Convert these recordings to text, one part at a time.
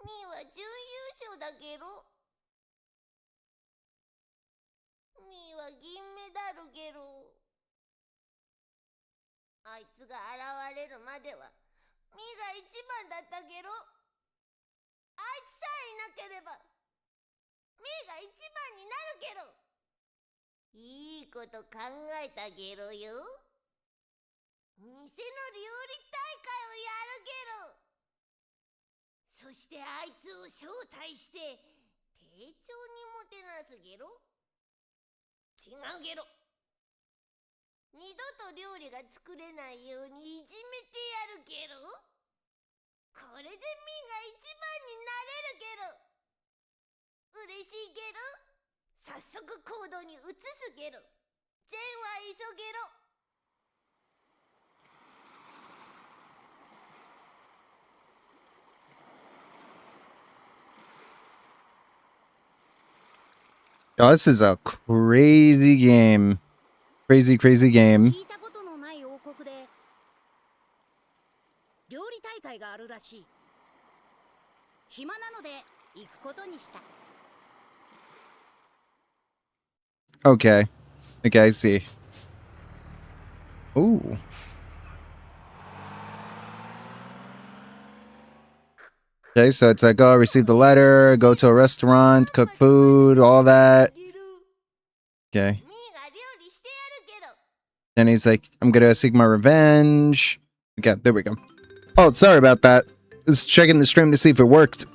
ーは準優勝だけど。ミーは銀メダルゲロ。あいつが現れるまではミーが一番だったゲロ。あいつさえいなければミーが一番になるゲロ。いいこと考えたゲロよ。偽の料理大会をやるゲロ。そしてあいつを招待して丁重にもてなすゲロ。違うゲロ。二度と料理が作れないようにいじめてやるゲロ。これでミーが一番になれるゲロ。嬉しいゲロ。早速行動に移すゲロ。善は急ゲロ。Oh, this is a crazy game. Crazy game. 聞いたことのない王国で料理大会があるらしい。暇なので行くことにした。Okay. Okay, I see. Ooh. Okay, so it's like, oh, receive the letter, go to a restaurant, cook food, all that. Okay. And he's like, I'm gonna seek my revenge. Okay, there we go. Oh, sorry about that. Just checking the stream to see if it worked.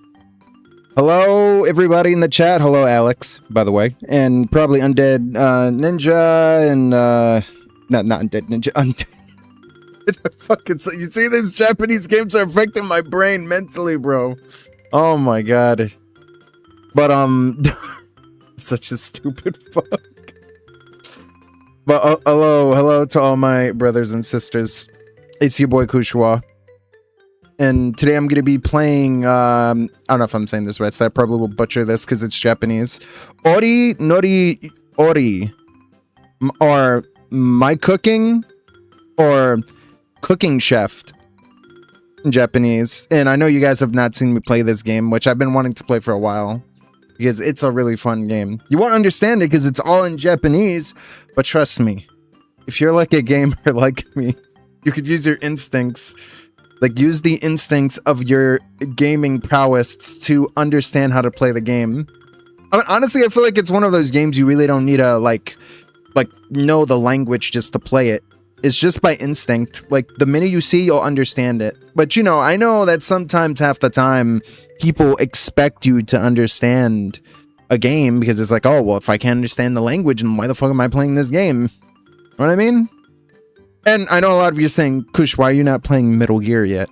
Hello, everybody in the chat. Hello, Alex, by the way. And probably Undead Ninja and, not Undead Ninja, Undead. Fucking, you see, these Japanese games are affecting my brain mentally, bro. Oh my god. But, such a stupid fuck. But, hello to all my brothers and sisters. It's your boy Kushowa. And today I'm going to be playing, I don't know if I'm saying this right, so I probably will butcher this because it's Japanese. Ori Nori Ori. Or My Cooking, or Cooking Chef in Japanese. And I know you guys have not seen me play this game, which I've been wanting to play for a while, because it's a really fun game. You won't understand it because it's all in Japanese, but trust me, if you're like a gamer like me, you could use your instincts. Like, use the instincts of your gaming prowess to understand how to play the game. I mean, honestly, I feel like it's one of those games you really don't need to, like know the language just to play it. It's just by instinct. Like, the minute you see, you'll understand it. But, you know, I know that sometimes, half the time, people expect you to understand a game because it's like, oh, well, if I can't understand the language, then why the fuck am I playing this game? You know what I mean? And I know a lot of you are saying, Kush, why are you not playing Metal Gear yet?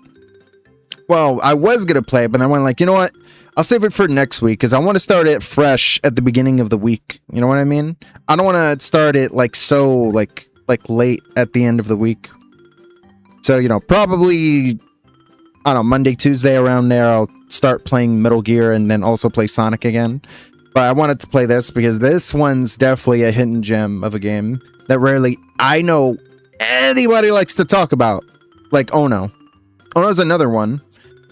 Well, I was going to play it, but I went like, you know what? I'll save it for next week because I want to start it fresh at the beginning of the week. You know what I mean? I don't want to start it like so, like late at the end of the week. So, you know, probably, I don't know, Monday, Tuesday around there, I'll start playing Metal Gear and then also play Sonic again. But I wanted to play this because this one's definitely a hidden gem of a game that rarely, I know, anybody likes to talk about. Like Ono. Ono's another one.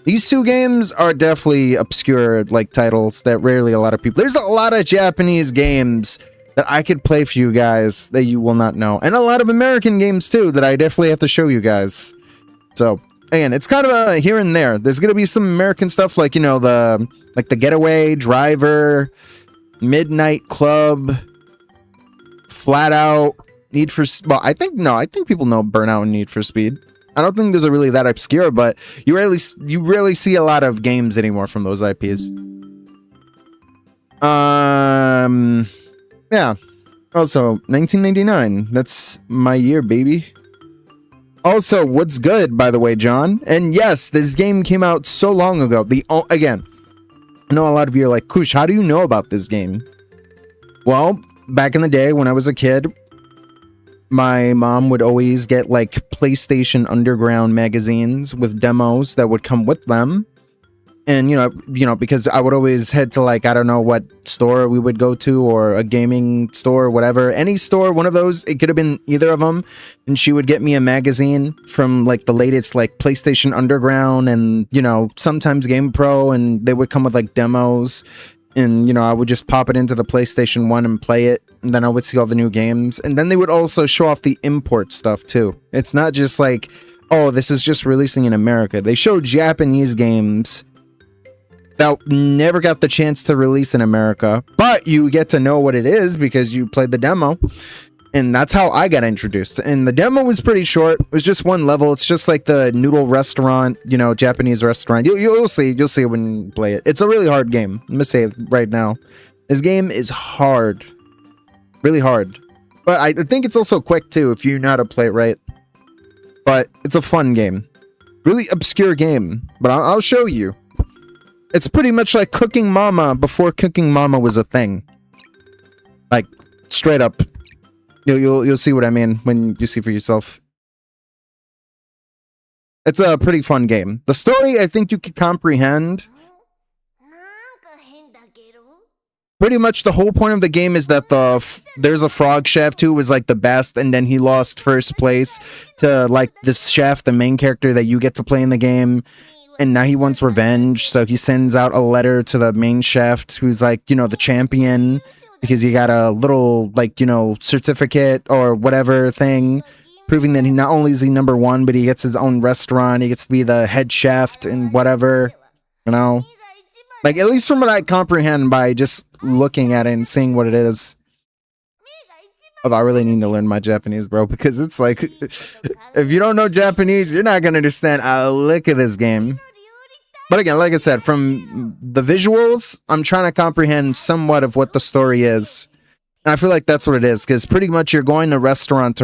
These two games are definitely obscure, like, titles that rarely a lot of people... There's a lot of Japanese games that I could play for you guys that you will not know. And a lot of American games, too, that I definitely have to show you guys. So, again, it's kind of a here and there. There's gonna be some American stuff, like, you know, the Getaway, Driver, Midnight Club, Flat Out, Need for... Well, I think people know Burnout and Need for Speed. I don't think those are really that obscure, but you rarely see a lot of games anymore from those IPs. Yeah. Also, 1999. That's my year, baby. Also, what's good, by the way, John? And yes, this game came out so long ago. Again, I know a lot of you are like, Kush, how do you know about this game? Well, back in the day when I was a kid, my mom would always get like PlayStation Underground magazines with demos that would come with them. And, you know, because I would always head to, like, I don't know what store we would go to, or a gaming store, whatever. Any store, one of those, it could have been either of them. And she would get me a magazine from like the latest like PlayStation Underground and, you know, sometimes Game Pro, and they would come with like demos. And, you know, I would just pop it into the PlayStation 1 and play it. And then I would see all the new games. And then they would also show off the import stuff, too. It's not just like, oh, this is just releasing in America. They show Japanese games that never got the chance to release in America. But you get to know what it is because you played the demo. And that's how I got introduced. And the demo was pretty short. It was just one level. It's just like the noodle restaurant, you know, Japanese restaurant. You'll see when you play it. It's a really hard game. I'm gonna say it right now. This game is hard. Really hard. But I think it's also quick too, if you know how to play it right. But it's a fun game. Really obscure game. But I'll show you. It's pretty much like Cooking Mama before Cooking Mama was a thing. Like, straight up. You'll see what I mean when you see for yourself. It's a pretty fun game. The story, I think you can comprehend. Pretty much the whole point of the game is that there's a frog chef who was like the best, and then he lost first place to like this chef, the main character that you get to play in the game. And now he wants revenge, so he sends out a letter to the main chef who's like, you know, the champion. Because he got a little, like, you know, certificate or whatever thing proving that he not only is he number one, but he gets his own restaurant. He gets to be the head chef and whatever, you know. Like, at least from what I comprehend by just looking at it and seeing what it is. Although I really need to learn my Japanese, bro, because it's like, if you don't know Japanese, you're not going to understand a lick of this game. But again, like I said, from the visuals, I'm trying to comprehend somewhat of what the story is. And I feel like that's what it is, because pretty much you're going to restaurant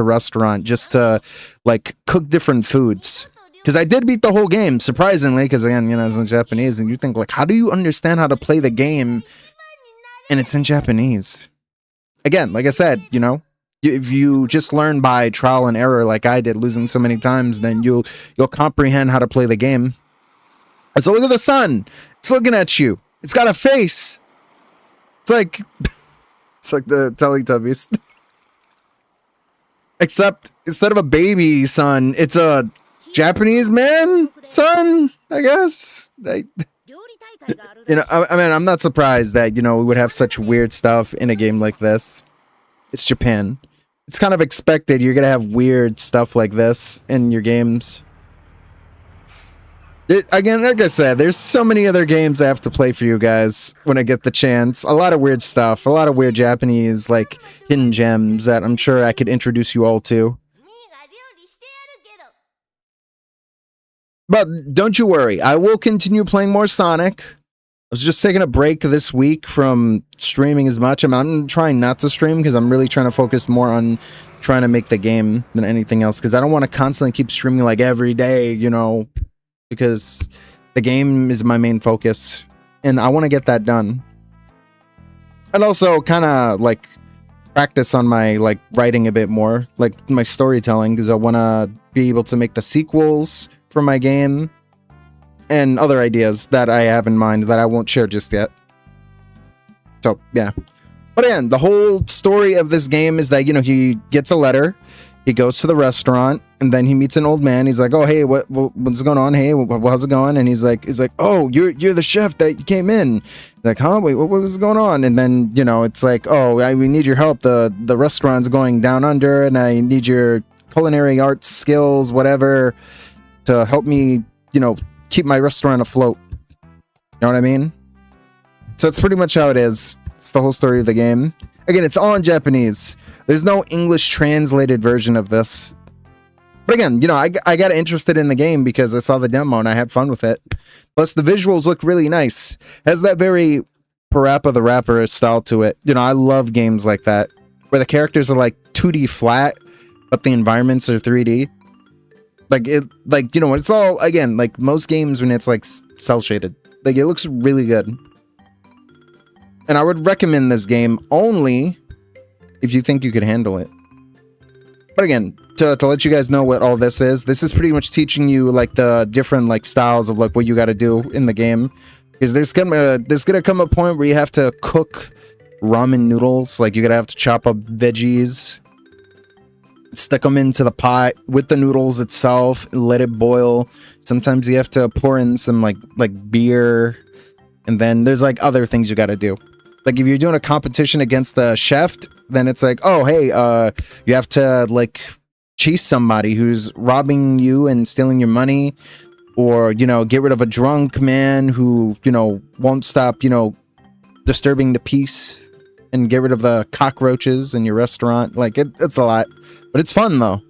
just to, like, cook different foods. Because I did beat the whole game, surprisingly, because again, you know, it's in Japanese, and you think, like, how do you understand how to play the game? And it's in Japanese. Again, like I said, you know, if you just learn by trial and error like I did, losing so many times, then you'll comprehend how to play the game. So look at the sun. It's looking at you. It's got a face. It's like the Teletubbies. Except instead of a baby sun, it's a Japanese man sun, I guess. You know, I mean, I'm not surprised that, you know, we would have such weird stuff in a game like this. It's Japan. It's kind of expected. You're going to have weird stuff like this in your games. Again, like I said, there's so many other games I have to play for you guys when I get the chance. A lot of weird stuff, a lot of weird Japanese, like, hidden gems that I'm sure I could introduce you all to. But don't you worry, I will continue playing more Sonic. I was just taking a break this week from streaming as much. I'm trying not to stream because I'm really trying to focus more on trying to make the game than anything else. Because I don't want to constantly keep streaming like every day, you know. Because the game is my main focus, and I want to get that done. And also kind of like practice on my like writing a bit more, like my storytelling, because I want to be able to make the sequels for my game and other ideas that I have in mind that I won't share just yet. So yeah. But again, the whole story of this game is that, you know, he gets a letter. He goes to the restaurant, and then he meets an old man. He's like, "Oh, hey, what's going on? Hey, how's it going?" And he's like, "Oh, you're the chef that came in." He's like, "Huh? Wait, what was going on?" And then, you know, it's like, "Oh, we need your help. The restaurant's going down under, and I need your culinary arts skills, whatever, to help me, you know, keep my restaurant afloat." You know what I mean? So that's pretty much how it is. It's the whole story of the game. Again, it's all in Japanese. There's no English translated version of this. But again, you know, I got interested in the game because I saw the demo and I had fun with it. Plus, the visuals look really nice. It has that very Parappa the Rapper style to it. You know, I love games like that, where the characters are like 2D flat, but the environments are 3D. Like, you know, it's all, again, like most games when it's like cel shaded. Like, it looks really good. And I would recommend this game only if you think you could handle it. But again, to let you guys know what all this is pretty much teaching you like the different like styles of like what you got to do in the game. Because there's gonna come a point where you have to cook ramen noodles. Like you're gonna have to chop up veggies, stick them into the pot with the noodles itself, let it boil. Sometimes you have to pour in some like beer, and then there's like other things you got to do. Like if you're doing a competition against the chef, then it's like, oh hey, you have to like chase somebody who's robbing you and stealing your money, or you know, get rid of a drunk man who, you know, won't stop, you know, disturbing the peace, and get rid of the cockroaches in your restaurant. Like it's a lot, but it's fun though.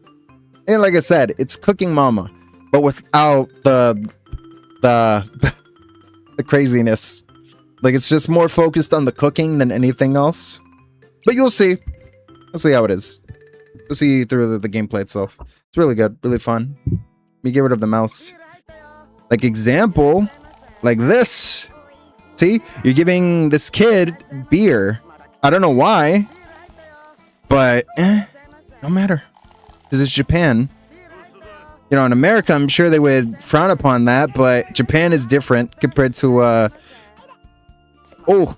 And like I said, it's Cooking Mama, but without the the craziness. Like it's just more focused on the cooking than anything else. But you'll see. We'll see how it is. You'll see through the gameplay itself. It's really good, really fun. Let me get rid of the mouse. Like example, like this. See, you're giving this kid beer. I don't know why, but no matter, because it's Japan. You know, in America, I'm sure they would frown upon that, but Japan is different compared to oh.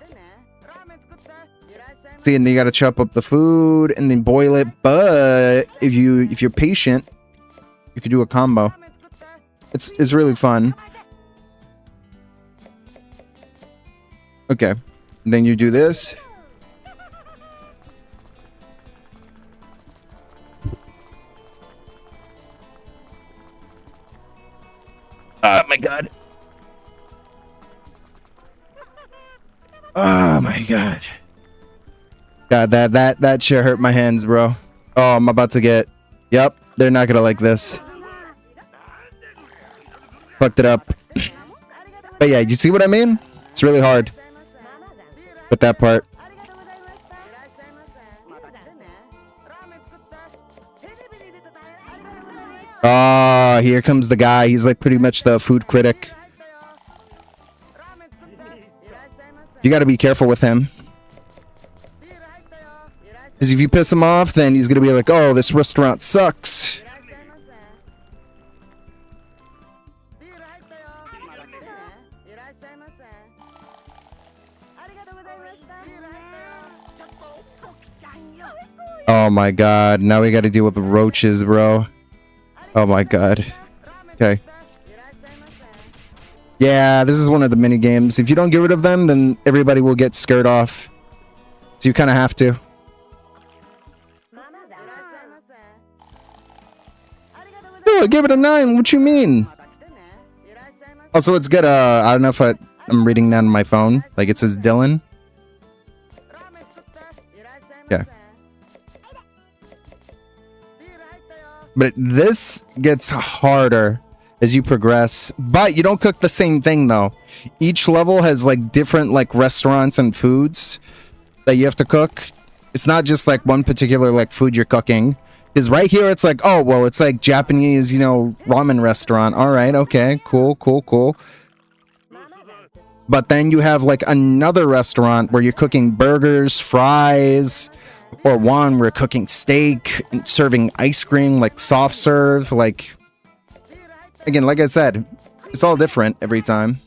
See, and you gotta chop up the food and then boil it. But if you're patient, you could do a combo. It's really fun. Okay, and then you do this. Oh my god. Oh my god. God, that shit hurt my hands, bro. Oh, I'm about to get... Yep, they're not gonna like this. Fucked it up. But yeah, you see what I mean? It's really hard with that part. Oh, here comes the guy. He's like pretty much the food critic. You gotta be careful with him. Because if you piss him off, then he's gonna be like, oh, this restaurant sucks. Oh my god, now we gotta deal with the roaches, bro. Oh my god. Okay. Yeah, this is one of the mini games. If you don't get rid of them, then everybody will get scared off. So you kind of have to. Oh, I gave it a 9. What you mean? Also, it's good. I don't know if I'm reading that on my phone. Like it says Dylan. Okay. But this gets harder as you progress, but you don't cook the same thing though. Each level has like different like restaurants and foods that you have to cook. It's not just like one particular like food you're cooking. Because right here it's like, oh well, it's like Japanese, you know, ramen restaurant. All right, okay, cool. But then you have like another restaurant where you're cooking burgers, fries, or one where you're cooking steak and serving ice cream, like soft serve. Like, again, like I said, it's all different every time.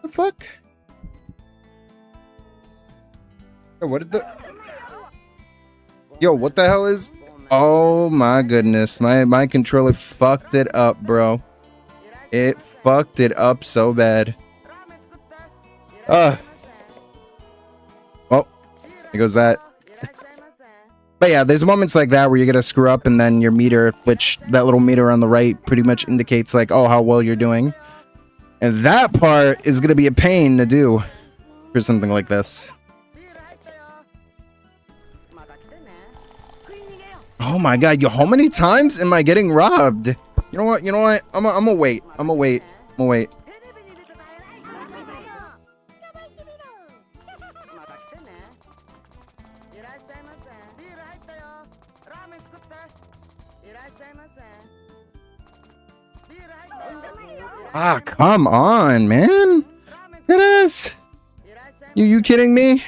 The fuck? What did the... Yo, what the hell is... Oh my goodness. My controller fucked it up, bro. It fucked it up so bad. Oh, there goes that. But yeah, there's moments like that where you're gonna screw up and then your meter, which that little meter on the right pretty much indicates like, oh, how well you're doing. And that part is gonna be a pain to do for something like this. Oh my god, yo, how many times am I getting robbed? You know what? I'm gonna wait. Ah, come on, man. It is. You kidding me?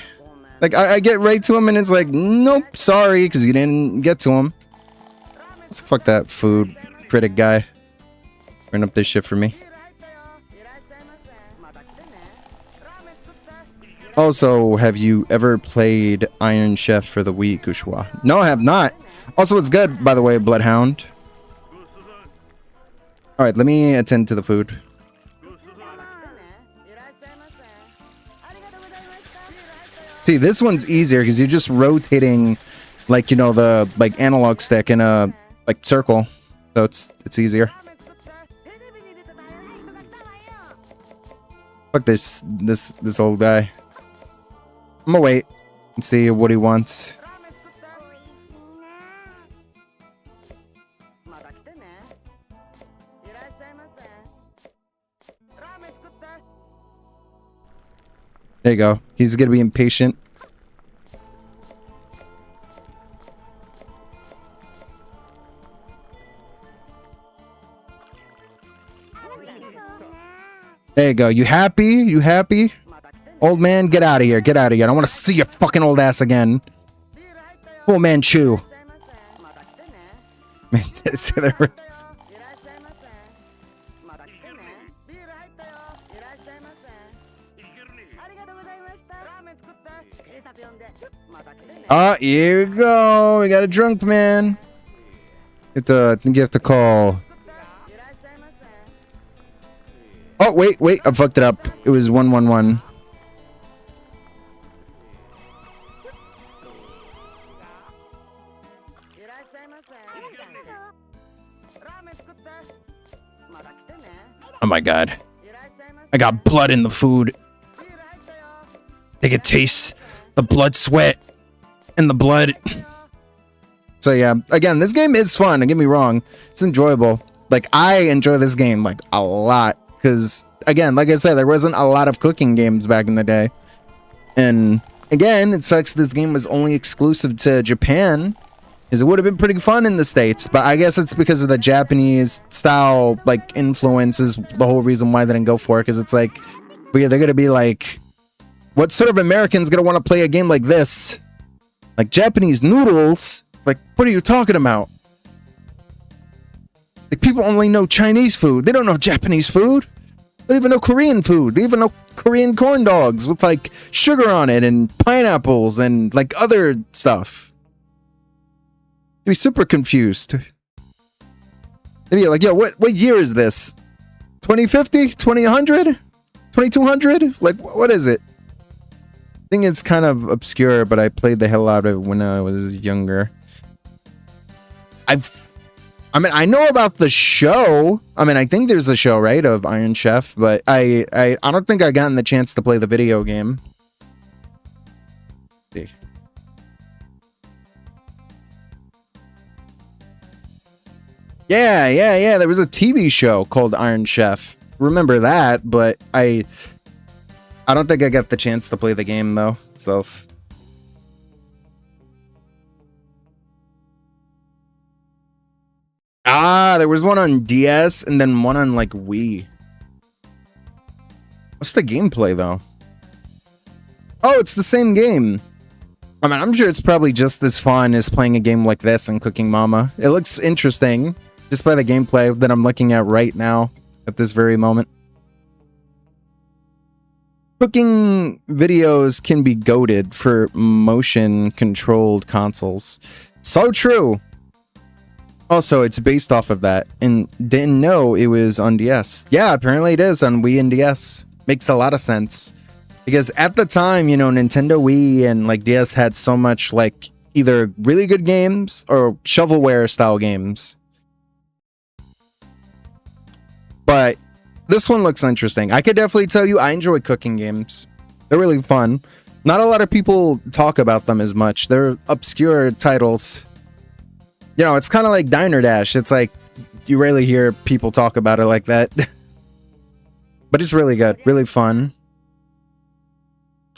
Like, I get right to him and it's like, nope, sorry, because you didn't get to him. So fuck that food critic guy. Run up this shit for me. Also, have you ever played Iron Chef for the Wii, Kushowa? No, I have not. Also, it's good, by the way, Bloodhound. Alright, let me attend to the food. See, this one's easier because you're just rotating, like, you know, the, like, analog stick in a, like, circle. So it's easier. Fuck this old guy. I'm gonna wait and see what he wants. There you go. He's gonna be impatient. There you go. You happy? You happy? Old man, get out of here. Get out of here. I don't want to see your fucking old ass again. Full Manchu. Man, here we go. We got a drunk man. I think you have to call. Oh, wait. I fucked it up. It was 111. Oh my god. I got blood in the food. They could taste the blood sweat and the blood. So yeah, again, this game is fun. Don't get me wrong. It's enjoyable. Like, I enjoy this game, like, a lot. Because, again, like I said, there wasn't a lot of cooking games back in the day. And, again, it sucks this game was only exclusive to Japan. Because it would have been pretty fun in the States. But I guess it's because of the Japanese style, like, influence is the whole reason why they didn't go for it. Because it's like, but yeah, they're going to be like, what sort of American's going to want to play a game like this? Like, Japanese noodles? Like, what are you talking about? Like, people only know Chinese food. They don't know Japanese food. They don't even know Korean food. They even know Korean corn dogs with, like, sugar on it and pineapples and, like, other stuff. They'd be super confused. They'd be like, yo, what year is this? 2050? 2100? 2200? Like, what is it? I think it's kind of obscure, but I played the hell out of it when I was younger. I mean, I know about the show. I mean, I think there's a show, right, of Iron Chef, but I don't think I gotten the chance to play the video game. Let's see. Yeah. There was a TV show called Iron Chef. Remember that, but I don't think I got the chance to play the game though itself. Ah, there was one on DS and then one on like Wii. What's the gameplay though? Oh, it's the same game. I mean, I'm sure it's probably just as fun as playing a game like this and Cooking Mama. It looks interesting just by the gameplay that I'm looking at right now at this very moment. Cooking videos can be goated for motion-controlled consoles. So true. Also, it's based off of that, and didn't know it was on DS. Yeah, apparently it is on Wii and DS. Makes a lot of sense. Because at the time, you know, Nintendo Wii and like DS had so much like either really good games or shovelware style games. But this one looks interesting. I could definitely tell you I enjoy cooking games. They're really fun. Not a lot of people talk about them as much. They're obscure titles. You know, it's kind of like Diner Dash. It's like you rarely hear people talk about it like that. But it's really good. Really fun.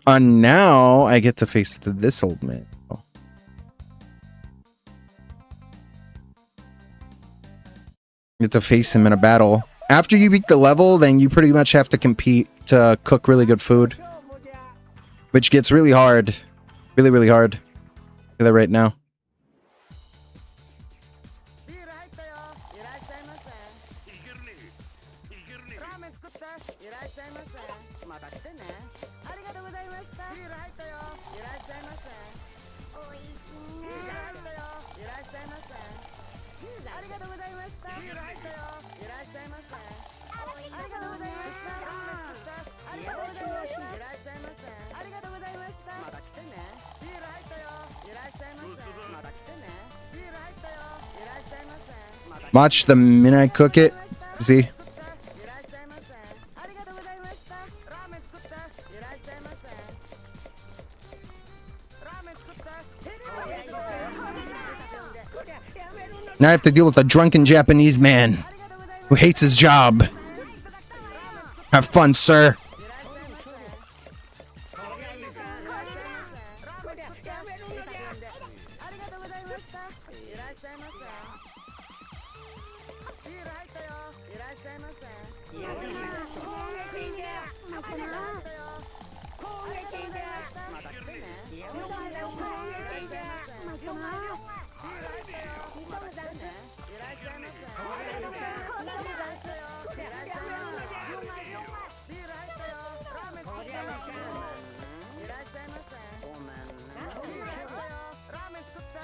Now I get to face this old man. Oh. You get to face him in a battle. After you beat the level, then you pretty much have to compete to cook really good food. Which gets really hard. Really, really hard. Feel that right now. Watch the minute I cook it. See? Now I have to deal with a drunken Japanese man who hates his job. Have fun, sir.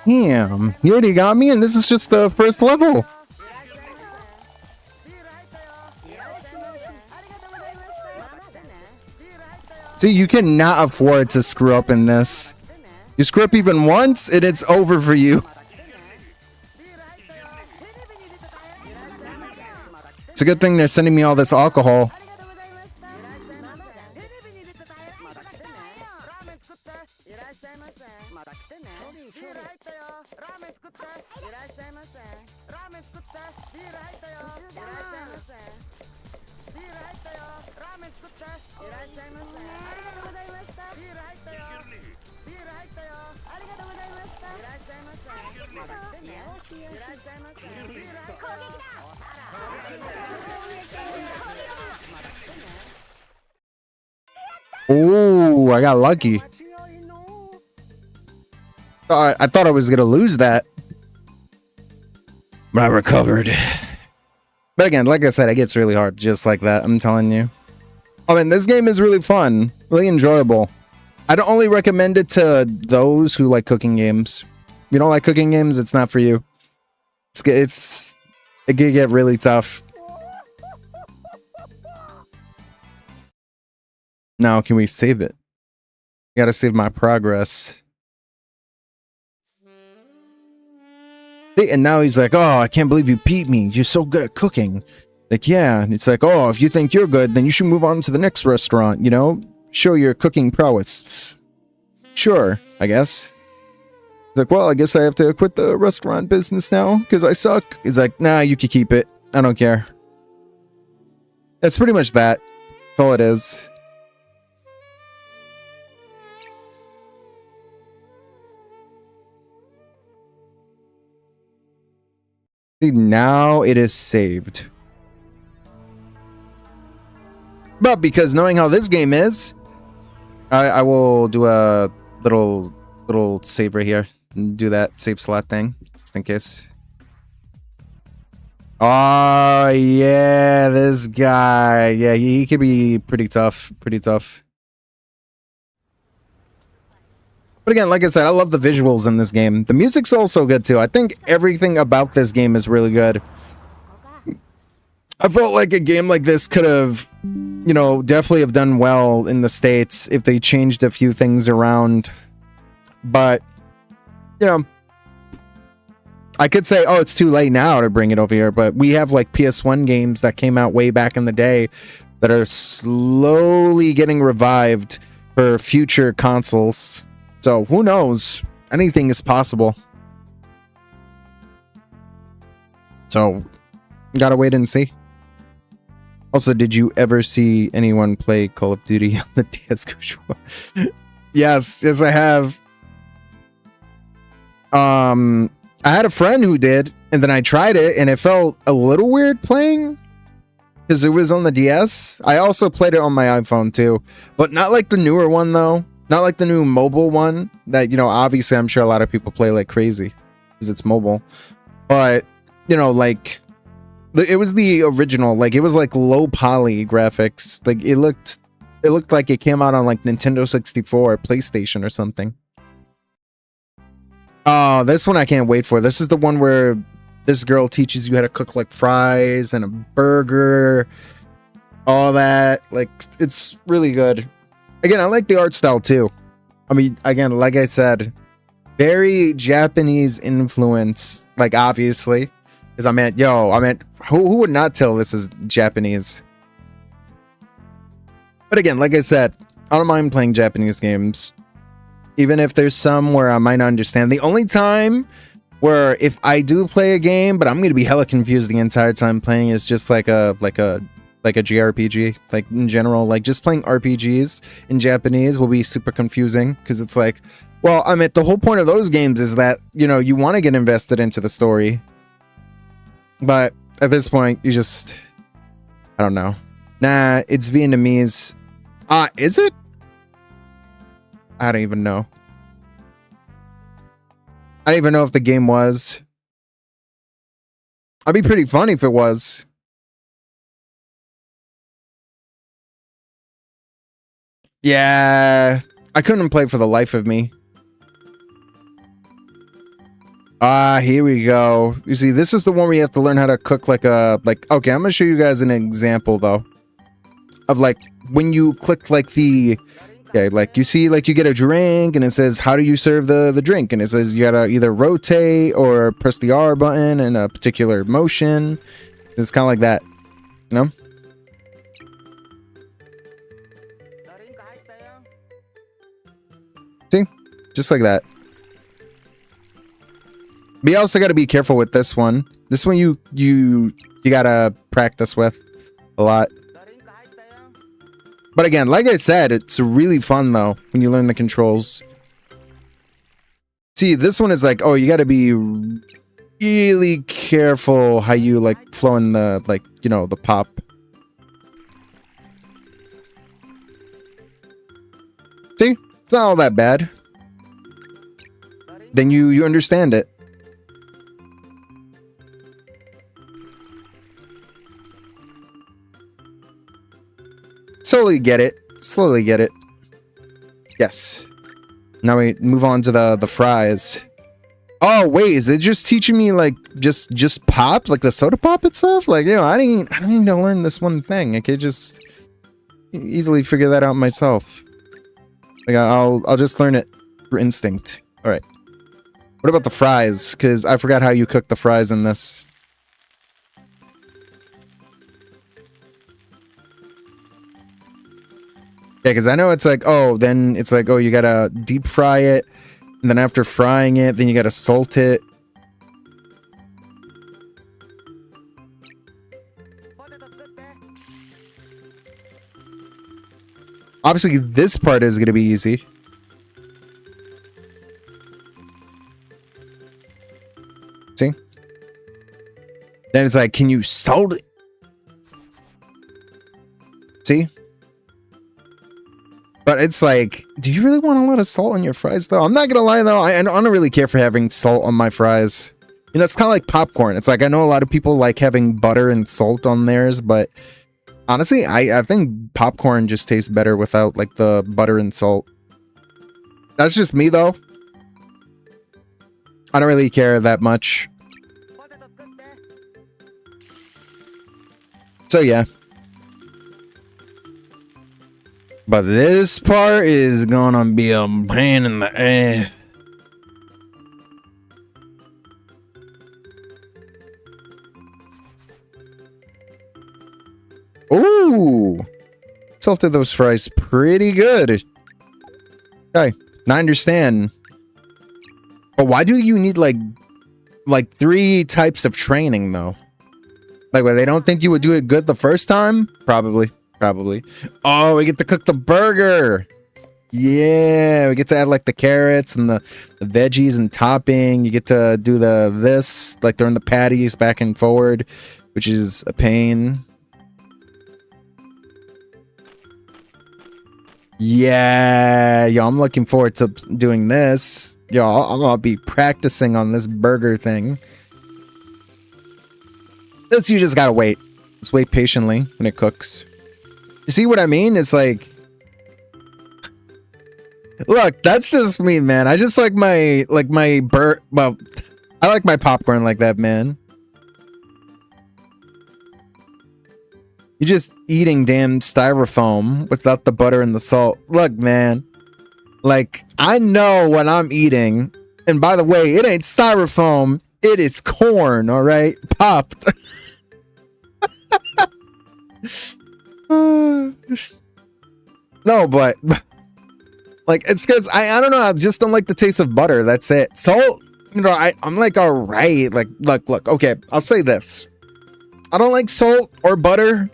Damn, you already got me, and this is just the first level. See, you cannot afford to screw up in this. You screw up even once, and it's over for you. It's a good thing they're sending me all this alcohol. Ooh, I got lucky. I thought I was gonna lose that, but I recovered. But again, like I said, it gets really hard just like that. I'm telling you. I mean, this game is really fun, really enjoyable. I'd only recommend it to those who like cooking games. If you don't like cooking games, it's not for you. It can get really tough. Now, can we save it? I gotta save my progress. And now he's like, oh, I can't believe you beat me. You're so good at cooking. Like, yeah. And it's like, oh, if you think you're good, then you should move on to the next restaurant, you know? Show your cooking prowess. Sure, I guess. He's like, well, I guess I have to quit the restaurant business now because I suck. He's like, nah, you can keep it. I don't care. It's pretty much that. That's all it is. See, now it is saved. But because knowing how this game is, I will do a little save right here. Do that save slot thing, just in case. Oh, yeah, this guy. Yeah, he could be pretty tough. Pretty tough. But again, like I said, I love the visuals in this game. The music's also good, too. I think everything about this game is really good. I felt like a game like this could have, you know, definitely have done well in the States if they changed a few things around. But, you know, I could say, oh, it's too late now to bring it over here. But we have, like, PS1 games that came out way back in the day that are slowly getting revived for future consoles. So, who knows? Anything is possible. So, gotta wait and see. Also, did you ever see anyone play Call of Duty on the DS Kushowa? Yes, I have. I had a friend who did, and then I tried it, and it felt a little weird playing because it was on the DS. I also played it on my iPhone too, but not like the newer one though. Not like the new mobile one that, you know, obviously I'm sure a lot of people play like crazy because it's mobile. But, you know, like it was the original, like it was like low poly graphics. Like it looked like it came out on like Nintendo 64 or PlayStation or something. Oh, this one I can't wait for. This is the one where this girl teaches you how to cook like fries and a burger, all that. Like it's really good. Again, I like the art style too. I mean, again, like I said, very Japanese influence, like obviously. Because I meant, who would not tell this is Japanese? But again, like I said, I don't mind playing Japanese games. Even if there's some where I might not understand. The only time where if I do play a game, but I'm going to be hella confused the entire time playing is just like a JRPG, like in general, like just playing RPGs in Japanese will be super confusing because it's like, well, I mean, the whole point of those games is that, you know, you want to get invested into the story. But at this point, you just, I don't know. Nah, it's Vietnamese. Is it? I don't even know. I don't even know if the game was. I'd be pretty funny if it was. Yeah, I couldn't play for the life of me. Here we go. You see, this is the one where you have to learn how to cook okay, I'm gonna show you guys an example though. Of like, when you click like okay, like you see, like you get a drink and it says, how do you serve the drink? And it says you gotta either rotate or press the R button in a particular motion. It's kind of like that, you know? See? Just like that. But you also got to be careful with this one. This one you gotta practice with a lot. But again, like I said, it's really fun though when you learn the controls. See, this one is like, oh, you got to be really careful how you like flow in the, like, you know, the pop. See, it's not all that bad. Then you understand it. Slowly get it. Slowly get it. Yes. Now we move on to the fries. Oh wait, is it just teaching me like just pop, like the soda pop itself? Like, you know, I don't even need to learn this one thing. I could just easily figure that out myself. Like I'll just learn it through instinct. All right. What about the fries? Because I forgot how you cook the fries in this. Yeah, because I know it's like, oh, then it's like, oh, you gotta deep fry it. And then after frying it, then you gotta salt it. Obviously, this part is gonna be easy. See? Then it's like, can you salt it? See? But it's like, do you really want a lot of salt on your fries, though? I'm not gonna lie, though. I don't really care for having salt on my fries. You know, it's kind of like popcorn. It's like, I know a lot of people like having butter and salt on theirs, but honestly, I think popcorn just tastes better without, like, the butter and salt. That's just me, though. I don't really care that much. So, yeah. But this part is gonna be a pain in the ass. Ooh! Salted those fries pretty good. Okay, I understand. But why do you need like 3 types of training though? Like, where they don't think you would do it good the first time? Probably. Oh, we get to cook the burger. Yeah, we get to add like the carrots and the veggies and topping. You get to do this, like throwing the patties back and forward, which is a pain. Yeah, yo, I'm looking forward to doing this. Yo, I'll be practicing on this burger thing. This you just gotta wait. Just wait patiently when it cooks. You see what I mean? It's like, look, that's just me, man. I just like my well, I like my popcorn like that, man. You're just eating damn styrofoam without the butter and the salt. Look, man. Like, I know what I'm eating. And by the way, it ain't styrofoam. It is corn, all right? Popped. No, but like, it's because I don't know. I just don't like the taste of butter. That's it. Salt, you know, I'm like, all right. Like, look. Okay, I'll say this. I don't like salt or butter.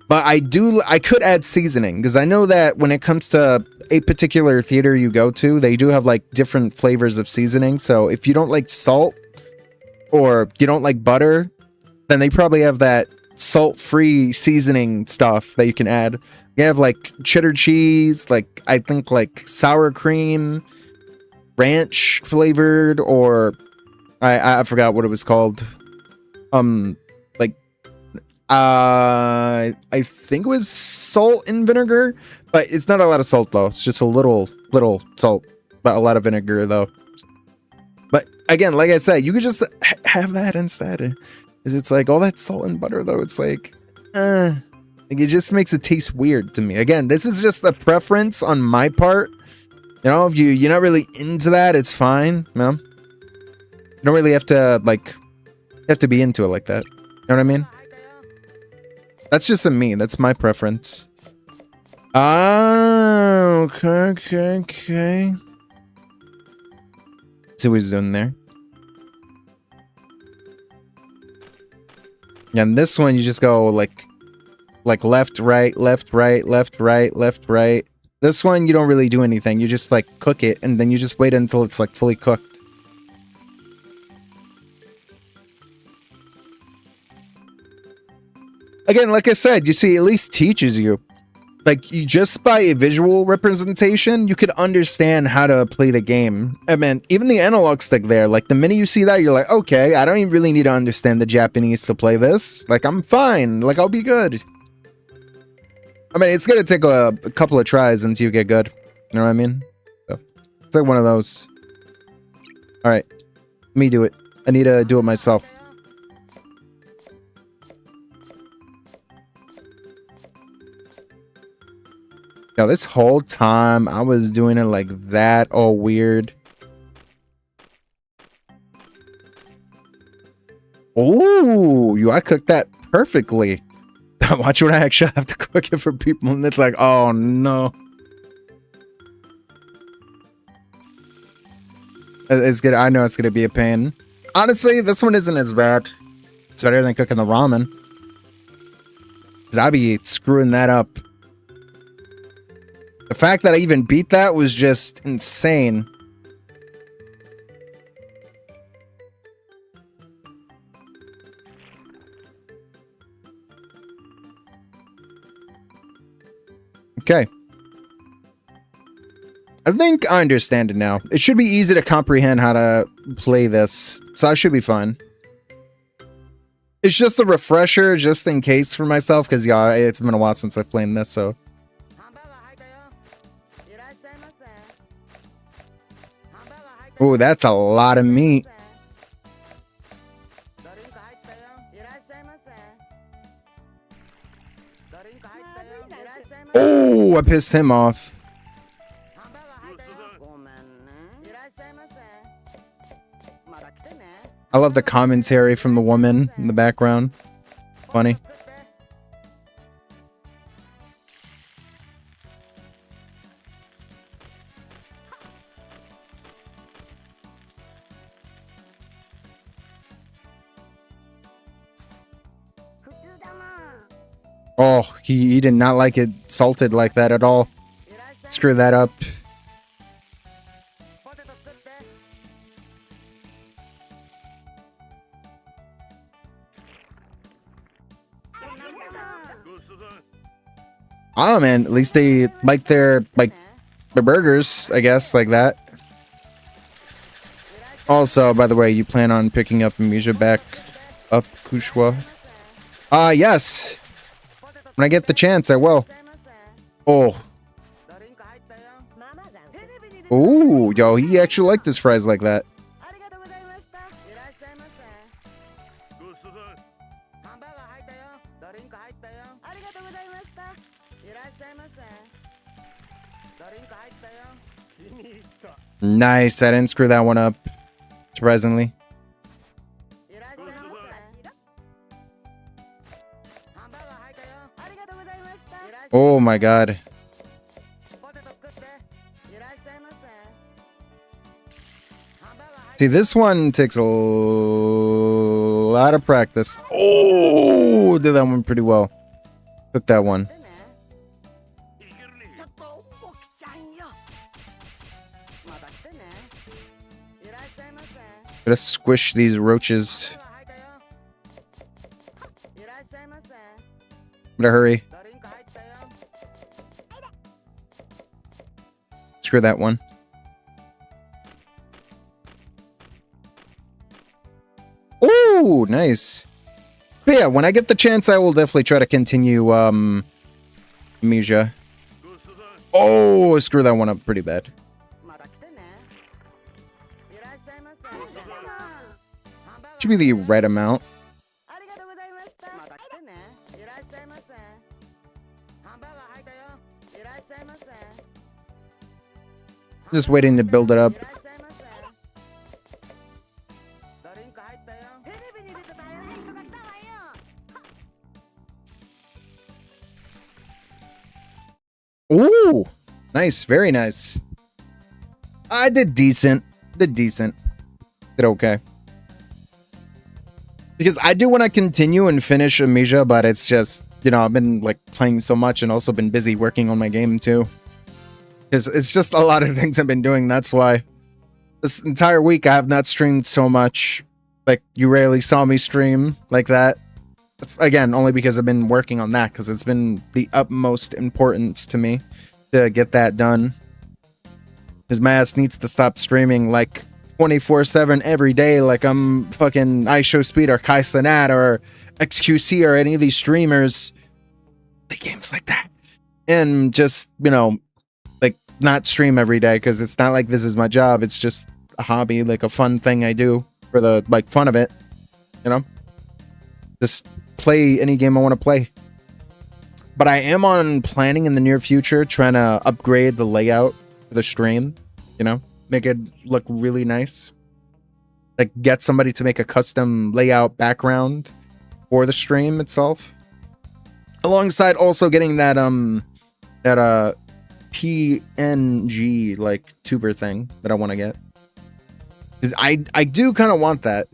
But I could add seasoning because I know that when it comes to a particular theater you go to, they do have like different flavors of seasoning. So if you don't like salt or you don't like butter, then they probably have that salt-free seasoning stuff that you can add. You have like cheddar cheese, like I think like sour cream, ranch flavored, or I forgot what it was called. I think it was salt and vinegar, but it's not a lot of salt though. It's just a little salt, but a lot of vinegar though. But again, like I said, you could just have that instead. Because it's like all that salt and butter though. It's like it just makes it taste weird to me. Again, this is just a preference on my part. You know, if you're not really into that, it's fine. You know, you don't really have to be into it like that. You know what I mean? That's just a me. That's my preference. Ah, okay. See what he's doing there. And this one, you just go like left, right, left, right, left, right, left, right. This one, you don't really do anything. You just like cook it, and then you just wait until it's like fully cooked. Again, like I said, you see, at least teaches you. Like, you just by a visual representation, you could understand how to play the game. I mean, even the analog stick there, like, the minute you see that, you're like, okay, I don't even really need to understand the Japanese to play this. Like, I'm fine. Like, I'll be good. I mean, it's gonna take a couple of tries until you get good. You know what I mean? So, it's like one of those. Alright. Let me do it. I need to do it myself. Yo, this whole time I was doing it like that, all weird. Oh, I cooked that perfectly. Watch when I actually have to cook it for people, and it's like, oh no. It's good. I know it's gonna be a pain. Honestly, this one isn't as bad. It's better than cooking the ramen. Cause I'd be screwing that up. The fact that I even beat that was just insane. Okay. I think I understand it now. It should be easy to comprehend how to play this, so I should be fine. It's just a refresher, just in case for myself, because yeah, it's been a while since I've played this, so... Oh, that's a lot of meat. Oh, I pissed him off. I love the commentary from the woman in the background. Funny. Oh, he did not like it salted like that at all. Screw that up. Oh man, at least they like their burgers, I guess, like that. Also, by the way, you plan on picking up Misha back up Kushowa? Yes. When I get the chance, I will. Oh. Ooh, yo, he actually liked his fries like that. Nice, I didn't screw that one up. Surprisingly. Oh my god. See, this one takes a lot of practice. Oh, did that one pretty well. Took that one. Gotta squish these roaches. Better hurry. Screw that one. Ooh, nice. But yeah, when I get the chance, I will definitely try to continue Misha. Oh, screw that one up pretty bad. Should be the right amount. Just waiting to build it up. Ooh, nice, very nice. I did decent. Did okay. Because I do want to continue and finish Amnesia, but it's just, you know, I've been like playing so much and also been busy working on my game too. Because it's just a lot of things I've been doing. That's why this entire week I have not streamed so much. Like, you rarely saw me stream like that. It's, again, only because I've been working on that, because it's been the utmost importance to me to get that done. Because my ass needs to stop streaming like 24/7 every day, like I'm fucking iShowSpeed or Kai Cenat or XQC or any of these streamers. Play games like that. And just, you know, like not stream every day, because it's not like this is my job. It's just a hobby, like a fun thing I do for the like fun of it, you know? Just play any game I want to play. But I am on planning in the near future, trying to upgrade the layout for the stream, you know? Make it look really nice. Like, get somebody to make a custom layout background for the stream itself. Alongside also getting that PNG like tuber thing that I want to get. Because I do kind of want that.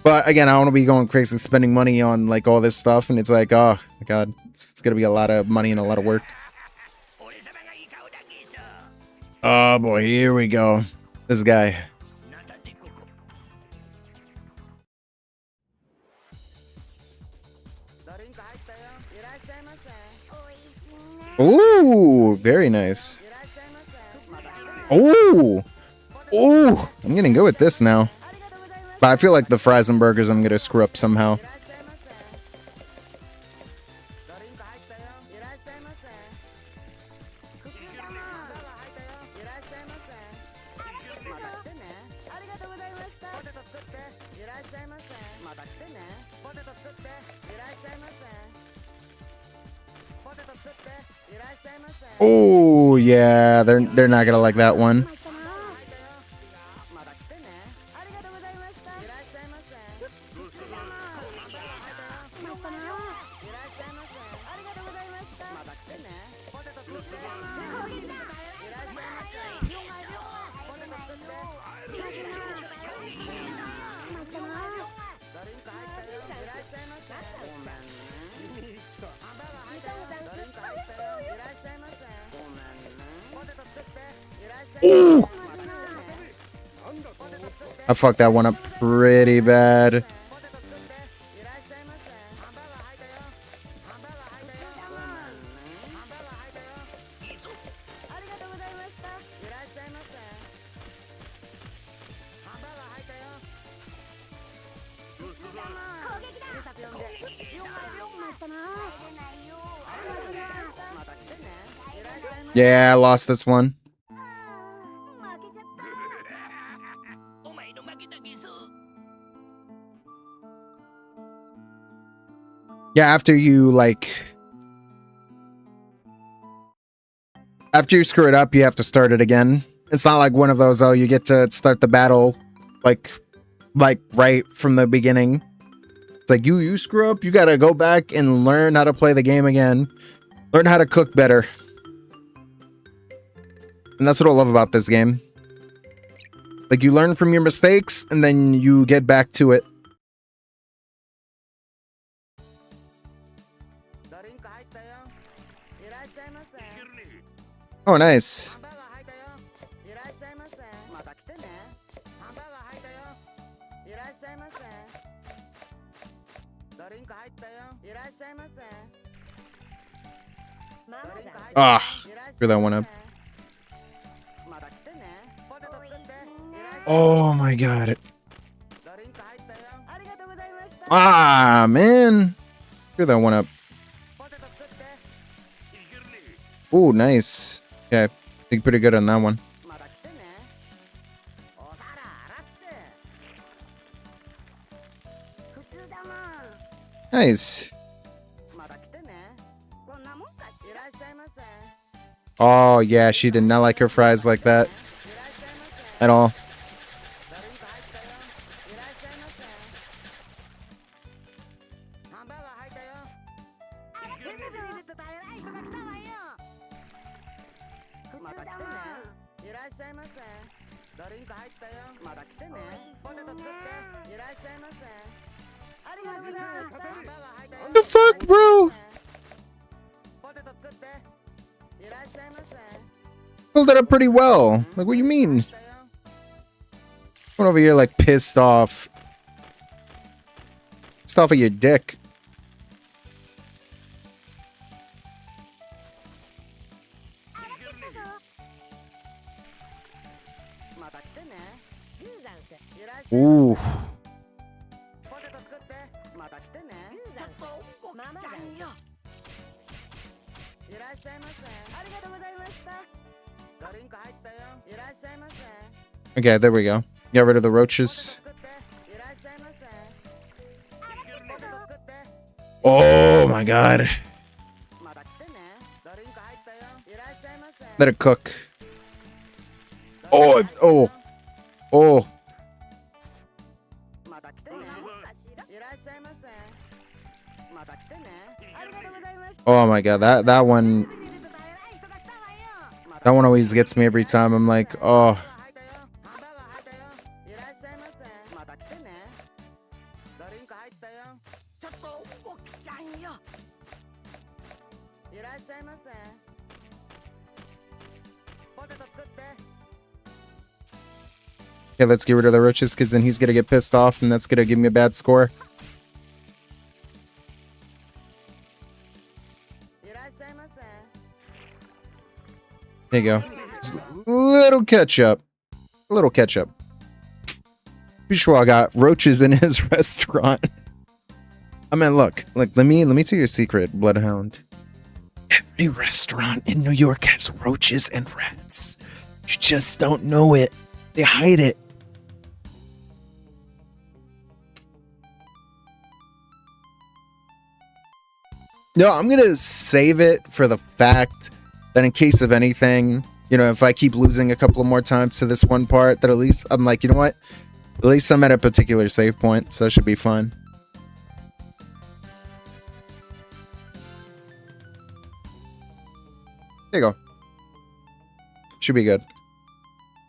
But again, I want to be going crazy spending money on like all this stuff, and it's like, oh my god, it's gonna be a lot of money and a lot of work. Oh boy, here we go. This guy. Ooh, very nice. Ooh. Ooh, I'm getting good with this now. But I feel like the fries and burgers I'm gonna screw up somehow. Oh yeah, they're not gonna like that one. Ooh. I fucked that one up pretty bad. Yeah, I lost this one. 負けちゃった。お前の負けたゲソ。 Yeah, after you screw it up, you have to start it again. It's not like one of those, oh, you get to start the battle like right from the beginning. It's like you screw up, you gotta go back and learn how to play the game again. Learn how to cook better. And that's what I love about this game. Like, you learn from your mistakes and then you get back to it. ドリンク入ったよ。いらっしゃいませ。 Oh, nice. ハンバーガー入ったよ。いらっしゃいませ。また来てね。ハンバーガー入ったよ。いらっしゃいませ。ドリンク入ったよ。いらっしゃいませ。ドリンク入ったよ。 Ah, screw that one up. また来てね。ポテト作って。いらっしゃい。 Oh my god. ドリンク入ったよ。ありがとうございました。 Ah, man. Screw that one up. ポテト作って。 Ooh, nice. Okay, did pretty good on that one. また来てね。お皿洗って。普通だもん。 Nice. また来てね。こんなもんか。いらっしゃいませ。 Oh, yeah, she did not like her fries like that いらっしゃいませ。 at all. ドリンク入ったよ。いらっしゃいませ。ハンバーガー入ったよ。あ、テレビ見てた偉い人が来たわよ。また来てね。いらっしゃいませ。ドリンク入ったよ。また来てね。ポテト作って。いらっしゃいませ。ありがとうございました。ハンバーガー入ったよ。 What the fuck, bro? ポテト作って。いらっしゃいませ。 Pulled it up pretty well. Like, what do you mean? Went over here like pissed off. Pissed off at your dick. また来てね。いらっしゃい。 Ooh. ポテト作って。また来てね。ちょっとごままだよ。いらっしゃいませ。ありがとうございました。ドリンク入ったよ。いらっしゃいませ。 Okay, there we go. Get rid of the roaches. 作っていらっしゃいませ。ポテト作って。 Oh my god. また来てね。ドリンク入ったよ。いらっしゃいませ。 Let it cook. Oh, oh, oh. また来てね。いらっしゃいませ。また来てね。ありがとうございました。 Oh my god, that one always gets me every time. I'm like, oh. ハンバーガー入ったよ。いらっしゃいませ。また来てね。ドリンク入ったよ。ちょっとごきちゃんよ。いらっしゃいませ。ポテト作って。 Okay, let's get rid of the roaches because then he's gonna get pissed off and that's gonna give me a bad score. いらっしゃいませ。 There you go. Just a little ketchup. A little ketchup. Kushowa got roaches in his restaurant. I mean, look, let me tell you a secret, Bloodhound. Every restaurant in New York has roaches and rats. You just don't know it. They hide it. No, I'm gonna save it for the fact that in case of anything, you know, if I keep losing a couple of more times to this one part, that at least I'm like, you know what? At least I'm at a particular save point, so it should be fine. There you go. Should be good.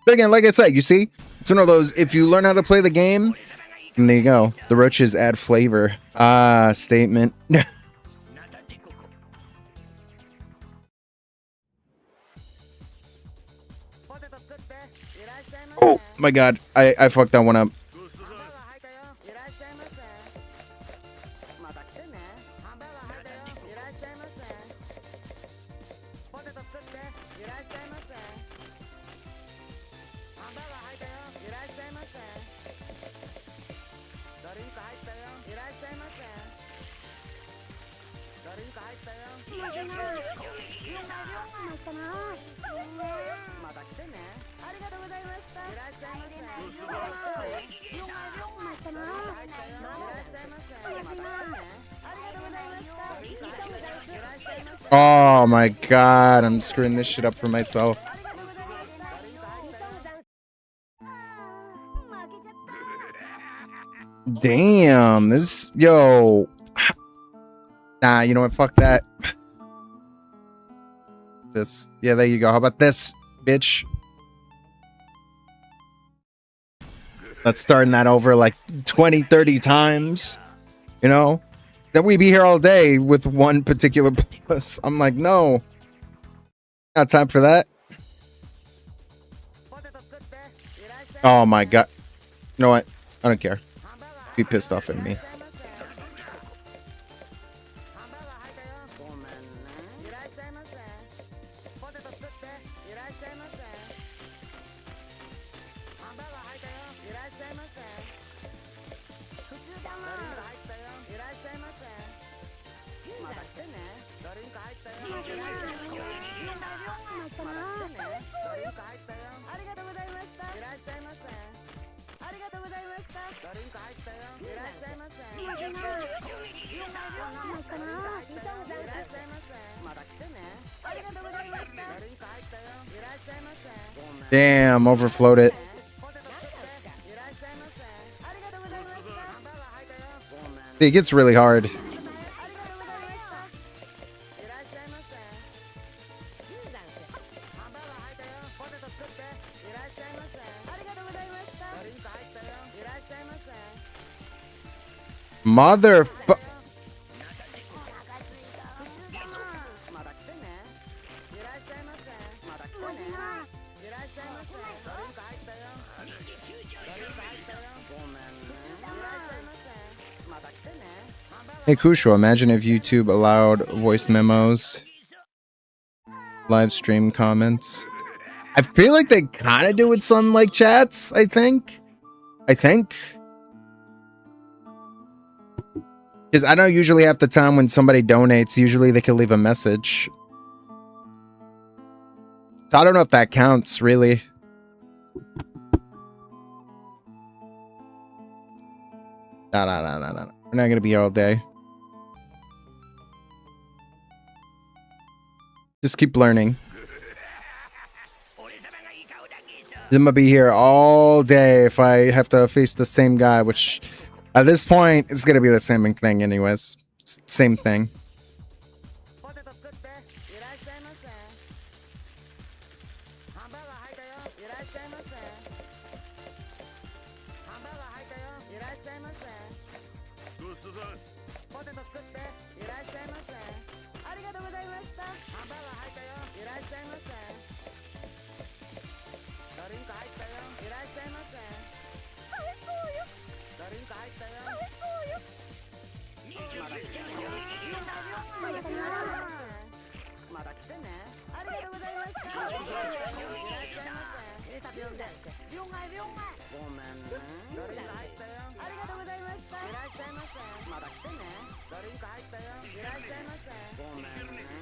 But again, like I said, you see? It's one of those, if you learn how to play the game, and there you go. The roaches add flavor. Ah, statement. Oh my god, I fucked that one up. Oh my god, I'm screwing this shit up for myself. Damn, this, yo. Nah, you know what? Fuck that. This, yeah, there you go. How about this, bitch? Let's starting that over like 20, 30 times. You know? Then we be here all day with one particular plus. I'm like, no. Not time for that. Oh my god. You know what? I don't care. Be pissed off at me. Damn, overflowed it. It gets really hard. Motherfucker. Hey Kushowa, imagine if YouTube allowed voice memos, live stream comments. I feel like they kind of do with some like chats, I think. Because I know usually half the time when somebody donates, usually they can leave a message. So I don't know if that counts, really. No. We're not going to be here all day. Just keep learning. I'm gonna be here all day if I have to face the same guy, which at this point it's gonna be the same thing anyways. Same thing.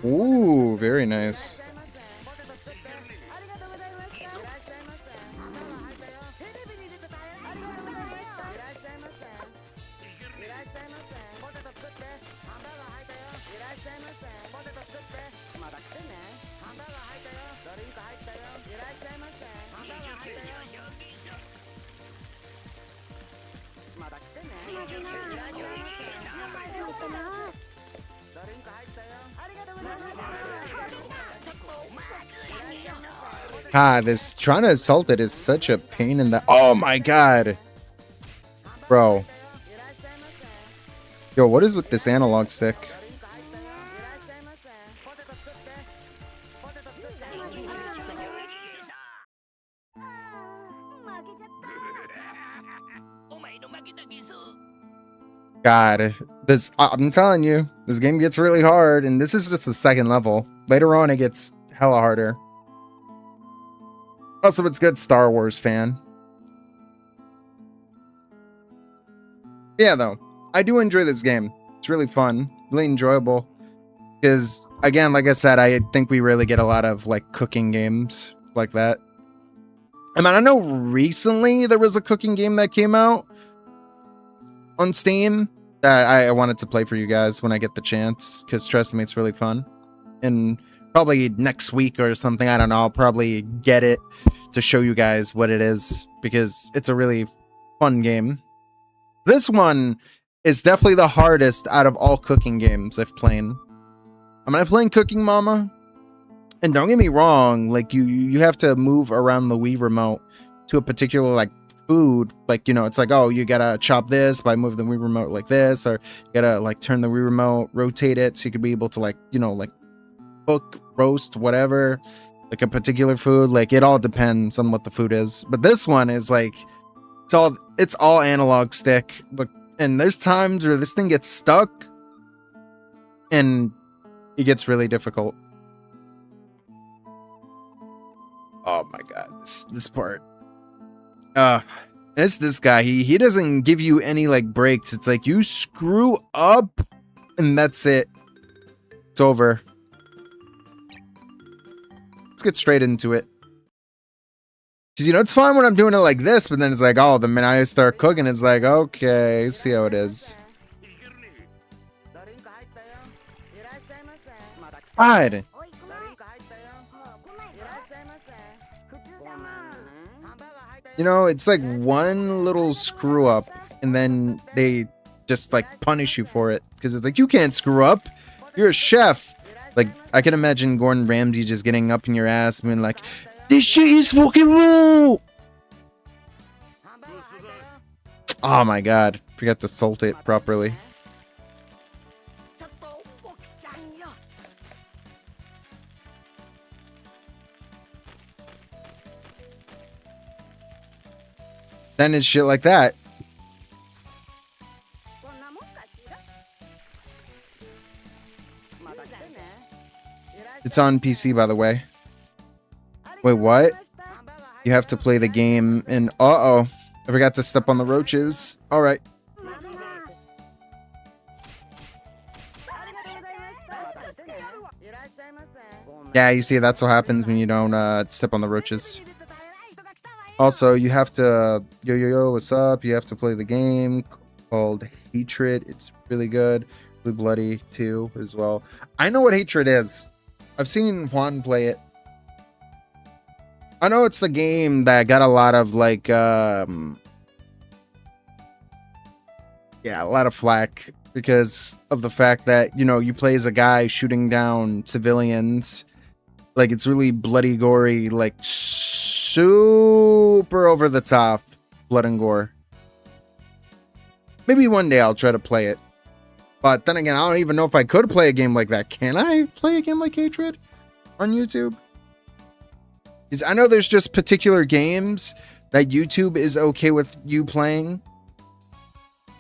Ooh, very nice. This trying to assault it is such a pain in the... Oh my god! Bro. Yo, what is with this analog stick? God, this... I'm telling you, this game gets really hard, and this is just the second level. Later on, it gets hella harder. Also, it's good Star Wars fan. Yeah, though. I do enjoy this game. It's really fun. Really enjoyable. Because, again, like I said, I think we really get a lot of, like, cooking games like that. I mean, I know recently there was a cooking game that came out on Steam that I wanted to play for you guys when I get the chance. Because, trust me, it's really fun. and probably next week or something, I don't know, I'll probably get it to show you guys what it is, because it's a really fun game. This one is definitely the hardest out of all cooking games I've played. Am I playing Cooking Mama? And don't get me wrong, like you have to move around the Wii remote to a particular like food, like, you know, it's like, oh, you gotta chop this by moving the Wii remote like this, or you gotta like turn the Wii remote, rotate it so you could be able to like, you know, like cook, roast, whatever, like a particular food. Like it all depends on what the food is. But this one is like it's all analog stick. Look, and there's times where this thing gets stuck and it gets really difficult. Oh my god, this part. It's this guy. He doesn't give you any like breaks. It's like you screw up and that's it. It's over. Let's get straight into it. Cause you know it's fine when I'm doing it like this, but then it's like, oh, the minute I start cooking, it's like, okay, see how it is. God. You know, it's like one little screw up and then they just like punish you for it. Because it's like, you can't screw up. You're a chef. Like, I can imagine Gordon Ramsay just getting up in your ass and being like, this shit is fucking raw. Oh my god. Forgot to salt it properly. Then it's shit like that. It's on PC, by the way. Wait, what? You have to play the game and uh-oh. I forgot to step on the roaches. Alright. Yeah, you see, that's what happens when you don't step on the roaches. Also, you have to, yo, what's up? You have to play the game called Hatred. It's really good. Really bloody, too, as well. I know what Hatred is. I've seen Juan play it. I know it's the game that got a lot of, like, yeah, a lot of flack because of the fact that, you know, you play as a guy shooting down civilians. Like, it's really bloody, gory, like, super over the top blood and gore. Maybe one day I'll try to play it. But then again, I don't even know if I could play a game like that. Can I play a game like Hatred on YouTube? Because I know there's just particular games that YouTube is okay with you playing.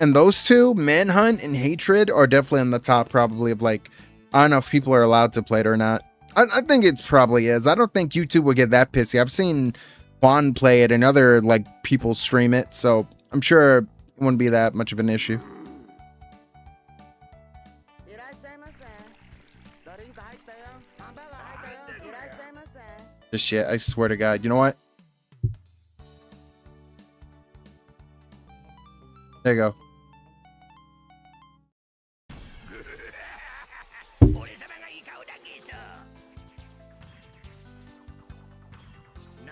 And those two, Manhunt and Hatred, are definitely on the top probably of like, I don't know if people are allowed to play it or not. I think it probably is. I don't think YouTube would get that pissy. I've seen Juan play it and other like people stream it, so I'm sure it wouldn't be that much of an issue. This shit, I swear to God. You know what? There you go.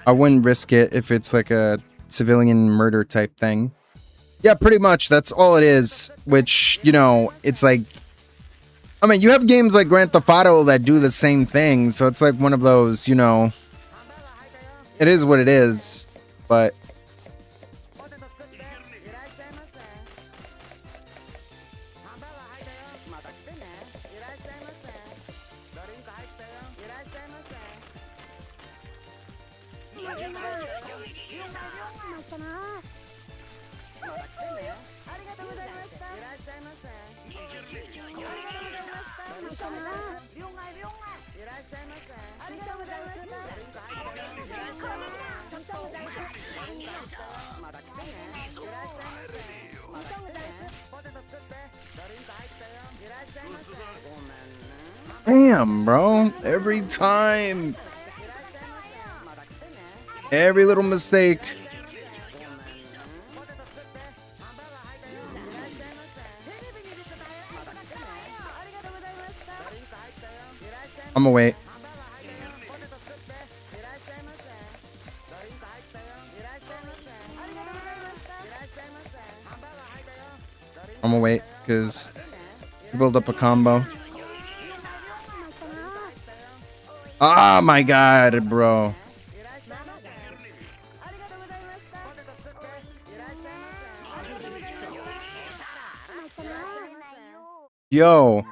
I wouldn't risk it if it's like a civilian murder type thing. Yeah, pretty much. That's all it is. Which, you know, it's like... I mean, you have games like Grand Theft Auto that do the same thing. So it's like one of those, you know... It is what it is. But... Damn, bro. Every time. Every little mistake. I'm gonna wait. I'm gonna wait because build up a combo. Oh my god, bro. Yo,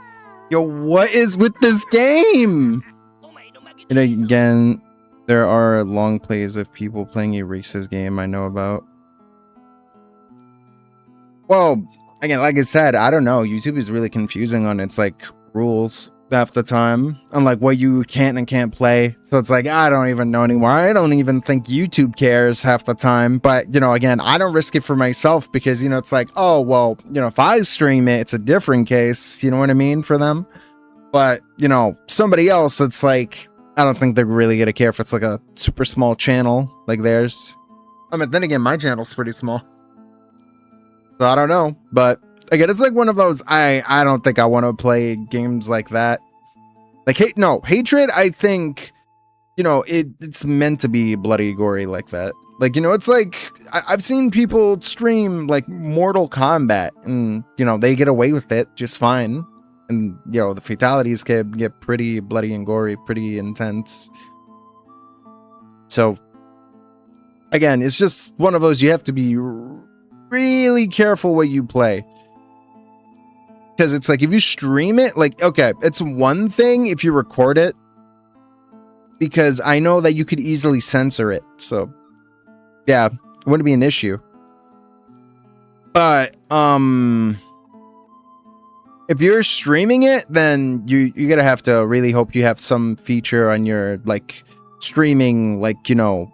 what is with this game? You know, again, there are long plays of people playing a racist game I know about. Well, again, like I said, I don't know. YouTube is really confusing on its like rules half the time, on like what you can and can't play. So it's like, I don't even know anymore. I don't even think YouTube cares half the time. But, you know, again, I don't risk it for myself because, you know, it's like, oh, well, you know, if I stream it, it's a different case. You know what I mean? For them. But, you know, somebody else, it's like, I don't think they're really gonna care if it's like a super small channel like theirs. I mean, then again, my channel's pretty small. So I don't know. But again, it's like one of those, I don't think I want to play games like that. Like, Hatred, I think, you know, it's meant to be bloody gory like that. Like, you know, it's like, I've seen people stream, like, Mortal Kombat, and, you know, they get away with it just fine. And, you know, the fatalities can get pretty bloody and gory, pretty intense. So, again, it's just one of those, you have to be really careful what you play. Because it's like, if you stream it, like, okay, it's one thing if you record it. Because I know that you could easily censor it. So, yeah, it wouldn't be an issue. But, if you're streaming it, then you're gonna have to really hope you have some feature on your, like, streaming, like, you know,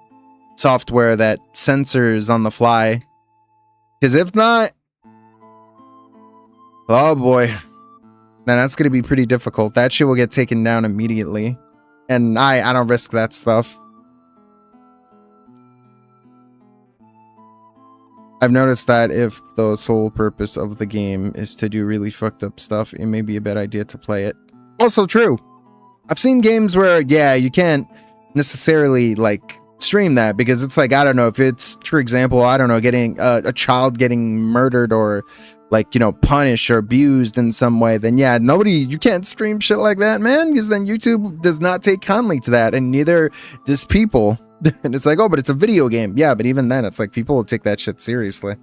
software that censors on the fly. Because if not, oh boy, then that's gonna be pretty difficult. That shit will get taken down immediately. And I don't risk that stuff. I've noticed that if the sole purpose of the game is to do really fucked up stuff, it may be a bad idea to play it. Also true. I've seen games where, yeah, you can't necessarily, like, stream that because it's like, I don't know, if it's, for example, I don't know, getting a child getting murdered or, like, you know, punished or abused in some way, then yeah, you can't stream shit like that, man, because then YouTube does not take kindly to that, and neither does people. And it's like, oh, but it's a video game. Yeah, but even then, it's like, people will take that shit seriously.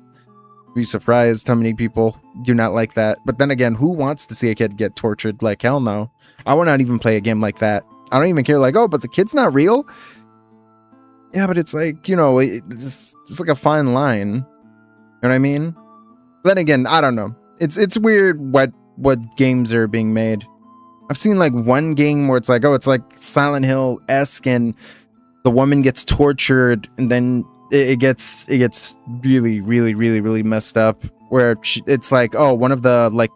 Be surprised how many people do not like that. But then again, who wants to see a kid get tortured? Like, hell no. I would not even play a game like that. I don't even care, like, oh, but the kid's not real? Yeah, but it's like, you know, it's like a fine line. You know what I mean? Then again, I don't know. It's weird what games are being made. I've seen like one game where it's like, oh, it's like Silent Hill-esque, and the woman gets tortured, and then it gets really, really, really, really messed up. Where it's like, oh, one of the like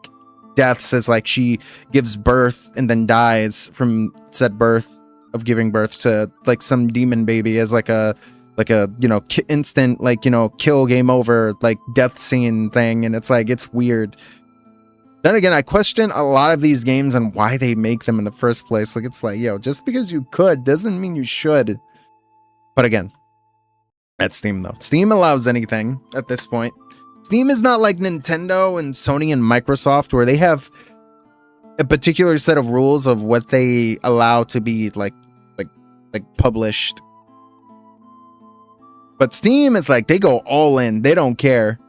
deaths is like she gives birth and then dies from said birth of giving birth to like some demon baby as like a you know, instant, like, you know, kill, game over, like death scene thing. And it's like, it's weird. Then again, I question a lot of these games and why they make them in the first place. Like, it's like, yo, just because you could doesn't mean you should. But again, that's Steam though. Steam allows anything at this point. Steam is not like Nintendo and Sony and Microsoft, where they have a particular set of rules of what they allow to be like published. But Steam is like, they go all in. They don't care.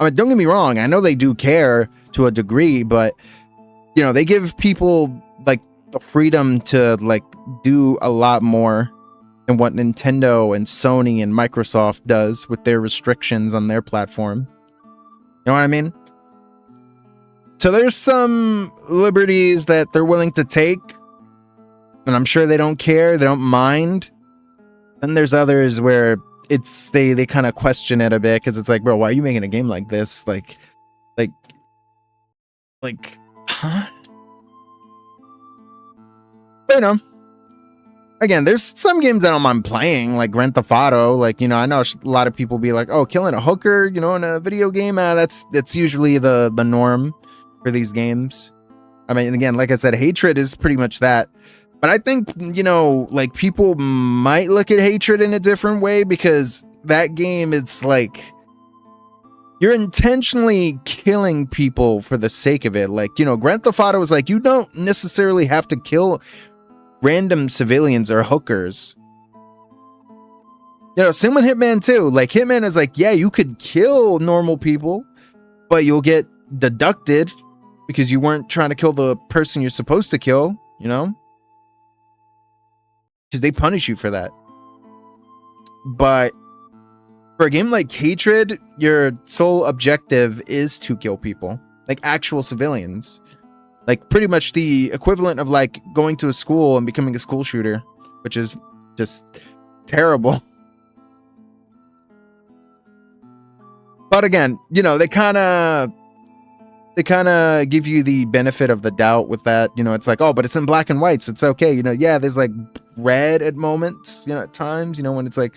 I mean, don't get me wrong. I know they do care to a degree, but, you know, they give people like the freedom to like do a lot more than what Nintendo and Sony and Microsoft does with their restrictions on their platform. You know what I mean? So there's some liberties that they're willing to take, and I'm sure they don't care. They don't mind. Then there's others where it's they kind of question it a bit, because it's like, bro, why are you making a game like this? Like, huh? But, you know, again, there's some games I don't mind playing, like Grand Theft Auto. Like, you know, I know a lot of people be like, oh, killing a hooker, you know, in a video game, that's usually the norm for these games. I mean, again, like I said, Hatred is pretty much that. But I think, you know, like people might look at hatred in a different way because that game, it's like you're intentionally killing people for the sake of it. Like, you know, Grand Theft Auto is like, you don't necessarily have to kill random civilians or hookers. You know, same with Hitman too. Like, Hitman is like, yeah, you could kill normal people, but you'll get deducted because you weren't trying to kill the person you're supposed to kill, you know? Because they punish you for that. But for a game like Hatred, your sole objective is to kill people, like actual civilians. Like pretty much the equivalent of like going to a school and becoming a school shooter, which is just terrible. But again, you know, they kind of give you the benefit of the doubt with that. You know, it's like, oh, but it's in black and white, so it's okay. You know, yeah, there's like red at moments, you know, at times, you know, when it's like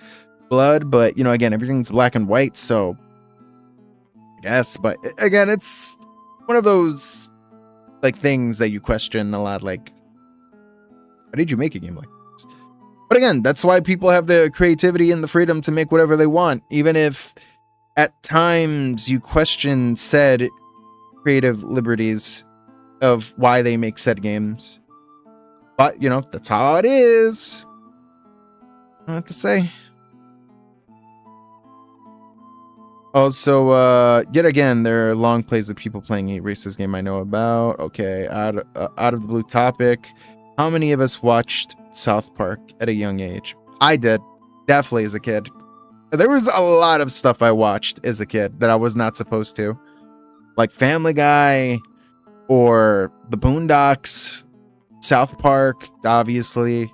blood, but you know, again, everything's black and white, so I guess. But again, it's one of those like things that you question a lot, like, why did you make a game like this? But again, that's why people have the creativity and the freedom to make whatever they want, even if at times you question said creative liberties of why they make said games. But, you know, that's how it is. I don't have to say. Also, yet again, there are long plays of people playing a racist game I know about. Okay, out of the blue topic. How many of us watched South Park at a young age? I did. Definitely as a kid. There was a lot of stuff I watched as a kid that I was not supposed to. Like Family Guy or The Boondocks, South Park, obviously.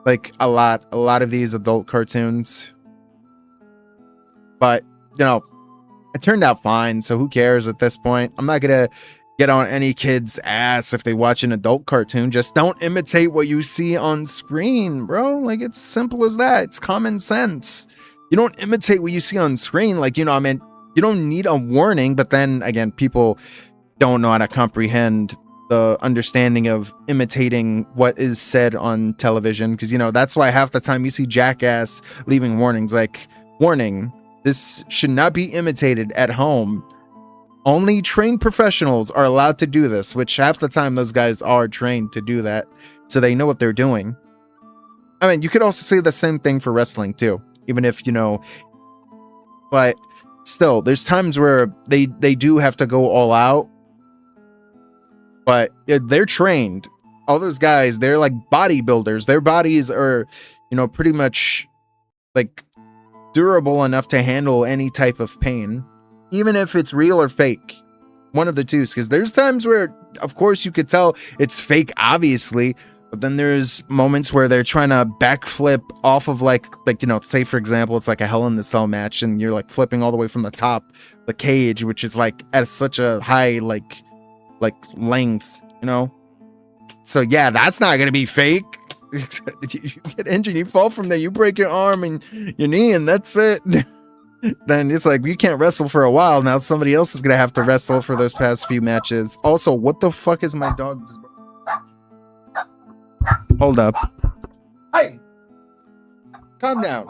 Like a lot of these adult cartoons. But, you know, it turned out fine, so who cares at this point? I'm not gonna get on any kid's ass if they watch an adult cartoon. Just don't imitate what you see on screen, bro. Like, it's simple as that. It's common sense. You don't imitate what you see on screen. Like, you know, I mean, you don't need a warning, but then again, people don't know how to comprehend the understanding of imitating what is said on television. Because, you know, that's why half the time you see Jackass leaving warnings like, warning, this should not be imitated at home. Only trained professionals are allowed to do this, which half the time those guys are trained to do that, so they know what they're doing. I mean, you could also say the same thing for wrestling too, even if, you know, but still, there's times where they do have to go all out, but they're trained. All those guys, they're like bodybuilders. Their bodies are, you know, pretty much like durable enough to handle any type of pain, even if it's real or fake. One of the two, because there's times where, of course, you could tell it's fake, obviously, but then there's moments where they're trying to backflip off of like, you know, say for example, it's like a Hell in a Cell match, and you're like flipping all the way from the top, the cage, which is like at such a high like length, you know. So yeah, that's not gonna be fake. You get injured, you fall from there, you break your arm and your knee, and that's it. Then it's like you can't wrestle for a while. Now somebody else is gonna have to wrestle for those past few matches. Also, what the fuck is my dog? Hold up. Hey, calm down.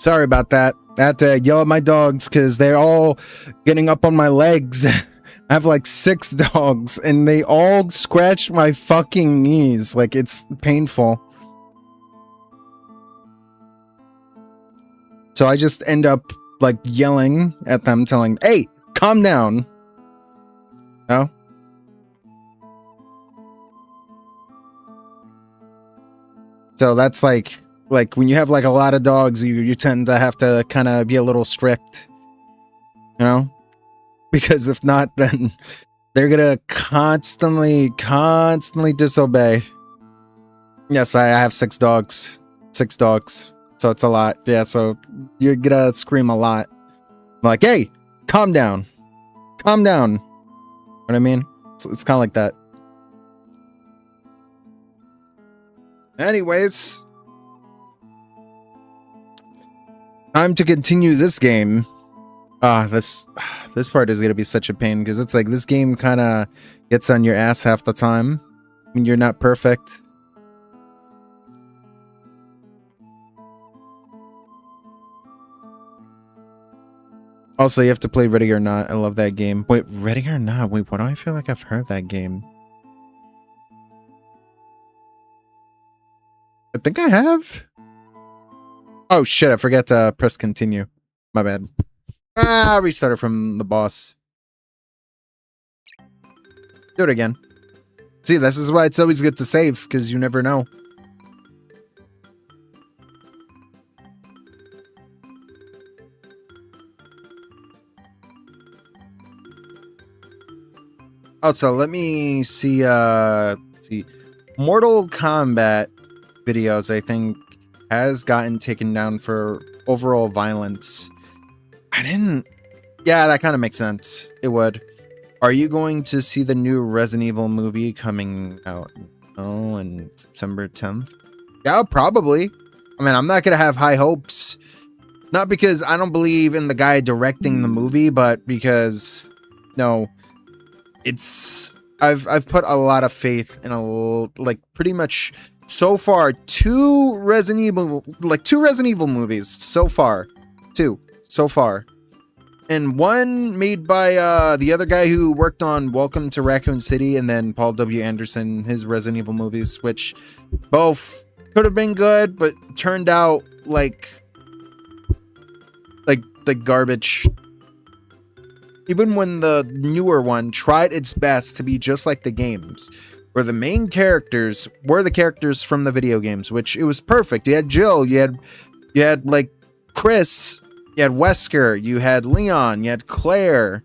Sorry about that. I had to yell at my dogs because they're all getting up on my legs. I have like 6 dogs and they all scratched my fucking knees. Like, it's painful. So I just end up like yelling at them, telling, hey, calm down. No? So that's like when you have like a lot of dogs, you tend to have to kind of be a little strict, you know, because if not, then they're gonna constantly disobey. Yes, I have 6 dogs, so it's a lot. Yeah, so you're gonna scream a lot. I'm like, hey, calm down. You know what I mean? It's kind of like that. Anyways, time to continue this game. This part is gonna be such a pain because it's like this game kind of gets on your ass half the time when you're not perfect. Also, you have to play Ready or Not. I love that game. Wait, Ready or Not? Wait, why do I feel like I've heard that game? I think I have. Oh shit, I forgot to press continue. My bad. Restarted from the boss. Do it again. See, this is why it's always good to save, because you never know. Also, let me see, Mortal Kombat videos, I think, has gotten taken down for overall violence. Yeah, that kind of makes sense. It would. Are you going to see the new Resident Evil movie coming out? Oh, on September 10th? Yeah, probably. I mean, I'm not going to have high hopes. Not because I don't believe in the guy directing the movie, but because, no, I've put a lot of faith in pretty much so far 2 Resident Evil movies so far. 2 so far. And one made by the other guy who worked on Welcome to Raccoon City, and then Paul W. Anderson, his Resident Evil movies, which both could have been good, but turned out like garbage. Even when the newer one tried its best to be just like the games, where the main characters were the characters from the video games, which it was perfect. You had Jill, you had like Chris, you had Wesker, you had Leon, you had Claire,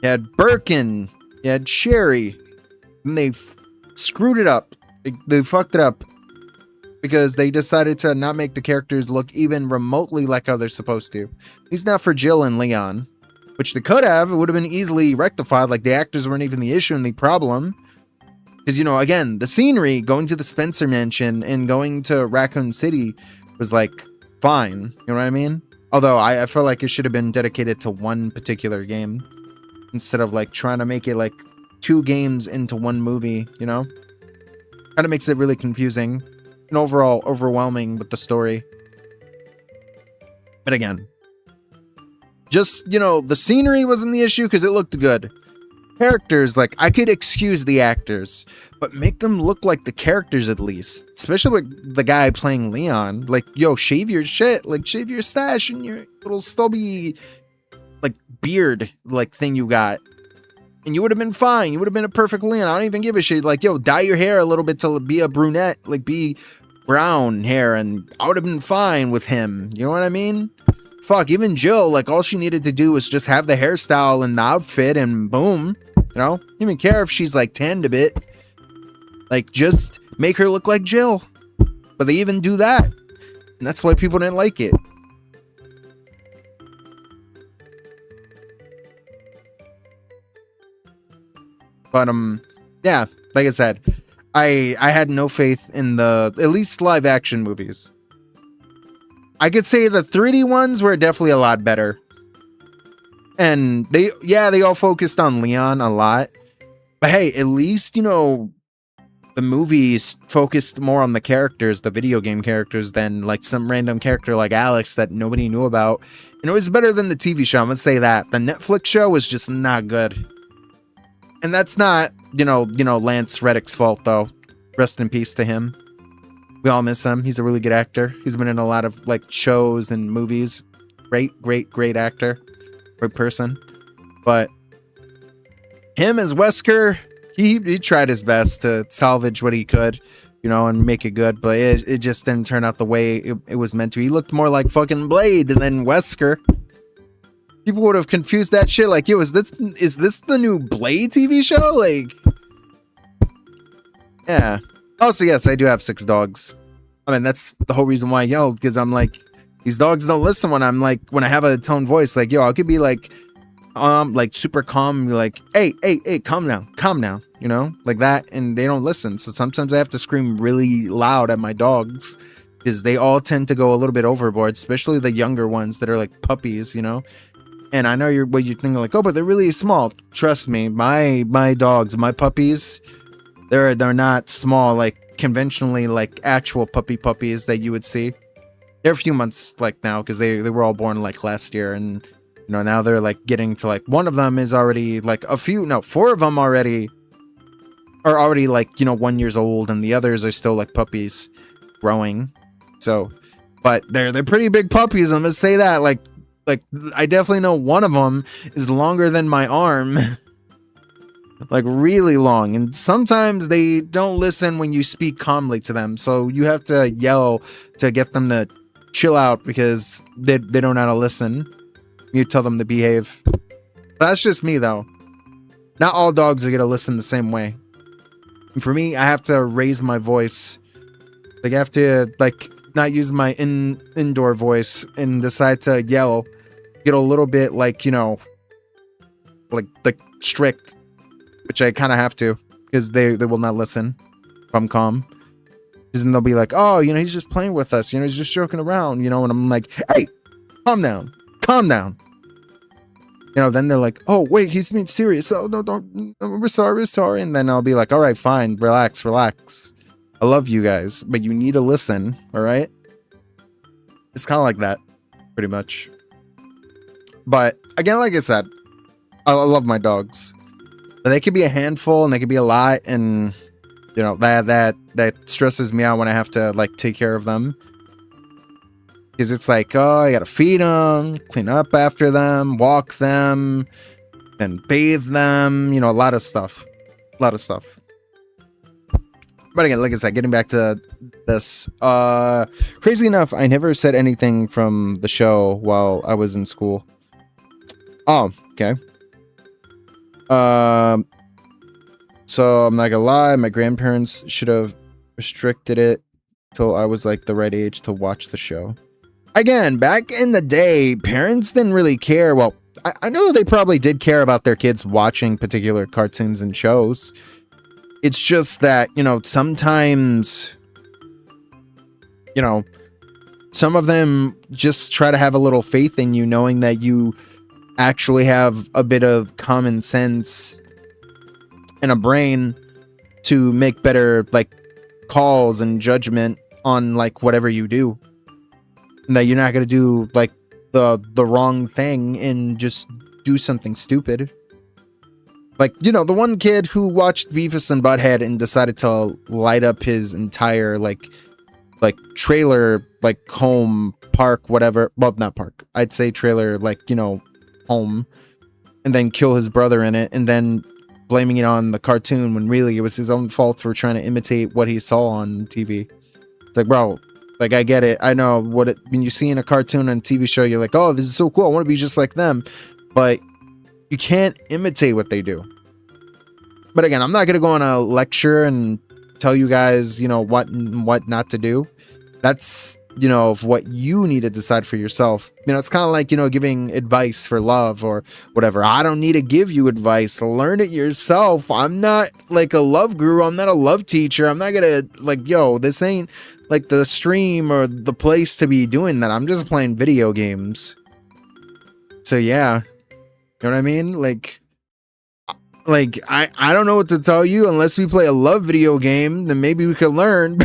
you had Birkin, you had Sherry. And they screwed it up. They fucked it up because they decided to not make the characters look even remotely like how they're supposed to. At least not for Jill and Leon. Which they could have. It would have been easily rectified. Like, the actors weren't even the issue and the problem. Because, you know, again, the scenery, going to the Spencer Mansion and going to Raccoon City was, like, fine. You know what I mean? Although, I feel like it should have been dedicated to one particular game. Instead of, like, trying to make it, like, 2 games into one movie, you know? Kind of makes it really confusing. And overall, overwhelming with the story. But again, just, you know, the scenery wasn't the issue because it looked good. Characters, like, I could excuse the actors, but make them look like the characters at least. Especially with the guy playing Leon. Like, yo, shave your shit. Like, shave your stash and your little stubby, like, beard, like, thing you got. And you would have been fine. You would have been a perfect Leon. I don't even give a shit. Like, yo, dye your hair a little bit to be a brunette. Like, be brown hair, and I would have been fine with him. You know what I mean? Fuck, even Jill, like, all she needed to do was just have the hairstyle and the outfit, and boom. You know? Don't even care if she's, like, tanned a bit. Like, just make her look like Jill. But they even do that. And that's why people didn't like it. But, yeah, like I said, I had no faith in the, at least live action movies. I could say the 3D ones were definitely a lot better. And they all focused on Leon a lot. But hey, at least, you know, the movies focused more on the characters, the video game characters, than like some random character like Alex that nobody knew about. And it was better than the TV show. I'm gonna say that. The Netflix show was just not good. And that's not, Lance Reddick's fault though. Rest in peace to him. We all miss him. He's a really good actor. He's been in a lot of like shows and movies. Great actor. Great person. But him as Wesker, he tried his best to salvage what he could, and make it good, but it just didn't turn out the way it was meant to. He looked more like fucking Blade than Wesker. People would have confused that shit like, yo, is this the new Blade TV show? Like, yeah. Also, yes, I do have 6 dogs. I mean, that's the whole reason why I yelled, because I'm like, these dogs don't listen when I have a tone voice. Like, yo, I could be like super calm, like, hey, calm down, like that, and they don't listen. So sometimes I have to scream really loud at my dogs, because they all tend to go a little bit overboard, especially the younger ones that are like puppies, And I know you're thinking like, oh, but they're really small. Trust me, my dogs, my puppies, they're not small like conventionally, like actual puppies that you would see. They're a few months like now, because they were all born like last year, and now they're like getting to like, one of them is already like 4 of them are already like 1 year old, and the others are still like puppies growing. So, but they're pretty big puppies. I'm gonna say that like I definitely know one of them is longer than my arm. Like really long, and sometimes they don't listen when you speak calmly to them, so you have to yell to get them to chill out, because they don't know how to listen. You tell them to behave. That's just me though. Not all dogs are gonna listen the same way. And for me, I have to raise my voice. Like I have to like not use my indoor voice and decide to yell. Get a little bit like, like strict, which I kind of have to, because they will not listen if I'm calm. Because then they'll be like, oh, he's just playing with us, he's just joking around, and I'm like, hey, calm down. Then they're like, oh, wait, he's being serious. Oh, no, don't, we're sorry. And then I'll be like, all right, fine, relax. I love you guys, but you need to listen, all right? It's kind of like that, pretty much. But again, like I said, I love my dogs. But they could be a handful, and they could be a lot, and that stresses me out when I have to like take care of them. Because it's like, oh, I gotta feed them, clean up after them, walk them, and bathe them. A lot of stuff. But again, like I said, getting back to this. Crazy enough, I never said anything from the show while I was in school. Oh, okay. So I'm not gonna lie, my grandparents should have restricted it till I was like the right age to watch the show. Again, back in the day, parents didn't really care. Well, I know they probably did care about their kids watching particular cartoons and shows. It's just that, sometimes, some of them just try to have a little faith in you, knowing that you actually have a bit of common sense and a brain to make better like calls and judgment on like whatever you do, and that you're not going to do like the wrong thing and just do something stupid. Like, the one kid who watched Beavis and Butthead and decided to light up his entire like trailer, like home, park, whatever. Well, not park, I'd say trailer, like, home, and then kill his brother in it, and then blaming it on the cartoon when really it was his own fault for trying to imitate what he saw on TV. It's like, bro, like, I get it. I know when you see in a cartoon and TV show, you're like, oh, this is so cool, I want to be just like them. But you can't imitate what they do. But again, I'm not going to go on a lecture and tell you guys, what not to do. That's, of what you need to decide for yourself. It's kind of like, giving advice for love or whatever. I don't need to give you advice. Learn it yourself. I'm not like a love guru. I'm not a love teacher. I'm not gonna like, yo, this ain't like the stream or the place to be doing that. I'm just playing video games. So yeah, you know what I mean? Like, Like, I don't know what to tell you. Unless we play a love video game, then maybe we could learn.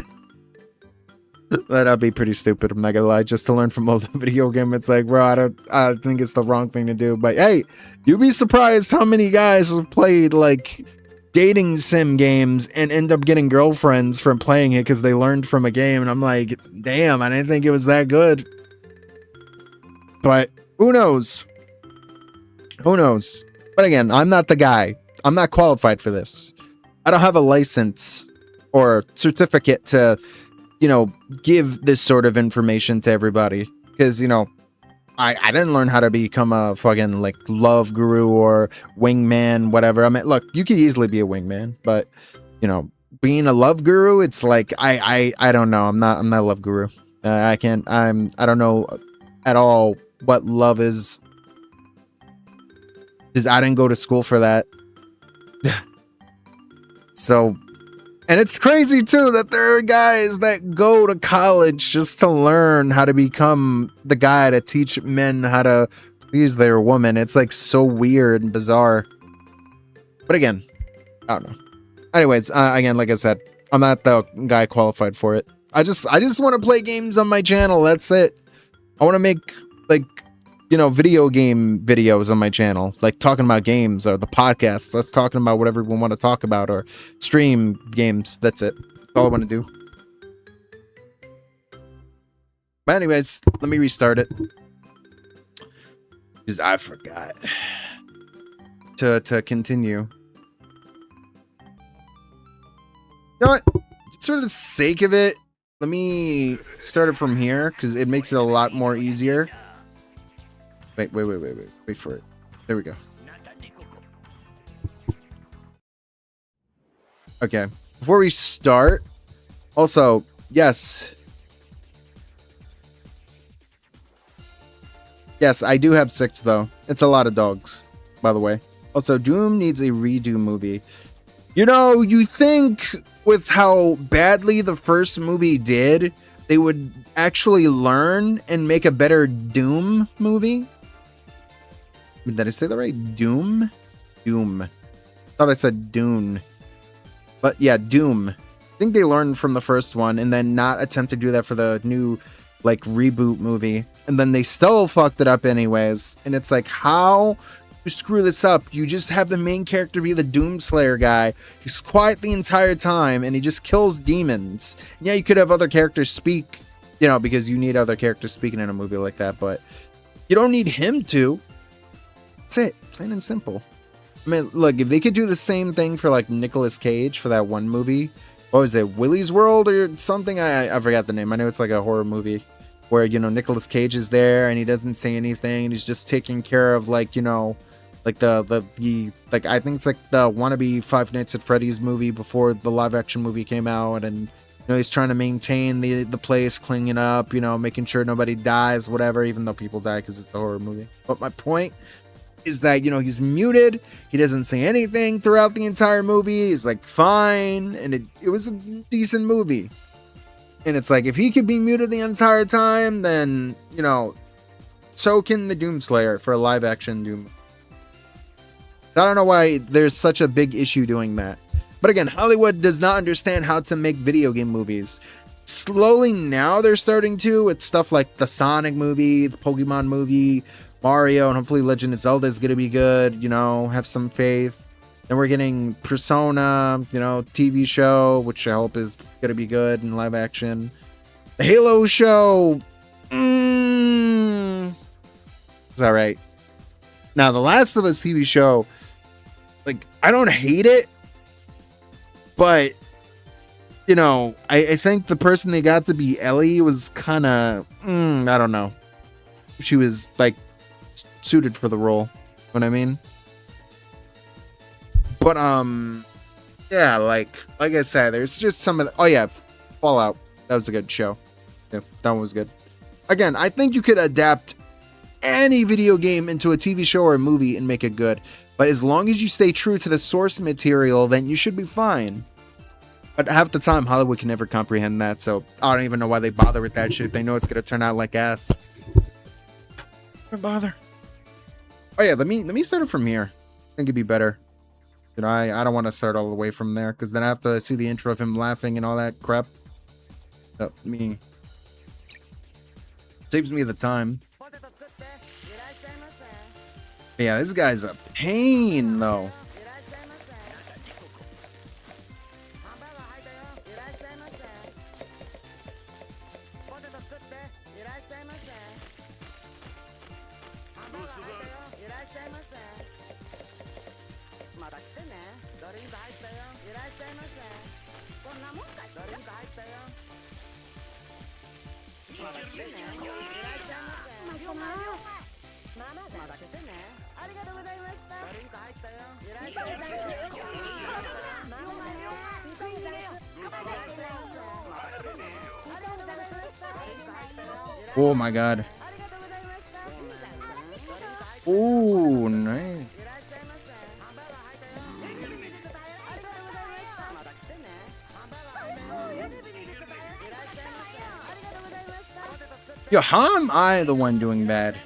That'd be pretty stupid, I'm not gonna lie. Just to learn from a video game, it's like, bro, I think it's the wrong thing to do. But hey, you'd be surprised how many guys have played like dating sim games and end up getting girlfriends from playing it because they learned from a game. And I'm like, damn, I didn't think it was that good. But who knows? Who knows? But again, I'm not the guy. I'm not qualified for this. I don't have a license or certificate to, you know, give this sort of information to everybody. Because, you know, I didn't learn how to become a fucking, like, love guru or wingman, whatever. I mean, look, you could easily be a wingman, but, you know, being a love guru, it's like, I don't know. I'm not a love guru. I don't know at all what love is. Because I didn't go to school for that. So, and it's crazy too that there are guys that go to college just to learn how to become the guy to teach men how to please their woman. It's like so weird and bizarre. But again, I don't know. Anyways, again, like I said, I'm not the guy qualified for it. I just want to play games on my channel. That's it. I want to make, like, you know, video game videos on my channel, like talking about games or the podcasts. That's talking about whatever we want to talk about, or stream games. That's it. That's all I want to do. But anyways, let me restart it because I forgot to continue. You know what? Just for the sake of it, let me start it from here because it makes it a lot more easier. Wait for it. There we go. Okay. Before we start, also, yes. Yes, I do have 6 though. It's a lot of dogs, by the way. Also, Doom needs a redo movie. You know, you think with how badly the first movie did, they would actually learn and make a better Doom movie? Did I say that right? Doom? Doom. Thought I said Dune. But yeah, Doom. I think they learned from the first one and then not attempt to do that for the new, like, reboot movie. And then they still fucked it up anyways. And it's like, how you screw this up? You just have the main character be the Doomslayer guy. He's quiet the entire time and he just kills demons. Yeah, you could have other characters speak, you know, because you need other characters speaking in a movie like that. But you don't need him to. That's it, plain and simple. I mean, look, if they could do the same thing for like Nicolas Cage for that one movie, what was it, Willy's World or something? I forgot the name. I know it's like a horror movie where, you know, Nicolas Cage is there and he doesn't say anything and he's just taking care of, like, you know, like the like, I think it's like the wannabe Five Nights at Freddy's movie before the live action movie came out, and, you know, he's trying to maintain the place, cleaning up, you know, making sure nobody dies, whatever, even though people die because it's a horror movie. But my point is that, you know, he's muted, he doesn't say anything throughout the entire movie, he's like fine, and it was a decent movie. And it's like, if he could be muted the entire time, then, you know, so can the Doomslayer for a live action Doom. I don't know why there's such a big issue doing that. But again, Hollywood does not understand how to make video game movies. Slowly now they're starting to, with stuff like the Sonic movie, the Pokemon movie, Mario, and hopefully Legend of Zelda is going to be good, you know, have some faith. Then we're getting Persona, you know, TV show, which I hope is going to be good in live action. The Halo show, it's alright. Now, the Last of Us TV show, like, I don't hate it, but, you know, I think the person they got to be Ellie was kind of, I don't know. She was, like, suited for the role. What I mean? But, yeah, like I said, there's just some of the, oh yeah, Fallout. That was a good show. Yeah, that one was good. Again, I think you could adapt any video game into a TV show or a movie and make it good. But as long as you stay true to the source material, then you should be fine. But half the time, Hollywood can never comprehend that, so I don't even know why they bother with that shit. They know it's gonna turn out like ass. Don't bother. Oh yeah, let me start it from here. I think it'd be better. You know, I don't want to start all the way from there because then I have to see the intro of him laughing and all that crap. That me saves me the time. ポテト作っていらっしゃいませ。 Yeah, this guy's a pain though. いらっしゃいませ。ハンバーガー入ったよ。いらっしゃいませ。ポテト作っていらっしゃいませ。ハンバーガー入ったよ。いらっしゃいませ。また来てね。ドリンク入ったよ。いらっしゃいませ。こんなもんか。ドリンク入ったよ。また来てね。いらっしゃいませ。また来てね。ありがとうございました。ドリンク入ったよ。いらっしゃいませ。Oh my god. Oh, nice. Yo, how am I the one doing bad?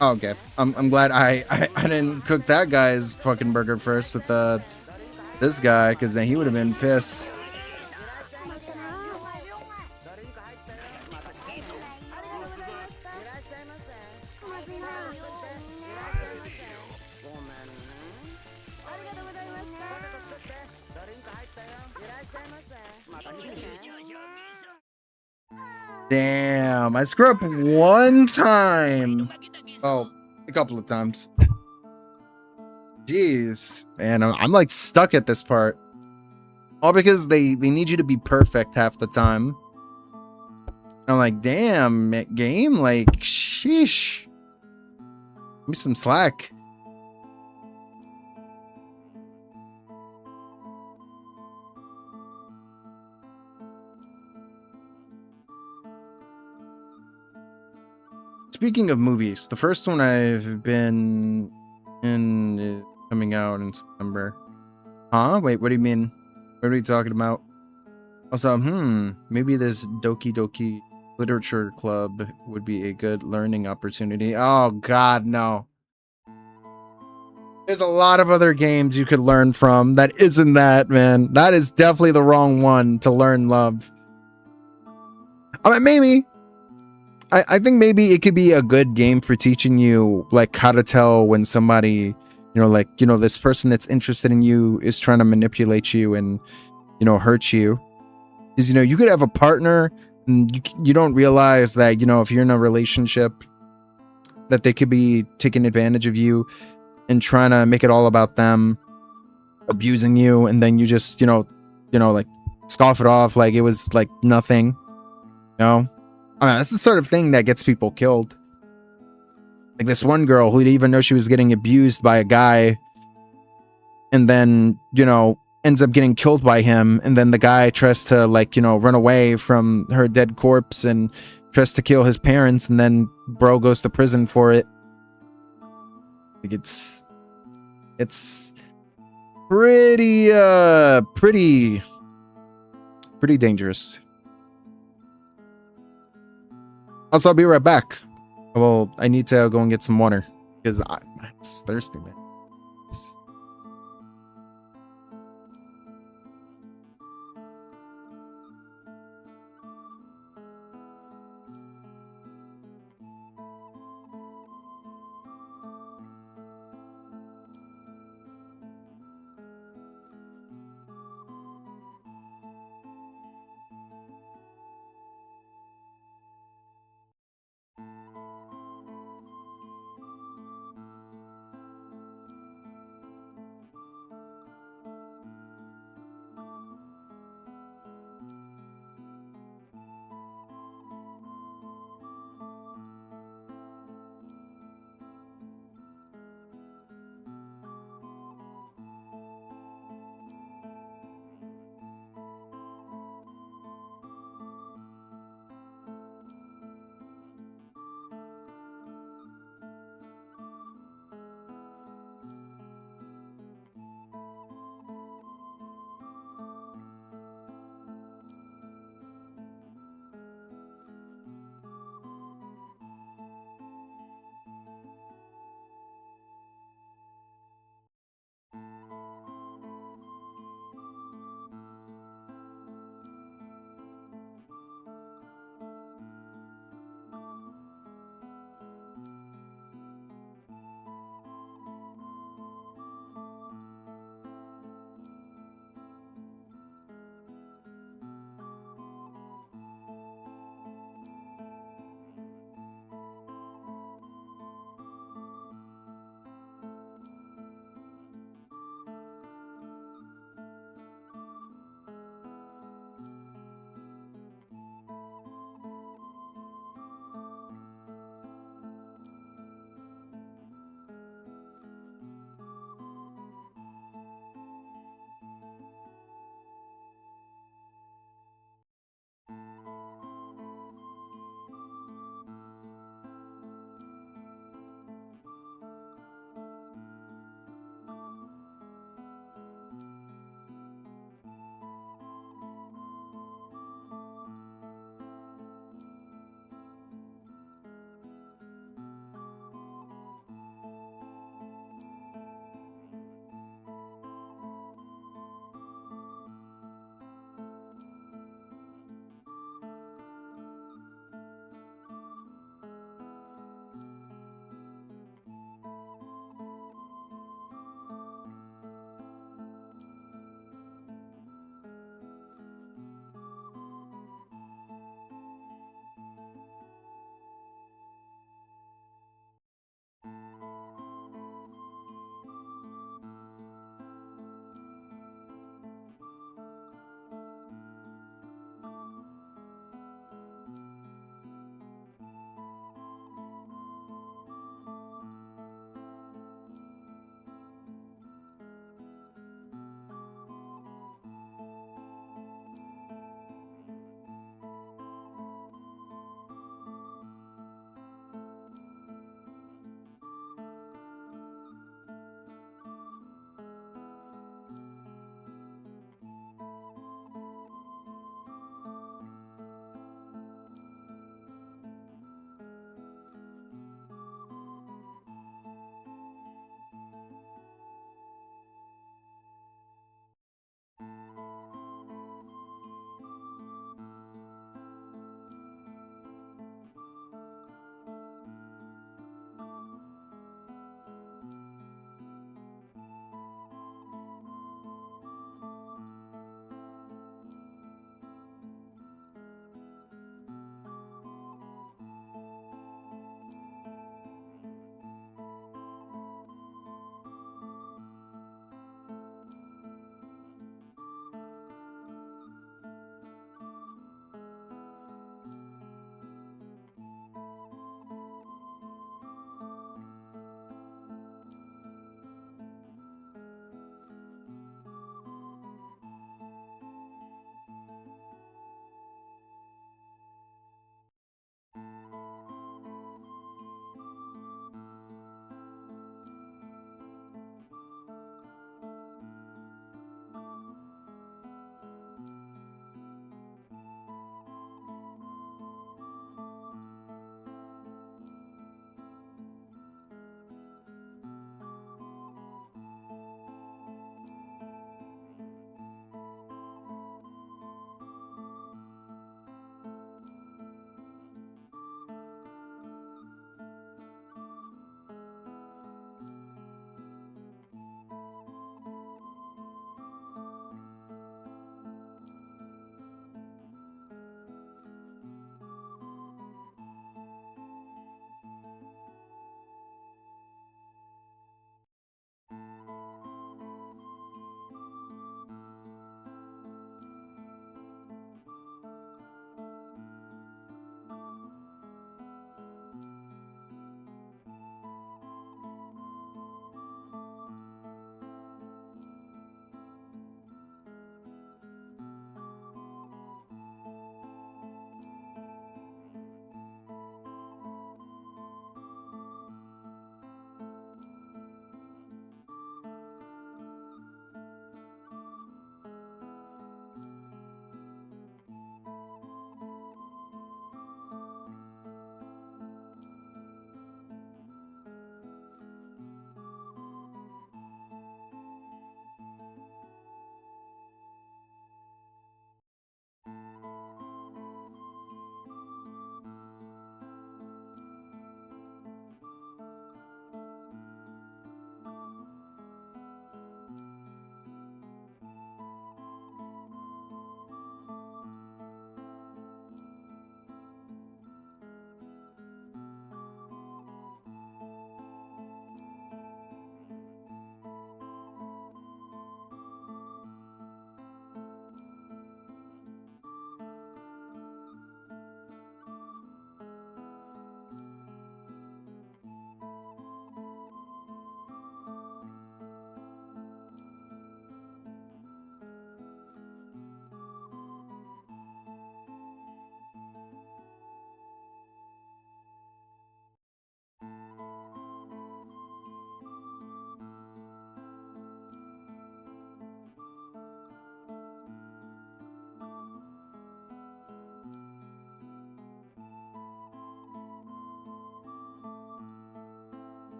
Oh, okay. I'm glad I didn't cook that guy's fucking burger first with this guy, because then he would have been pissed. Damn, I screw up one time. Oh, a couple of times. Jeez, man, I'm like stuck at this part. All because they need you to be perfect half the time. I'm like, damn, game, like, sheesh. Give me some slack. Speaking of movies, the first one I've been in is coming out in September. Huh? Wait, what do you mean? What are we talking about? Also, maybe this Doki Doki Literature Club would be a good learning opportunity. Oh god, no. There's a lot of other games you could learn from that isn't that, man. That is definitely the wrong one to learn love. I mean, maybe. I think maybe it could be a good game for teaching you like how to tell when somebody, this person that's interested in you is trying to manipulate you and, hurt you. Because, you could have a partner and you don't realize that, if you're in a relationship that they could be taking advantage of you and trying to make it all about them, abusing you, and then you just, like scoff it off like it was like nothing, I mean, that's the sort of thing that gets people killed. Like this one girl who didn't even know she was getting abused by a guy and then, ends up getting killed by him. And then the guy tries to run away from her dead corpse and tries to kill his parents. And then bro goes to prison for it. Like it's pretty dangerous. Also, I'll be right back. Well, I need to go and get some water because I'm thirsty, man.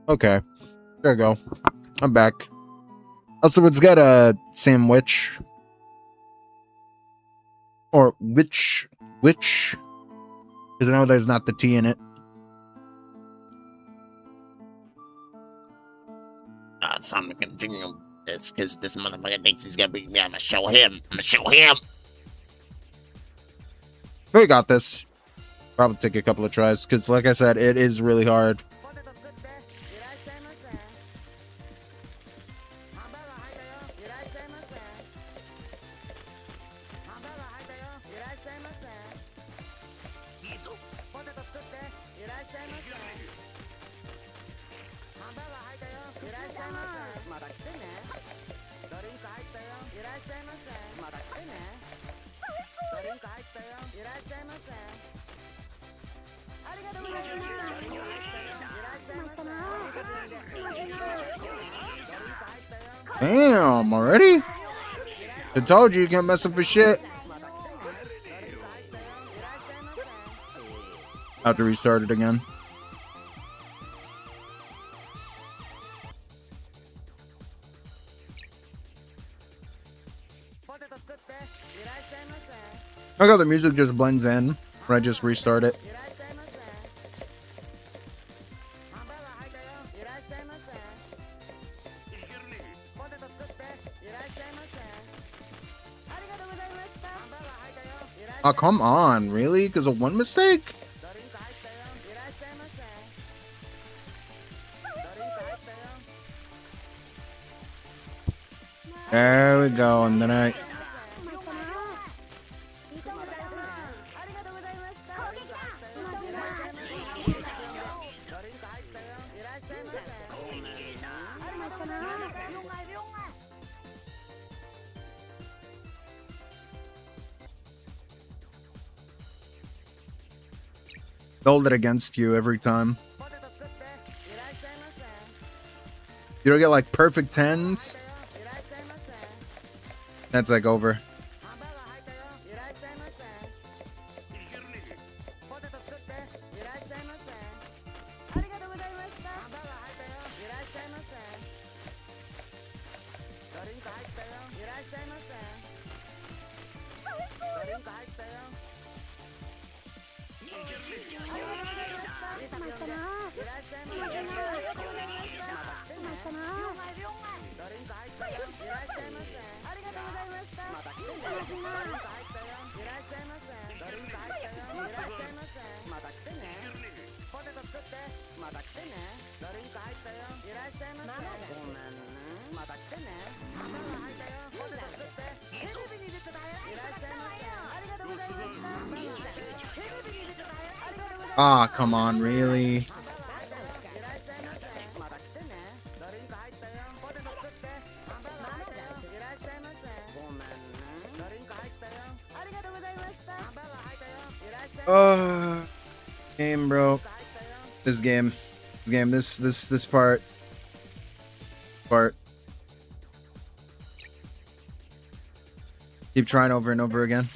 Okay. There we go. I'm back. Also, it's got a sandwich. Or which? Because I know there's not the T in it. So I'm gonna continue this because this motherfucker thinks he's gonna beat me. I'm gonna show him. We got this. Probably take a couple of tries because, like I said, it is really hard. Damn, already? I told you can't mess up with shit. I have to restart it again. I got the music just blends in when I just restart it. Oh, come on, really? Because of one mistake? There we go, and then I... hold it against you every time. You don't get like perfect 10s. That's like over. Ah, come on, really? Game, bro. This part. Keep trying over and over again.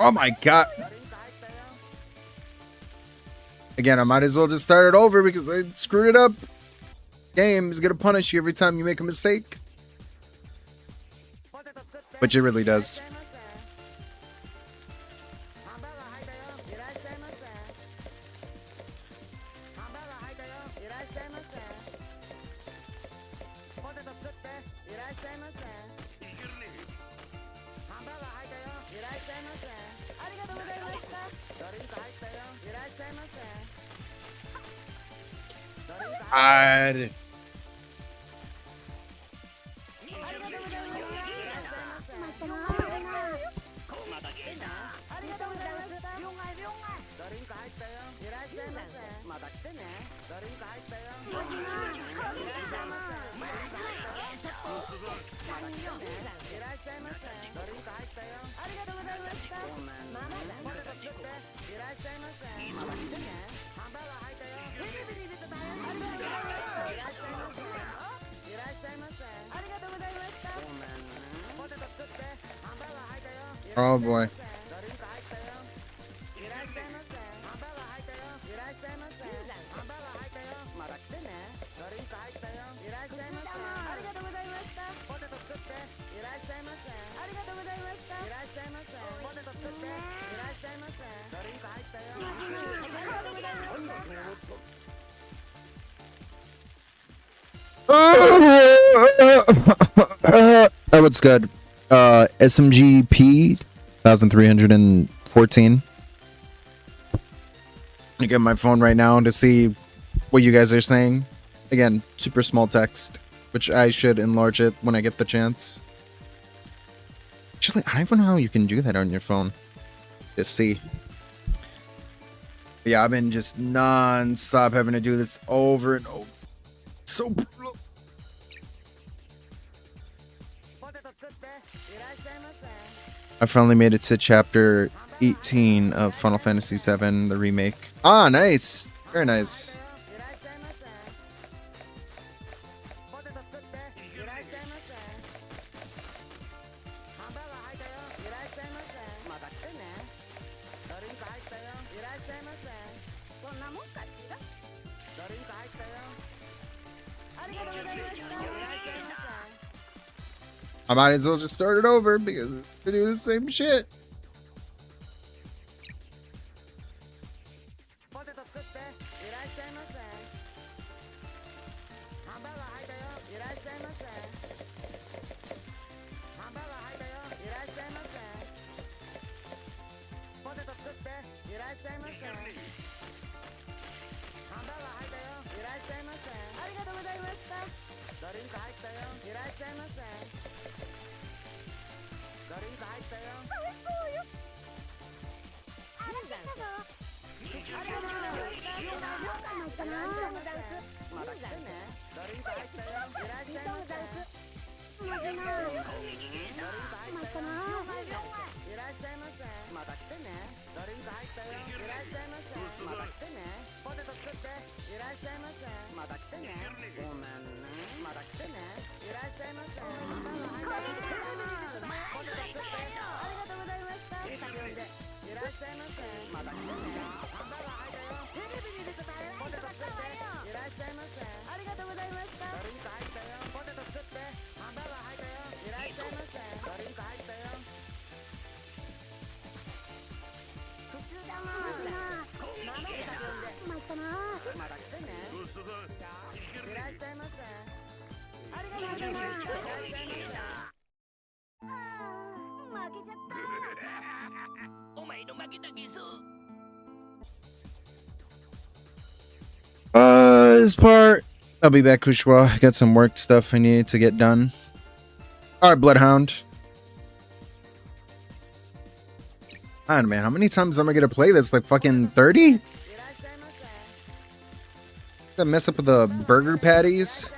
Oh my god. Again, I might as well just start it over because I screwed it up. Game is gonna punish you every time you make a mistake. Which it really does. God. Oh boy. Oh, what's good? SMGP 1314. I get my phone right now to see what you guys are saying. Again, super small text, which I should enlarge it when I get the chance. Actually, I don't even know how you can do that on your phone. Just see. But yeah, I've been just non-stop having to do this over and over. So brutal. I finally made it to chapter 18 of Final Fantasy VII, the remake. Ah, nice. Very nice. I might as well just start it over because we do the same shit. This part, I'll be back, Kushowa. I got some work stuff I need to get done. Alright, Bloodhound. God, man, how many times am I gonna play this? Like fucking 30? That mess up with the burger patties.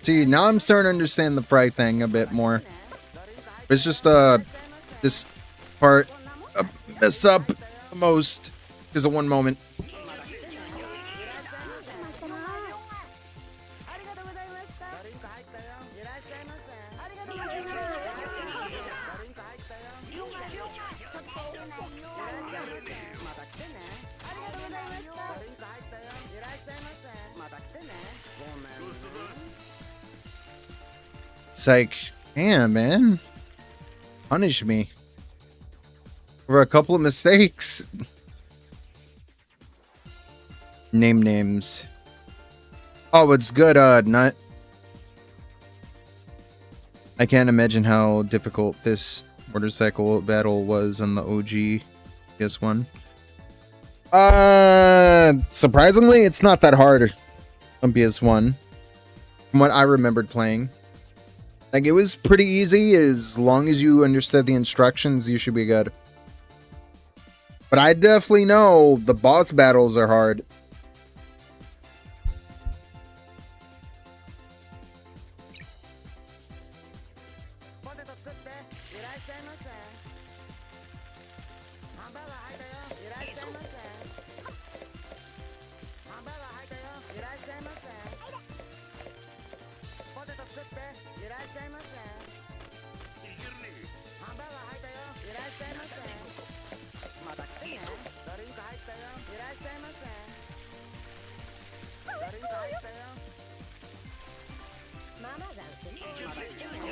See, now I'm starting to understand the fry thing a bit more. But it's just this part mess up the most because of one moment. It's like, damn, man. Punish me for a couple of mistakes. Names. Oh, it's good, Nut. I can't imagine how difficult this motorcycle battle was on the OG PS1. Surprisingly, it's not that hard on PS1 from what I remembered playing. Like, it was pretty easy. As long as you understood the instructions, you should be good. But I definitely know the boss battles are hard. ポテト作っていらっしゃいませ。ハンバーガー入ったよ。いらっしゃいませ。ハンバーガー入ったよ。いらっしゃいませ。ポテト作っていらっしゃいませ。ハンバーガー入ったよ。いらっしゃいませ。また来てね。ドリンク入ったよ。いらっしゃいませ。ドリンク入ったよ。ママザンス。また来てね。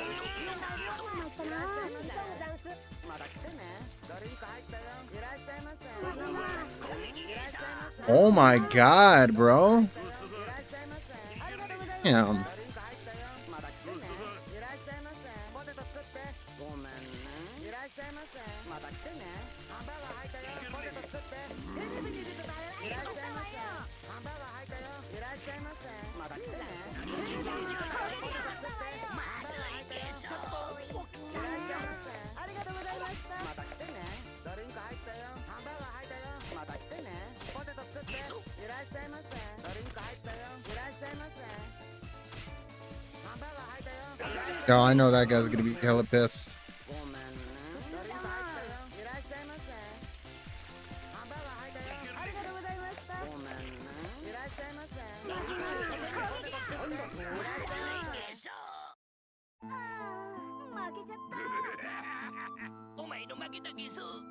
また来てね。ドリンク入ったよ。いらっしゃいませ。いらっしゃいませ。 Oh my god, bro. いらっしゃいませ。ありがとうございます。 Damn. ドリンク入ったよ。また来てね。いらっしゃいませ。ポテト作って。ごめんね。いらっしゃいませ。また来てね。ハンバーガー入ったよ。ポテト作って。いらっしゃいませ。ハンバーガー入ったよ。いらっしゃいませ。また来てね。ポテト作って。ハンバーガー入ったよ。いらっしゃいませ。ありがとうございました。また来てね。ドリンク入ったよ。ハンバーガー入ったよ。また来てね。ポテト作って。いらっしゃいませ。ドリンク入ったよ。いらっしゃいませ。ハンバーガー入ったよ。 Oh, I know that guy's gonna be hella pissed. ごめんね。ドリンク入ったよ。いらっしゃいませ。ハンバーガー入ったよ。ありがとうございました。ごめんね。いらっしゃいませ。ドリンク入ったよ。ポテト作って。いらっしゃいませ。負けちゃった。お前の負けだけそう。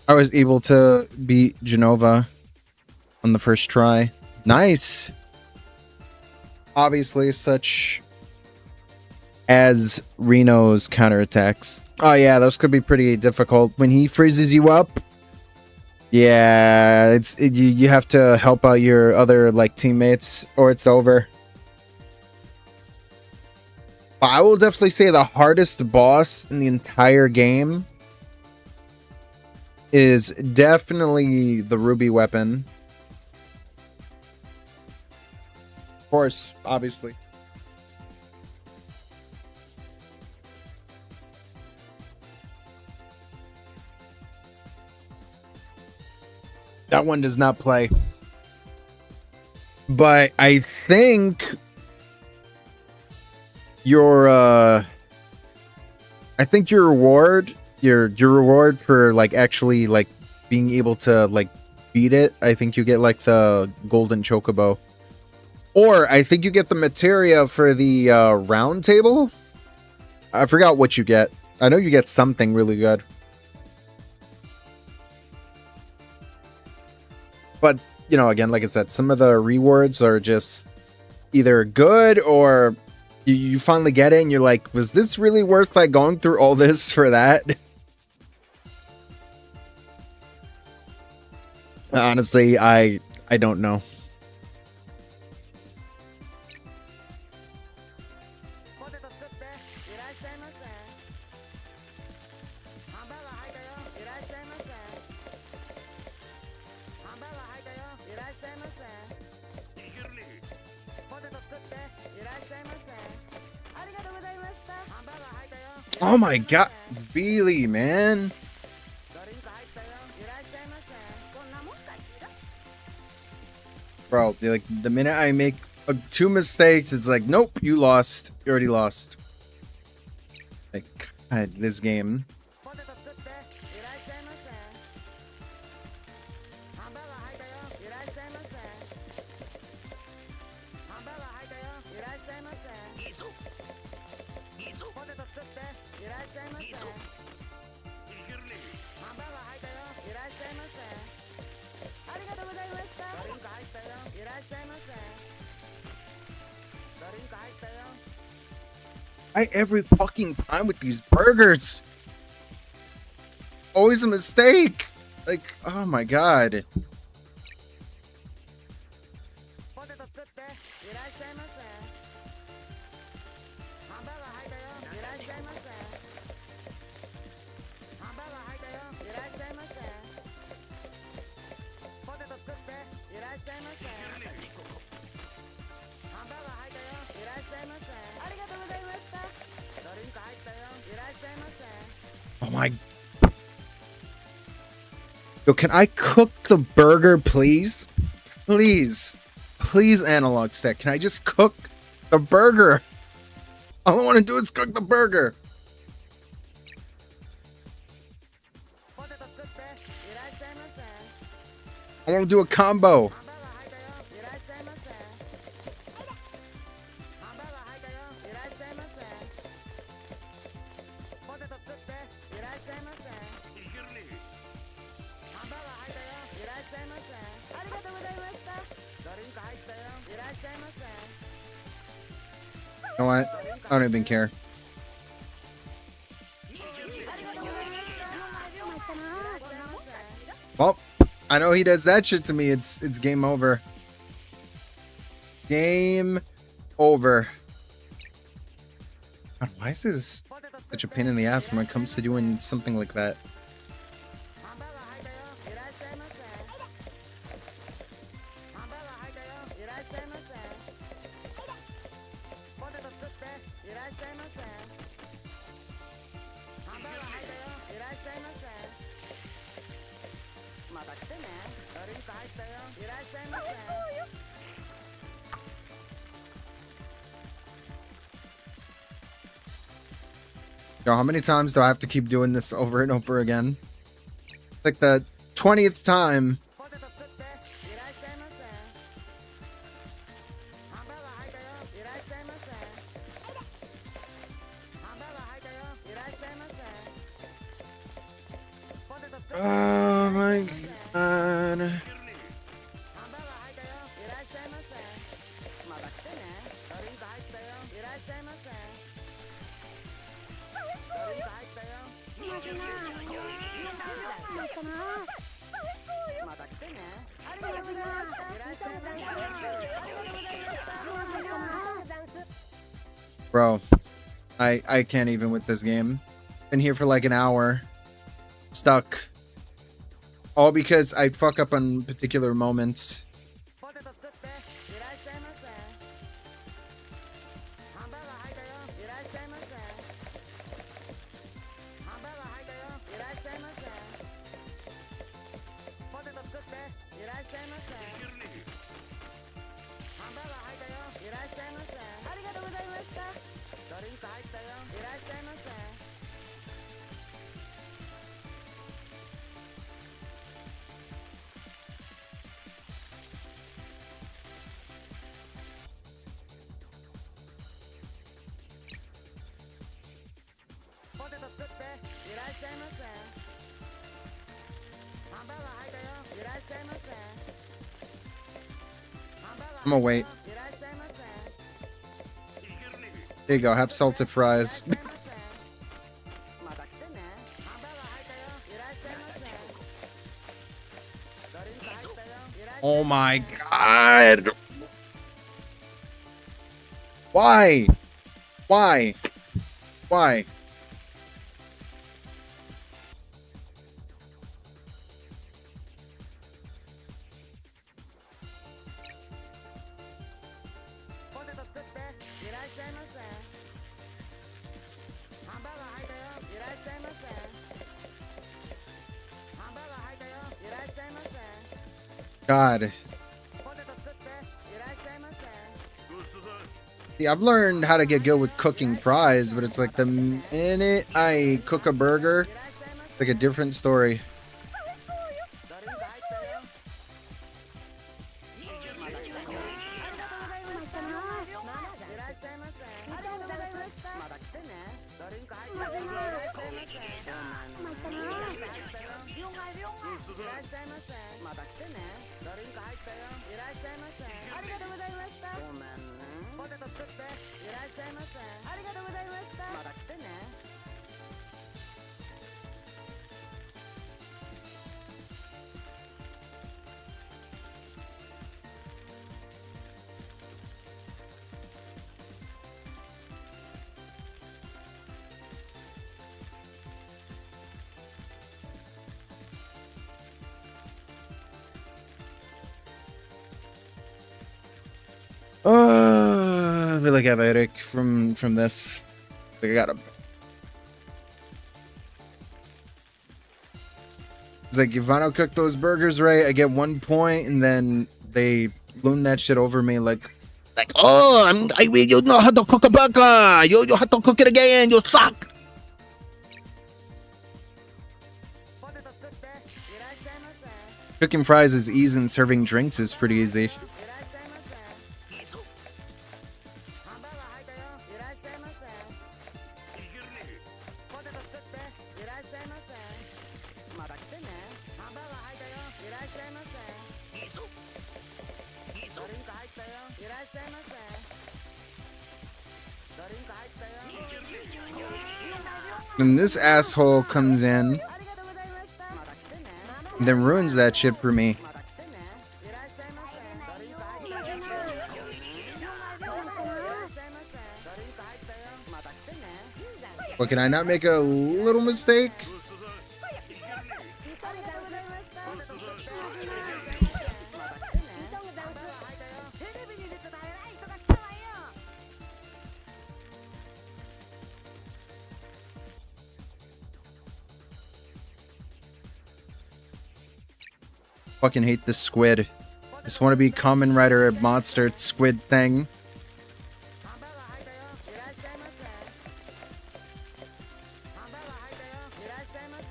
I was able to beat Genova on the first try. Nice. Obviously, such as Reno's counterattacks. Oh yeah, those could be pretty difficult when he freezes you up. Yeah, you have to help out your other like teammates or it's over. But I will definitely say the hardest boss in the entire game is definitely the ruby weapon. Of course, obviously. That one does not play. But I think your reward for like actually like being able to like beat it, I think you get like the golden chocobo. Or I think you get the materia for the round table. I forgot what you get. I know you get something really good. But, you know, again, like I said, some of the rewards are just either good or you finally get it and you're like, was this really worth like going through all this for that? Honestly, I don't know. ポテト作っていらっしゃいませ。ハンバーガー入ったよ。いらっしゃいませ。ハンバーガー入ったよ。いらっしゃいませ。ポテト作っていらっしゃいませ。ありがとうございました。ハンバーガー入ったよ。 Oh my god, Beely, man. ドリンク入ったよ。いらっしゃいませ。こんなもんかしら。 Bro, like the minute I make two mistakes, it's like, nope, you lost. You already lost. Like, God, this game. ポテト作っていらっしゃいませ。ハンバーガー入ったよ。いらっしゃいませ。ハンバーガー入ったよ。いらっしゃいませ。ポテト作っていらっしゃいませ。ハンバーガー入ったよ。いらっしゃいませ。ありがとうございました。ドリンク入ったよ。いらっしゃいませ。ドリンク入ったよ。 I every fucking time with these burgers. Always a mistake. Like, oh my god. ポテト作っていらっしゃいませ。ハンバーガー入ったよ。いらっしゃいませ。ハンバーガー入ったよ。いらっしゃいませ。ポテト作っていらっしゃいませ。ハンバーガー入ったよ。いらっしゃいませ。ありがとうございました。ドリンク入ったよ。いらっしゃいませ。Oh my Yo, can I cook the burger, please? Please. Please, analog stick. Can I just cook the burger? All I want to do is cook the burger. ポテト作っていらっしゃいませ。 I want to do a combo. ハンバーガー入ったよいらっしゃいませ。ハンバーガー入ったよいらっしゃいませ。ポテト作っていらっしゃいませ。ハンバーガー入ったよいらっしゃいませ。ありがとうございました。ドリンク入ったよいらっしゃいませ。 You know what? I don't even care. Well, I know he does that shit to me. It's game over. Game over. God, why is this such a pain in the ass when it comes to doing something like that? ハンバーガー入ったよいらっしゃいませ。ハンバーガー入ったよいらっしゃいませ。ポテト作っていらっしゃいませ。ハンバーガー入ったよいらっしゃいませ。また来てね。ドリンク入ったよいらっしゃいませ。 Yo, how many times do I have to keep doing this over and over again? It's like the 20th time. ポテト作っていらっしゃいませ。ハンバーガー入ったよいらっしゃいませ。ハンバーガー入ったよいらっしゃいませ。ポテト作って Oh my god. ハンバーガー入ったよいらっしゃいませ。また来てね。ドリンク入ったよいらっしゃいませ。ドリンク入ったよ。また来てね。ありがとうございます。いらっしゃいませ。 Bro, I can't even with this game. Been here for like an hour. Stuck. All because I fuck up on particular moments. ポテト作っていらっしゃいませ。ハンバーガー入ったよいらっしゃいませ。ハンバーガー入ったよいらっしゃいませ。ポテト作っていらっしゃいませ。ハンバーガー入ったよいらっしゃいませ。ありがとうございました。ドリンク入ったよいらっしゃいませ。 ポテト作っていらっしゃいませ。ハンバーガー入ったよいらっしゃいませ。ハンバーガー I'm gonna wait. いらっしゃいませ。 There you go. Have salted fries. また来てね。ハンバーガー入ったよいらっしゃいませ。ドリンク入ったよいらっしゃいませ。 Oh my god. Why? Why? Why? ポテト作っていらっしゃいませ。ハンバーガー入ったよいらっしゃいませ。ハンバーガー入ったよいらっしゃいませ。 God. ポテト作っていらっしゃいませ。 See, I've learned how to get good with cooking fries, but it's like the minute I cook a burger, it's like a different story. ドリンク入ったよ。また来てね。ありがとうございました。いらっしゃいませ。ありがとうございました。また来てね。ドリンク入ったよ。いらっしゃいませ。いらっしゃいませ。また来てね。ドリンク入ったよ。いらっしゃいませ。ありがとうございました。ごめんね。ポテト作っていらっしゃいませ。ありがとうございました。また来てね。 I feel like I have a headache from this. I got a It's like, if I don't cook those burgers right, I get 1 point, and then they loon that shit over me like, oh, you know how to cook a burger. You have to cook it again. You suck. ポテト作っていらっしゃいませ cooking fries is easy and serving drinks is pretty easy. いらっしゃいませハンバーガー入ったよいらっしゃいませポテト作っていらっしゃいませまた来てねハンバーガー入ったよいらっしゃいませドリンク入ったよいらっしゃいませドリンク入ったよ And this asshole comes in ありがとうございましたまた来てね and then ruins that shit for me. また来てねいらっしゃいませドリンク入ったよいらっしゃいませドリンク入ったよまた来てね Well, can I not make a little mistake? ありがとうございましたポテト作ってまた来てねハンバーガー入ったよテレビに出てた偉い人が来たわよ Fucking hate this squid. Just want to be common rider monster squid thing. ハンバーガー入ったよいらっしゃいませハンバーガー入ったよいらっしゃいませ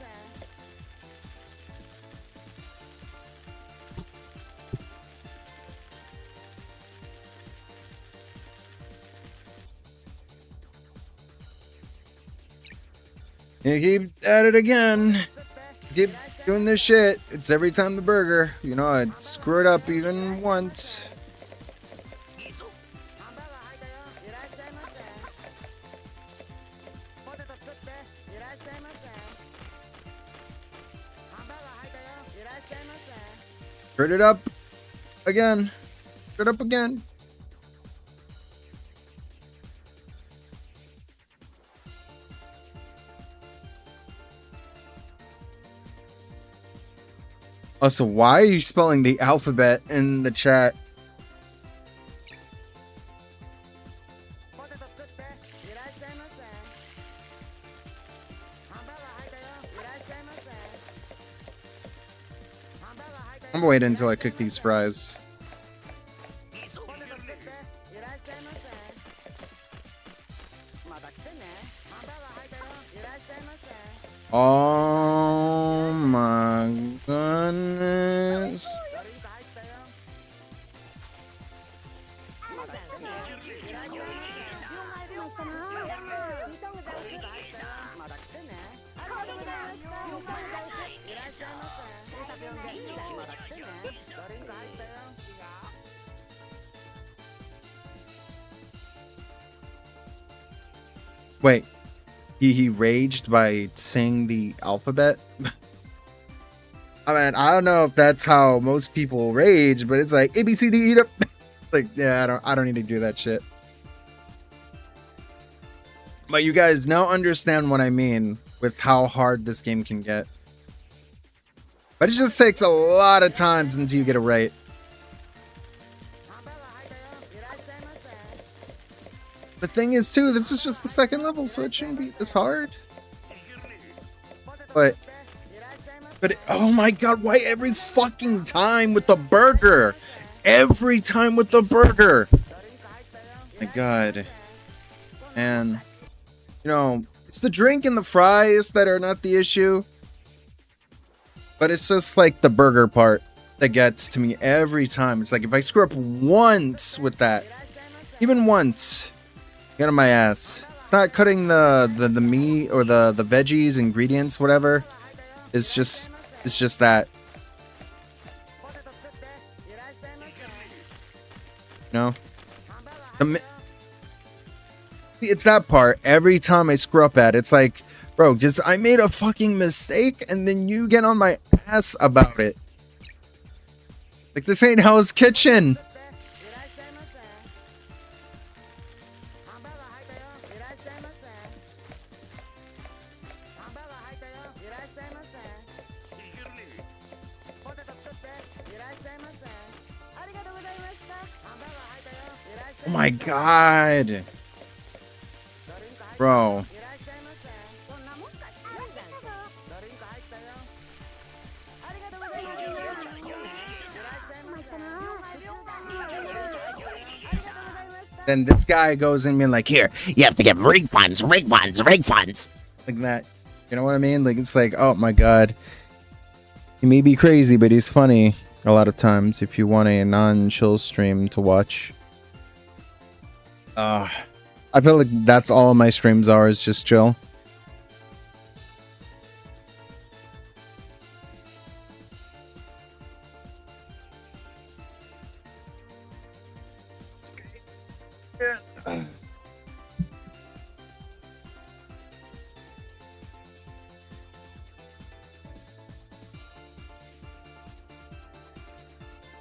You keep at it again. Keep doing this shit. It's every time the burger. You know, I screw it up even once. ハンバーガー入ったよいらっしゃいませポテト作っていらっしゃいませハンバーガー入ったよいらっしゃいませ Screwed it up again. Screwed up again. Also, why are you spelling the alphabet in the chat? ポテト作っていらっしゃいませハンバーガー入ったよいらっしゃいませハンバーガー入ったよ I'm waiting until I cook these fries. ポテト作っていらっしゃいませまた来てねハンバーガー入ったよいらっしゃいませ Oh my goodness. ドリンク入ったよまた来てねいらっしゃいませドリンク入ったよまた来てねありがとうございましたいらっしゃいませまた来てねドリンク入ったよ Wait, he raged by saying the alphabet? I mean, I don't know if that's how most people rage, but it's like A B C D E F. Like, yeah, I don't need to do that shit. But you guys now understand what I mean with how hard this game can get. But it just takes a lot of times until you get it right. ハンバーガー入ったよいらっしゃいませ The thing is, too, this is just the second level, so it shouldn't be this hard. ポテト But, 作っていらっしゃいませ but, oh my god, why every fucking time with the burger? Every time with the burger. ドリンク入ったよ My god. And, you know, it's the drink and the fries that are not the issue. But it's just like the burger part that gets to me every time. It's like if I screw up once with that, even once, get on my ass. It's not cutting the meat or the veggies, ingredients, whatever. It's just that. ポテト作っていらっしゃいませ You know? ハンバーガー The 入っ mi- たよ It's that part. Every time I screw up at, it's like, bro, just I made a fucking mistake and then you get on my ass about it. Like, this ain't Hell's Kitchen. いらっしゃいませハンバーガー入ったよいらっしゃいませハンバーガー入ったよいらっしゃいませポテト作っていらっしゃいませありがとうございましたハンバーガー入ったよいらっしゃ Oh いま my god. せドリンク入った Bro. いらっしゃいませこんなもんかドリンク入ったよ Then this guy goes in being like, here, You have to get rig funds, rig funds, rig funds. like that. You know what I mean? Like, it's like, oh my god. He may be crazy, but he's funny a lot of times if you want a non-chill stream to watch. I feel like that's all my streams are, is just chill.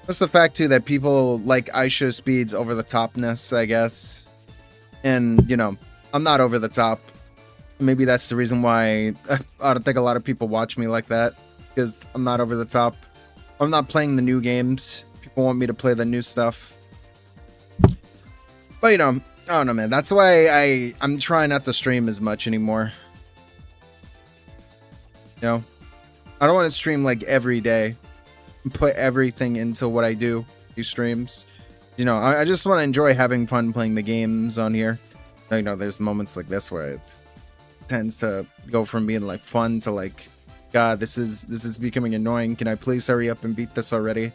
What's the fact too that people like Aisha Speed's over the topness, I guess. And, you know, I'm not over the top. Maybe that's the reason why I don't think a lot of people watch me like that. Because I'm not over the top. I'm not playing the new games. People want me to play the new stuff. But, you know, I don't know, man. That's why I'm trying not to stream as much anymore. You know? I don't want to stream like every day. Put everything into what I do. These streams. You know, I just want to enjoy having fun playing the games on here. You know, there's moments like this where it tends to go from being like fun to like, God, this is becoming annoying. Can I please hurry up and beat this already?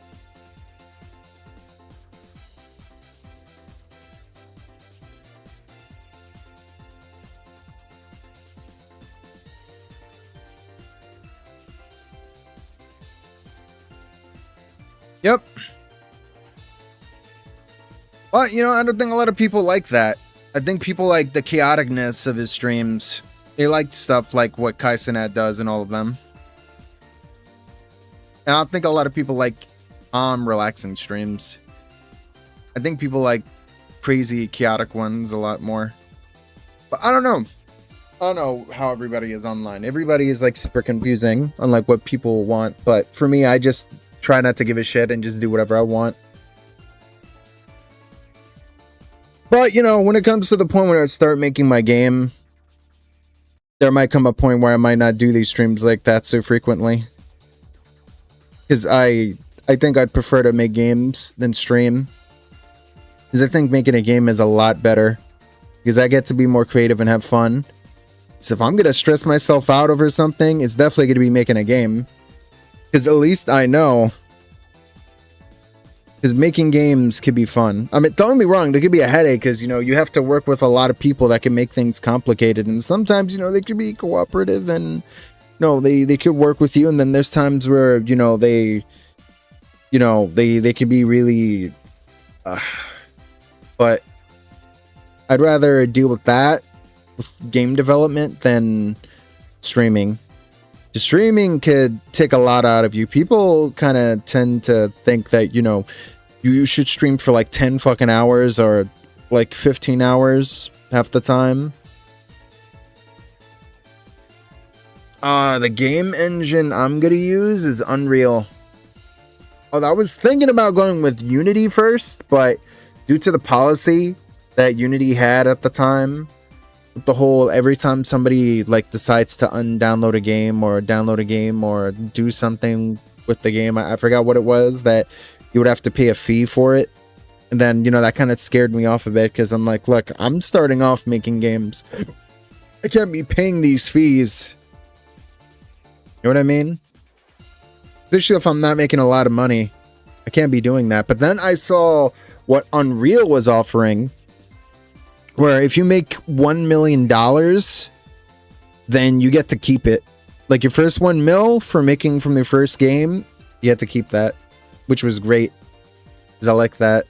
Yep. But, you know, I don't think a lot of people like that. I think people like the chaoticness of his streams. They like stuff like what Kaisenat does and all of them. And I don't think a lot of people like relaxing streams. I think people like crazy, chaotic ones a lot more. But I don't know. I don't know how everybody is online. Everybody is like super confusing on like what people want. But for me, I just try not to give a shit and just do whatever I want. But, you know, when it comes to the point where I start making my game, there might come a point where I might not do these streams like that so frequently. Because I think I'd prefer to make games than stream. Because I think making a game is a lot better. Because I get to be more creative and have fun. So if I'm going to stress myself out over something, it's definitely going to be making a game. Because at least I know. Because making games could be fun. I mean, don't get me wrong, there could be a headache because, you know, you have to work with a lot of people that can make things complicated. And sometimes, you know, they could be cooperative and, you know, they could work with you. And then there's times where, you know, they could be really... but I'd rather deal with that, with game development, than streaming. Streaming could take a lot out of you. People kind of tend to think that, you know, you should stream for like 10 fucking hours or like 15 hours half the time. The game engine I'm gonna use is Unreal. Oh, I was thinking about going with Unity first, but due to the policy that Unity had at the time, the whole every time somebody like decides to undownload a game or download a game or do something with the game, I forgot what it was, that you would have to pay a fee for it. And then, you know, that kind of scared me off a bit because I'm like, look, I'm starting off making games. I can't be paying these fees. You know what I mean? Especially if I'm not making a lot of money. I can't be doing that. But then I saw what Unreal was offering, where if you make $1 million, then you get to keep it. Like your first 1 mil for making from your first game, you get to keep that, which was great, because I like that.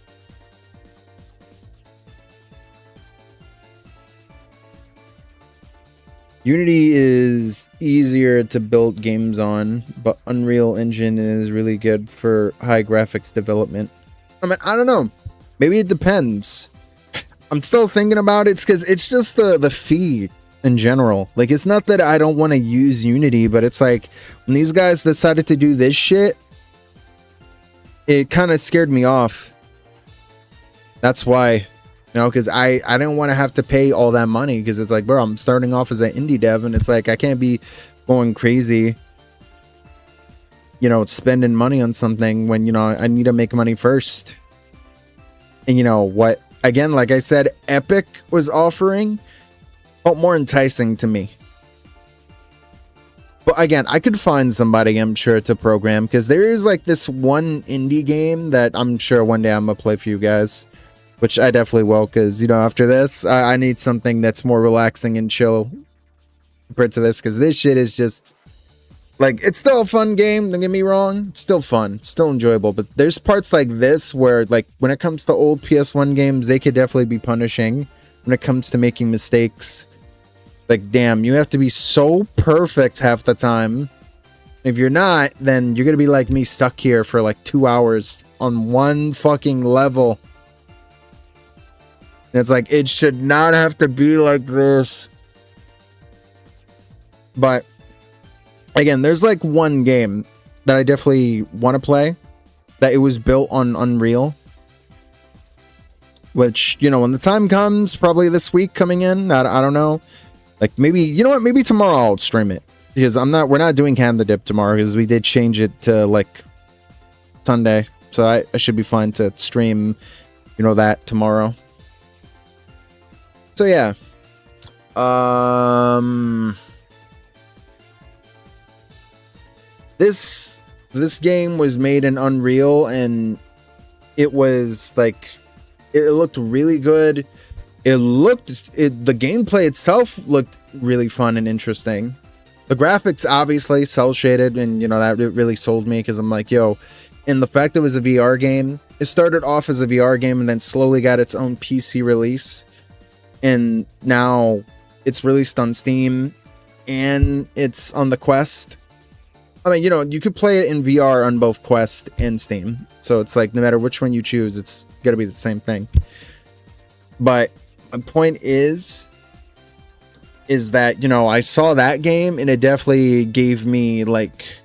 Unity is easier to build games on, but Unreal Engine is really good for high graphics development. I mean, I don't know. Maybe it depends. I'm still thinking about it because it's just the fee in general. Like, it's not that I don't want to use Unity, but it's like when these guys decided to do this shit, it kind of scared me off. That's why. You know, because I didn't want to have to pay all that money because it's like, bro, I'm starting off as an indie dev and it's like, I can't be going crazy, you know, spending money on something when, you know, I need to make money first. And you know what again, like I said, Epic was offering, felt more enticing to me. But again, I could find somebody, I'm sure, to program, because there is like this one indie game that I'm sure one day I'm gonna play for you guys, which I definitely will, because, you know, after this, I need something that's more relaxing and chill compared to this, because this shit is just, like, it's still a fun game, don't get me wrong, it's still fun, still enjoyable, but there's parts like this where, like, when it comes to old PS1 games, they could definitely be punishing when it comes to making mistakes. Like, damn, you have to be so perfect half the time. If you're not, then you're gonna be like me, stuck here for like 2 hours on one fucking level. And it's like, it should not have to be like this. But again, there's like one game that I definitely want to play, that it was built on Unreal. Which, you know, when the time comes, probably this week coming in, I don't know. Like, maybe, you know what, maybe tomorrow I'll stream it, because we're not doing Canada Dip tomorrow, because we did change it to like Sunday, so I should be fine to stream, you know, that tomorrow. So yeah, this game was made in Unreal, and it was like, it looked really good. The gameplay itself looked really fun and interesting. The graphics, obviously, cel shaded, and, you know, that really sold me, because I'm like, yo, and the fact it was a VR game, it started off as a VR game and then slowly got its own PC release, and now it's released on Steam and it's on the Quest. I mean, you know, you could play it in VR on both Quest and Steam, so it's like, no matter which one you choose, it's gonna be the same thing. But my point is that, you know, I saw that game, and it definitely gave me like,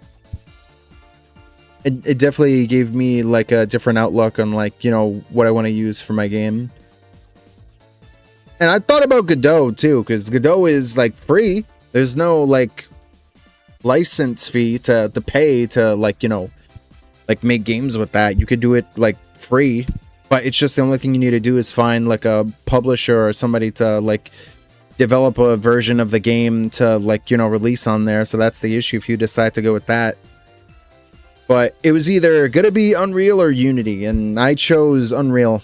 it definitely gave me like a different outlook on, like, you know, what I want to use for my game. And I thought about Godot too, because Godot is like free. There's no like license fee to pay to, like, you know, like make games with that. You could do it like free. But it's just the only thing you need to do is find like a publisher or somebody to like develop a version of the game to, like, you know, release on there. So that's the issue if you decide to go with that. But it was either going to be Unreal or Unity, and I chose Unreal.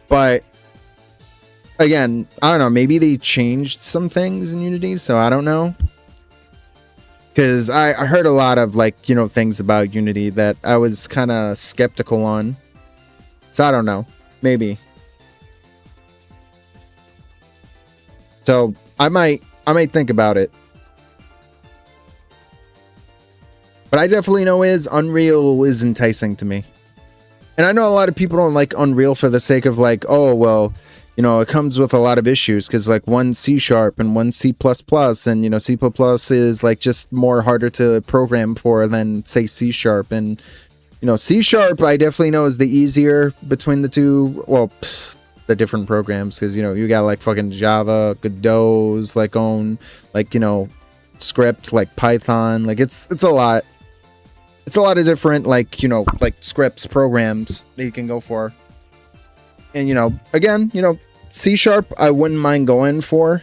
But again, I don't know, maybe they changed some things in Unity, so I don't know. Because I heard a lot of, like, you know, things about Unity that I was kind of skeptical on. So I don't know. Maybe. So I might think about it. But I definitely know Unreal is enticing to me. And I know a lot of people don't like Unreal for the sake of, like, oh, well, you know, it comes with a lot of issues, because like one C# and one C++, and, you know, C++ is like just more harder to program for than, say, C#. And, you know, C# I definitely know is the easier between the two. Well, the different programs, because, you know, you got like fucking Java, Godot's like own, like, you know, script, like Python, like it's a lot. It's a lot of different, like, you know, like scripts, programs that you can go for. And, you know, again, you know, C# I wouldn't mind going for,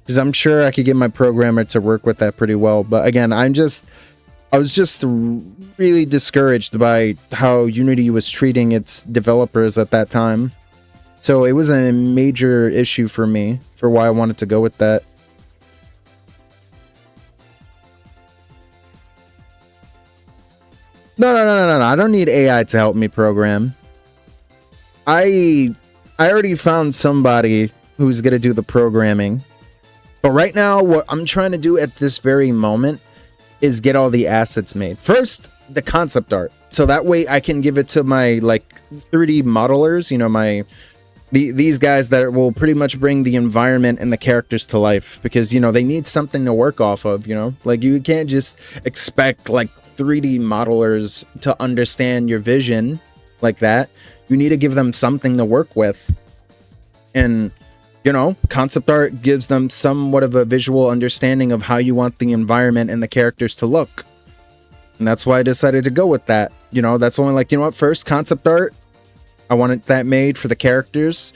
because I'm sure I could get my programmer to work with that pretty well. But again, I was just really discouraged by how Unity was treating its developers at that time. So it was a major issue for me for why I wanted to go with that. No. I don't need AI to help me program. I already found somebody who's going to do the programming. But right now, what I'm trying to do at this very moment is get all the assets made. First, the concept art. So that way I can give it to my, like, 3D modelers, you know, these guys that will pretty much bring the environment and the characters to life, because, you know, they need something to work off of, you know? Like, you can't just expect, like, 3D modelers to understand your vision like that. You need to give them something to work with. And, you know, concept art gives them somewhat of a visual understanding of how you want the environment and the characters to look. And that's why I decided to go with that. You know, that's only like, you know what, first concept art, I wanted that made for the characters,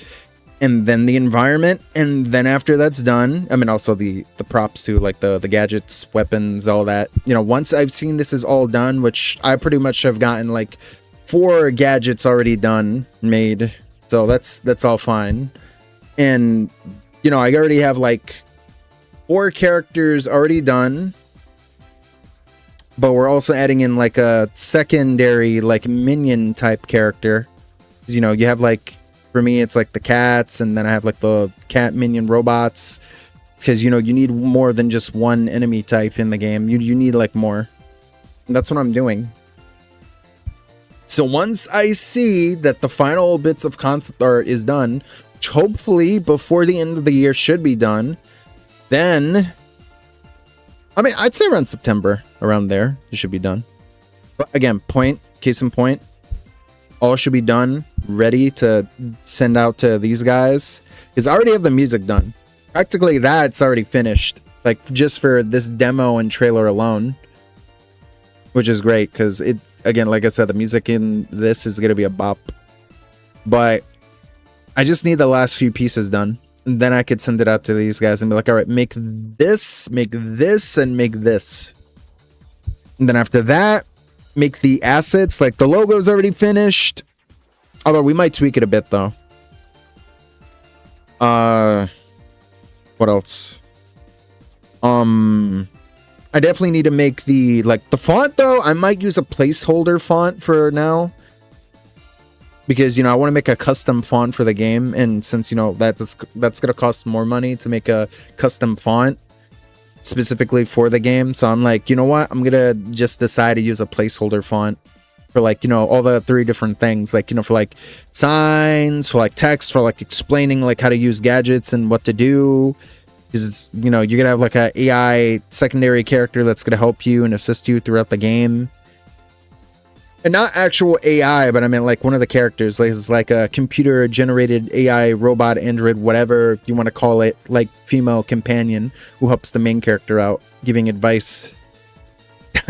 and then the environment, and then after that's done, I mean, also the props too, like the gadgets, weapons, all that. You know, once I've seen this is all done, which I pretty much have gotten like 4 gadgets already done, made, so that's all fine. And you know, I already have like 4 characters already done, but we're also adding in like a secondary like minion type character. You know, you have like, for me it's like the cats, and then I have like the cat minion robots, because you know, you need more than just one enemy type in the game. You need like more. And that's what I'm doing. So once I see that the final bits of concept art is done, which hopefully before the end of the year should be done, then I mean, I'd say around September, around there it should be done. But again, case in point, all should be done, ready to send out to these guys, because I already have the music done. Practically that's already finished, like just for this demo and trailer alone, which is great, because it, again, like I said, the music in this is gonna be a bop. But I just need the last few pieces done, and then I could send it out to these guys and be like, all right, make this, and make this. And then after that, make the assets, like the logo's already finished, although we might tweak it a bit though. What else? I definitely need to make the, like, the font though. I might use a placeholder font for now, because you know, I want to make a custom font for the game, and since you know that's gonna cost more money to make a custom font specifically for the game, so I'm like, you know what, I'm gonna just decide to use a placeholder font for, like, you know, all the 3 different things, like, you know, for like signs, for like text, for like explaining like how to use gadgets and what to do, because you know, you're gonna have like a AI secondary character that's gonna help you and assist you throughout the game. And not actual AI, but I mean like one of the characters, like, is like a computer generated AI robot, android, whatever you want to call it, like female companion who helps the main character out, giving advice.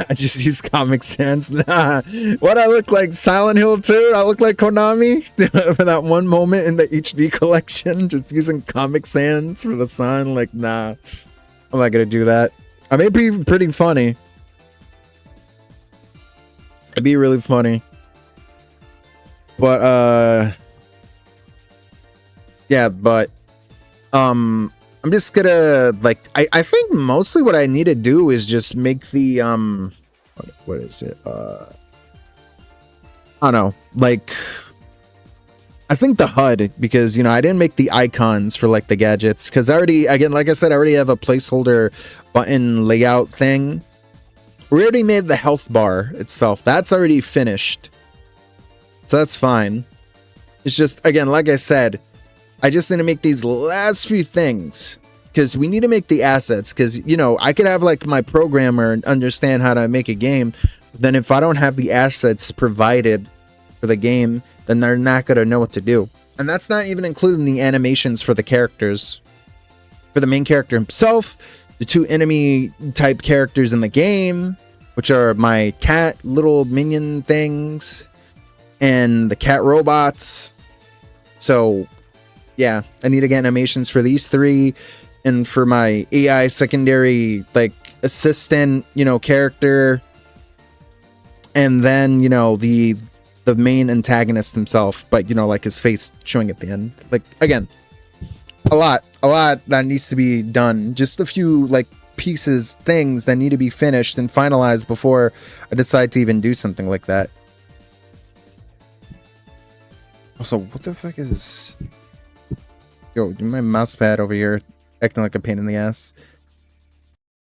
I just use Comic Sans. Nah. What, I look like Silent Hill 2? I look like Konami for that one moment in the HD collection, just using Comic Sans for the sun. Like, nah, I'm not gonna do that. I may be pretty funny. It'd be really funny, but yeah, but I'm just gonna, like, I think mostly what I need to do is just make the what is it, I don't know, like, I think the HUD, because you know, I didn't make the icons for like the gadgets, because I already, again, like I said, I already have a placeholder button layout thing. We already made the health bar itself. That's already finished. So that's fine. It's just, again, like I said, I just need to make these last few things, because we need to make the assets, because, you know, I could have like my programmer understand how to make a game, but then if I don't have the assets provided for the game, then they're not going to know what to do. And that's not even including the animations for the characters. For the main character himself, the 2 enemy type characters in the game, which are my cat little minion things and the cat robots. So yeah, I need to get animations for these 3, and for my AI secondary like assistant, you know, character, and then, you know, the main antagonist himself, but you know, like his face showing at the end. Like, again, a lot that needs to be done. Just a few like pieces, things that need to be finished and finalized before I decide to even do something like that. Also, what the fuck is this? Yo, my mouse pad over here acting like a pain in the ass.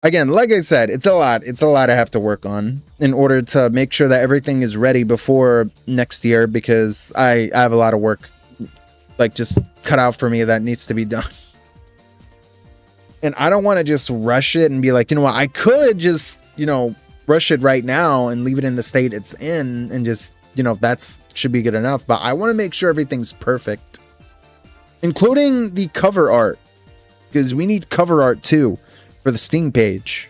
Again, like I said, it's a lot I have to work on in order to make sure that everything is ready before next year, because I have a lot of work like just cut out for me that needs to be done. And I don't want to just rush it and be like, you know what, I could just, you know, rush it right now and leave it in the state it's in and just, you know, that's should be good enough. But I want to make sure everything's perfect, including the cover art, because we need cover art too for the Steam page.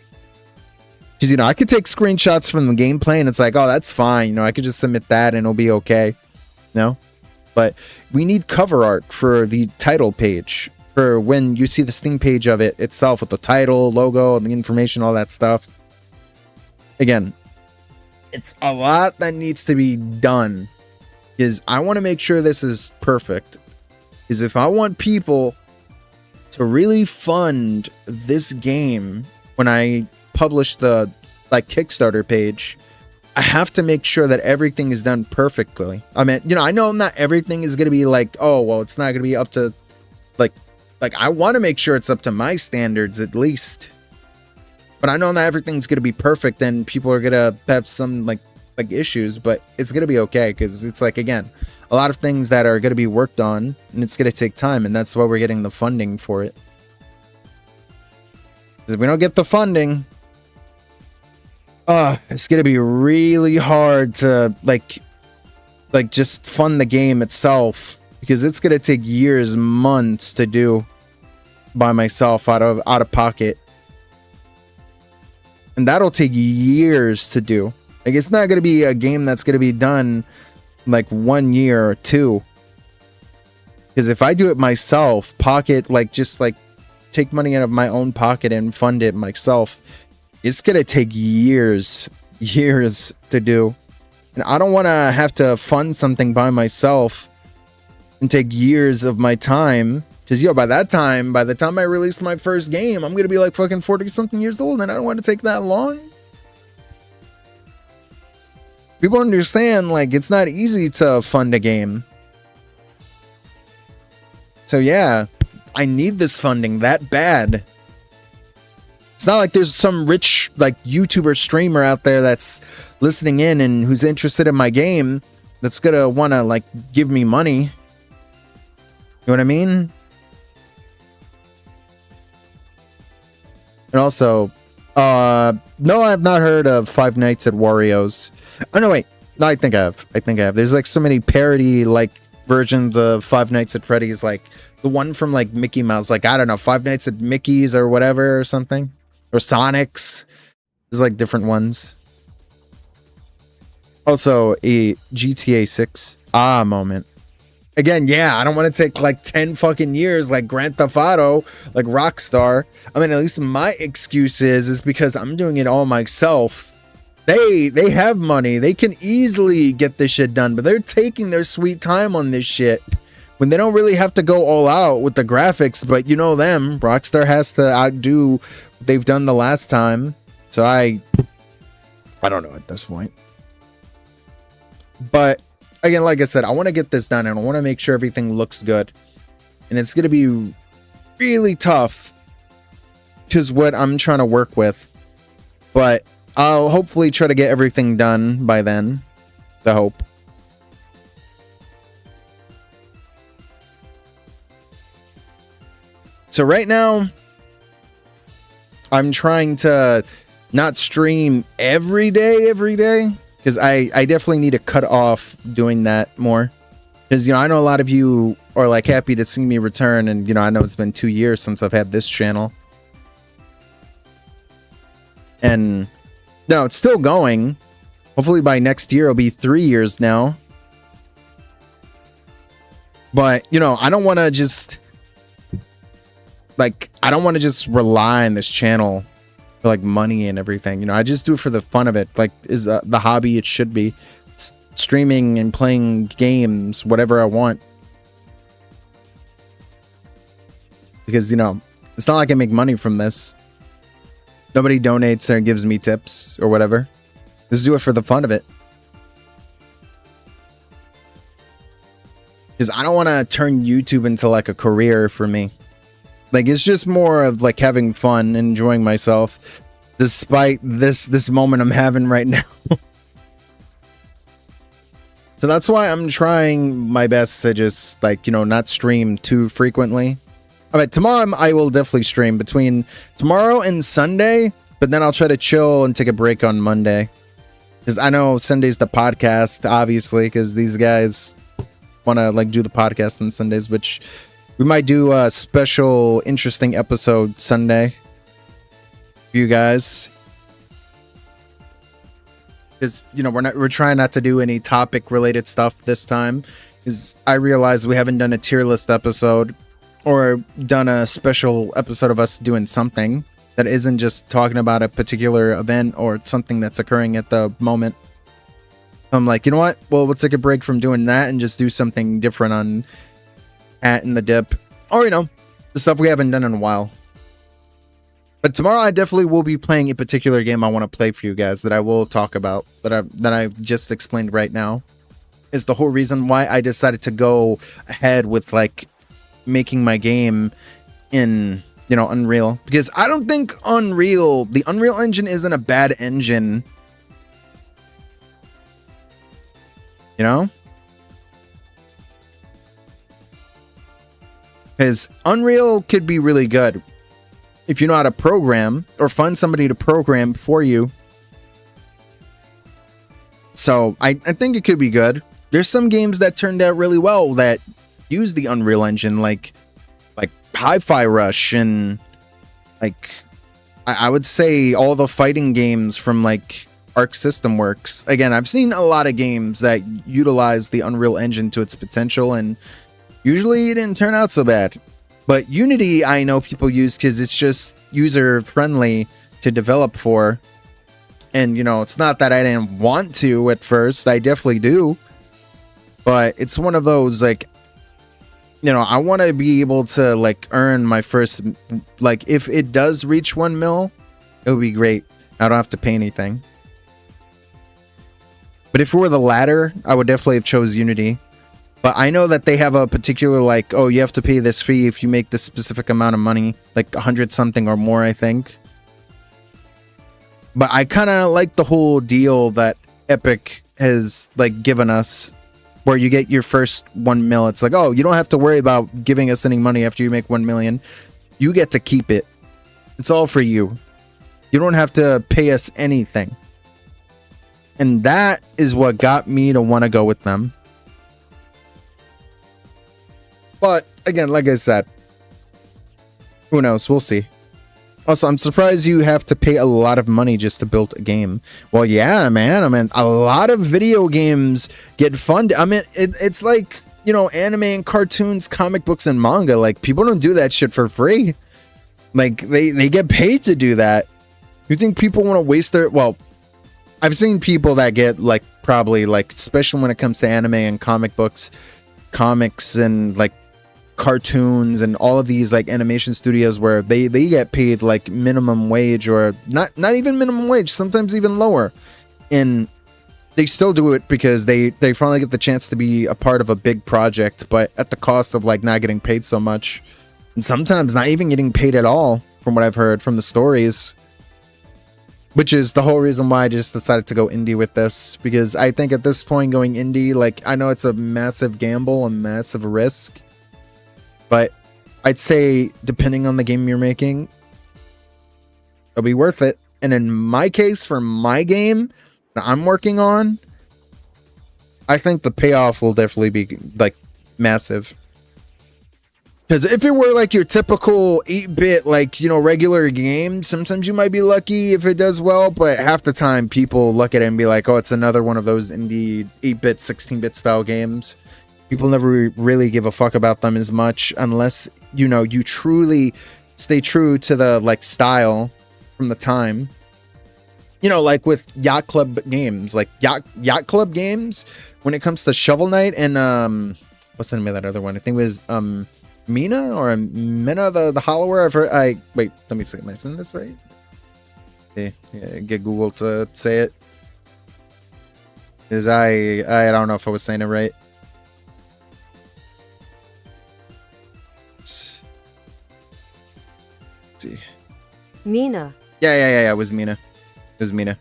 Because, you know, I could take screenshots from the gameplay and it's like, oh, that's fine. You know, I could just submit that and it'll be okay. No? but we need cover art for the title page, for when you see the Steam page of it itself with the title, logo, and the information, all that stuff. Again, it's a lot that needs to be done, because I want to make sure this is perfect. Because if I want people to really fund this game when I publish the Kickstarter page, I have to make sure that everything is done perfectly. I mean, I know not everything is going to be like, oh, well, it's not going to be up to like I want to make sure it's up to my standards at least. But I know not everything's going to be perfect and people are going to have some like issues, but it's going to be okay, because it's again, a lot of things that are going to be worked on, and it's going to take time, and that's why we're getting the funding for it. Because if we don't get the funding, it's going to be really hard to just fund the game itself, because it's going to take years, months to do by myself out of pocket. And that'll take years to do. It's not going to be a game that's going to be done 1 year or 2. Because if I do it myself, take money out of my own pocket and fund it myself, it's going to take years to do. And I don't want to have to fund something by myself and take years of my time. Because, by the time I release my first game, I'm going to be fucking 40 something years old, and I don't want to take that long. People understand, it's not easy to fund a game. So yeah, I need this funding that bad. It's not like there's some rich, YouTuber streamer out there that's listening in and who's interested in my game that's gonna wanna, give me money. You know what I mean? And also, no, I have not heard of Five Nights at Wario's. Oh, no, wait. No, I think I have. There's, so many parody, versions of Five Nights at Freddy's. The one from, Mickey Mouse. I don't know, Five Nights at Mickey's or whatever or something. Or Sonic's. There's, different ones. Also, a GTA 6 moment. Again, yeah, I don't want to take 10 fucking years like Grand Theft Auto, like Rockstar. I mean, at least my excuse is because I'm doing it all myself. They have money. They can easily get this shit done, but they're taking their sweet time on this shit when they don't really have to go all out with the graphics. But you know them, Rockstar has to outdo what they've done the last time. So I don't know at this point. But again, like I said, I want to get this done and I want to make sure everything looks good. And it's going to be really tough because what I'm trying to work with. But I'll hopefully try to get everything done by then. I hope. So right now, I'm trying to not stream every day. Because I definitely need to cut off doing that more. Because, I know a lot of you are happy to see me return. And, I know it's been 2 years since I've had this channel. And, no, it's still going. Hopefully by next year, it'll be 3 years now. But, I don't want to just, I don't want to just rely on this channel for money and everything. I just do it for the fun of it. Is the hobby it should be. It's streaming and playing games, whatever I want. Because, it's not like I make money from this. Nobody donates or gives me tips or whatever. Just do it for the fun of it. Because I don't want to turn YouTube into a career for me. It's just more of having fun, enjoying myself, despite this moment I'm having right now. So that's why I'm trying my best to just not stream too frequently. All right, tomorrow I will definitely stream between tomorrow and Sunday, but then I'll try to chill and take a break on Monday. Because I know Sunday's the podcast, obviously, because these guys want to do the podcast on Sundays, which we might do a special interesting episode Sunday for you guys. Because, we're trying not to do any topic related stuff this time. is I realized we haven't done a tier list episode or done a special episode of us doing something that isn't just talking about a particular event or something that's occurring at the moment. I'm like, you know what? Well, let's take a break from doing that and just do something different on At and the Dip. Or, you know, the stuff we haven't done in a while. But tomorrow I definitely will be playing a particular game I want to play for you guys that I will talk about, that I just explained right now. Is the whole reason why I decided to go ahead with, like, making my game in, you know, Unreal. Because I don't think the Unreal Engine isn't a bad engine. You know? Because Unreal could be really good if you know how to program or find somebody to program for you. So I think it could be good. There's some games that turned out really well that use the Unreal Engine, like Hi-Fi Rush and like I would say all the fighting games from like Arc System Works. Again, I've seen a lot of games that utilize the Unreal Engine to its potential, and usually it didn't turn out so bad. But Unity, I know people use because it's just user-friendly to develop for. And, you know, it's not that I didn't want to at first. I definitely do. But it's one of those, like, you know, I want to be able to, like, earn my first, like, if it does reach 1 mil, it would be great. I don't have to pay anything. But if it were the latter, I would definitely have chose Unity. But I know that they have a particular, like, oh, you have to pay this fee if you make this specific amount of money, like 100 something or more, I think. But I kind of like the whole deal that Epic has, like, given us, where you get your first 1 mil. It's like, oh, you don't have to worry about giving us any money after you make 1 million. You get to keep it. It's all for you. You don't have to pay us anything. And that is what got me to want to go with them. But again, like I said, who knows? We'll see. Also, I'm surprised you have to pay a lot of money just to build a game. Well, yeah, man. I mean, a lot of video games get funded. I mean, it's like, you know, anime and cartoons, comic books and manga. Like, people don't do that shit for free. Like, they get paid to do that. You think people want to waste their... Well, I've seen people that get, like, probably, like, especially when it comes to anime and comic books, comics and, like, cartoons and all of these like animation studios where they get paid like minimum wage, or not even minimum wage, sometimes even lower, and they still do it because they finally get the chance to be a part of a big project, but at the cost of like not getting paid so much, and sometimes not even getting paid at all, from what I've heard from the stories. Which is the whole reason why I just decided to go indie with this, because I think at this point going indie, like, I know it's a massive gamble, a massive risk, but I'd say, depending on the game you're making, it'll be worth it. And in my case, for my game that I'm working on, I think the payoff will definitely be, like, massive. Because if it were, like, your typical 8-bit, like, you know, regular game, sometimes you might be lucky if it does well, but half the time people look at it and be like, oh, it's another one of those indie 8-bit, 16-bit style games. People never really give a fuck about them as much unless, you know, you truly stay true to the, like, style from the time. You know, like with Yacht Club games, like Yacht Club games, when it comes to Shovel Knight and, what's the name of that other one? I think it was, Mina or Mina the Hollower. Wait, let me see. Am I saying this right? Yeah, get Google to say it. Because I don't know if I was saying it right. See. Mina. Yeah, it was Mina. It was Mina.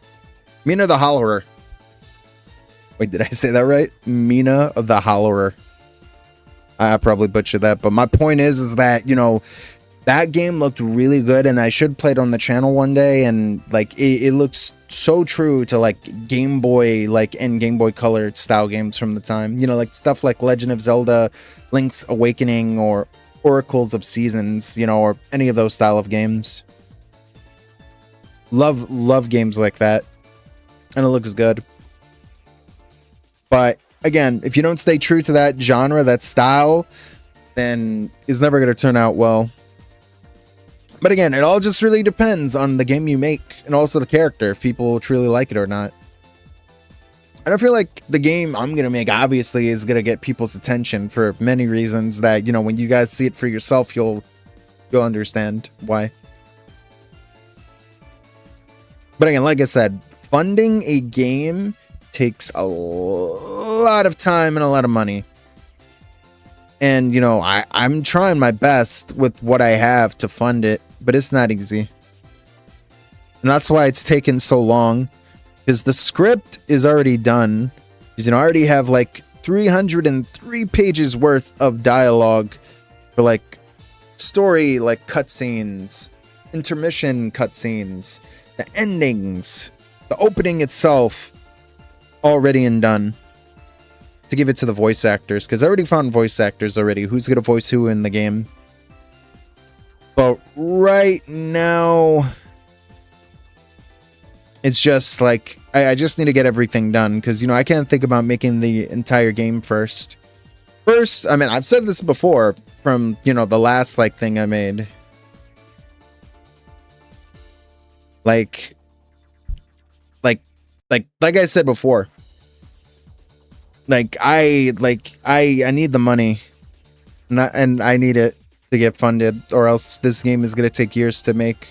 Mina the Hollower. Wait, did I say that right? Mina the Hollower. I probably butchered that, but my point is that, you know, that game looked really good, and I should play it on the channel one day, and like it looks so true to like Game Boy, like, and Game Boy Color style games from the time. You know, like stuff like Legend of Zelda, Link's Awakening, or Oracles of Seasons, you know, or any of those style of games. Love games like that, and it looks good. But again, if you don't stay true to that genre, that style, then it's never going to turn out well. But again, it all just really depends on the game you make and also the character, if people truly like it or not. And I feel like the game I'm going to make, obviously, is going to get people's attention for many reasons that, you know, when you guys see it for yourself, you'll understand why. But again, like I said, funding a game takes a lot of time and a lot of money. And, you know, I'm trying my best with what I have to fund it, but it's not easy. And that's why it's taken so long. Because the script is already done. Because, you know, I already have like 303 pages worth of dialogue for like story, like cutscenes, intermission cutscenes, the endings, the opening itself, already and done. To give it to the voice actors, because I already found voice actors already. Who's gonna voice who in the game? But right now, it's just like I just need to get everything done, because, you know, I can't think about making the entire game first. First, I mean, I've said this before from, you know, the last like thing I made. Like I said before. I need the money, and I need it to get funded, or else this game is gonna take years to make.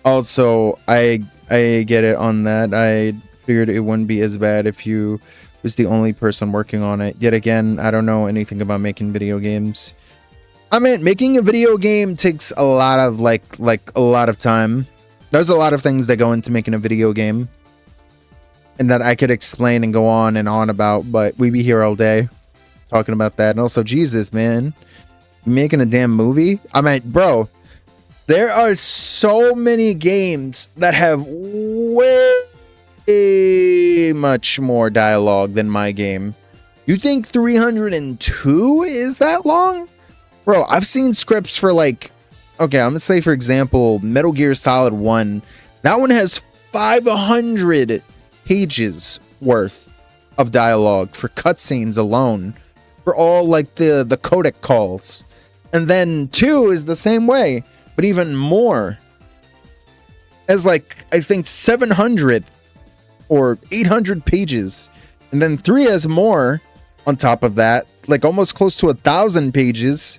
Also, I get it on that. I figured it wouldn't be as bad if you was the only person working on it. Yet again, I don't know anything about making video games. I mean, making a video game takes a lot of a lot of time. There's a lot of things that go into making a video game, and that I could explain and go on and on about, but we'd be here all day talking about that. And also, Jesus, man, making a damn movie? I mean, bro, there are so many games that have way much more dialogue than my game. You think 302 is that long? Bro, I've seen scripts for like, okay, I'm gonna say, for example, Metal Gear Solid 1. That one has 500 pages worth of dialogue for cutscenes alone, for all like the codec calls. And then 2 is the same way, but even more. Has like, I think 700 or 800 pages. And then 3 has more on top of that, like almost close to 1,000 pages.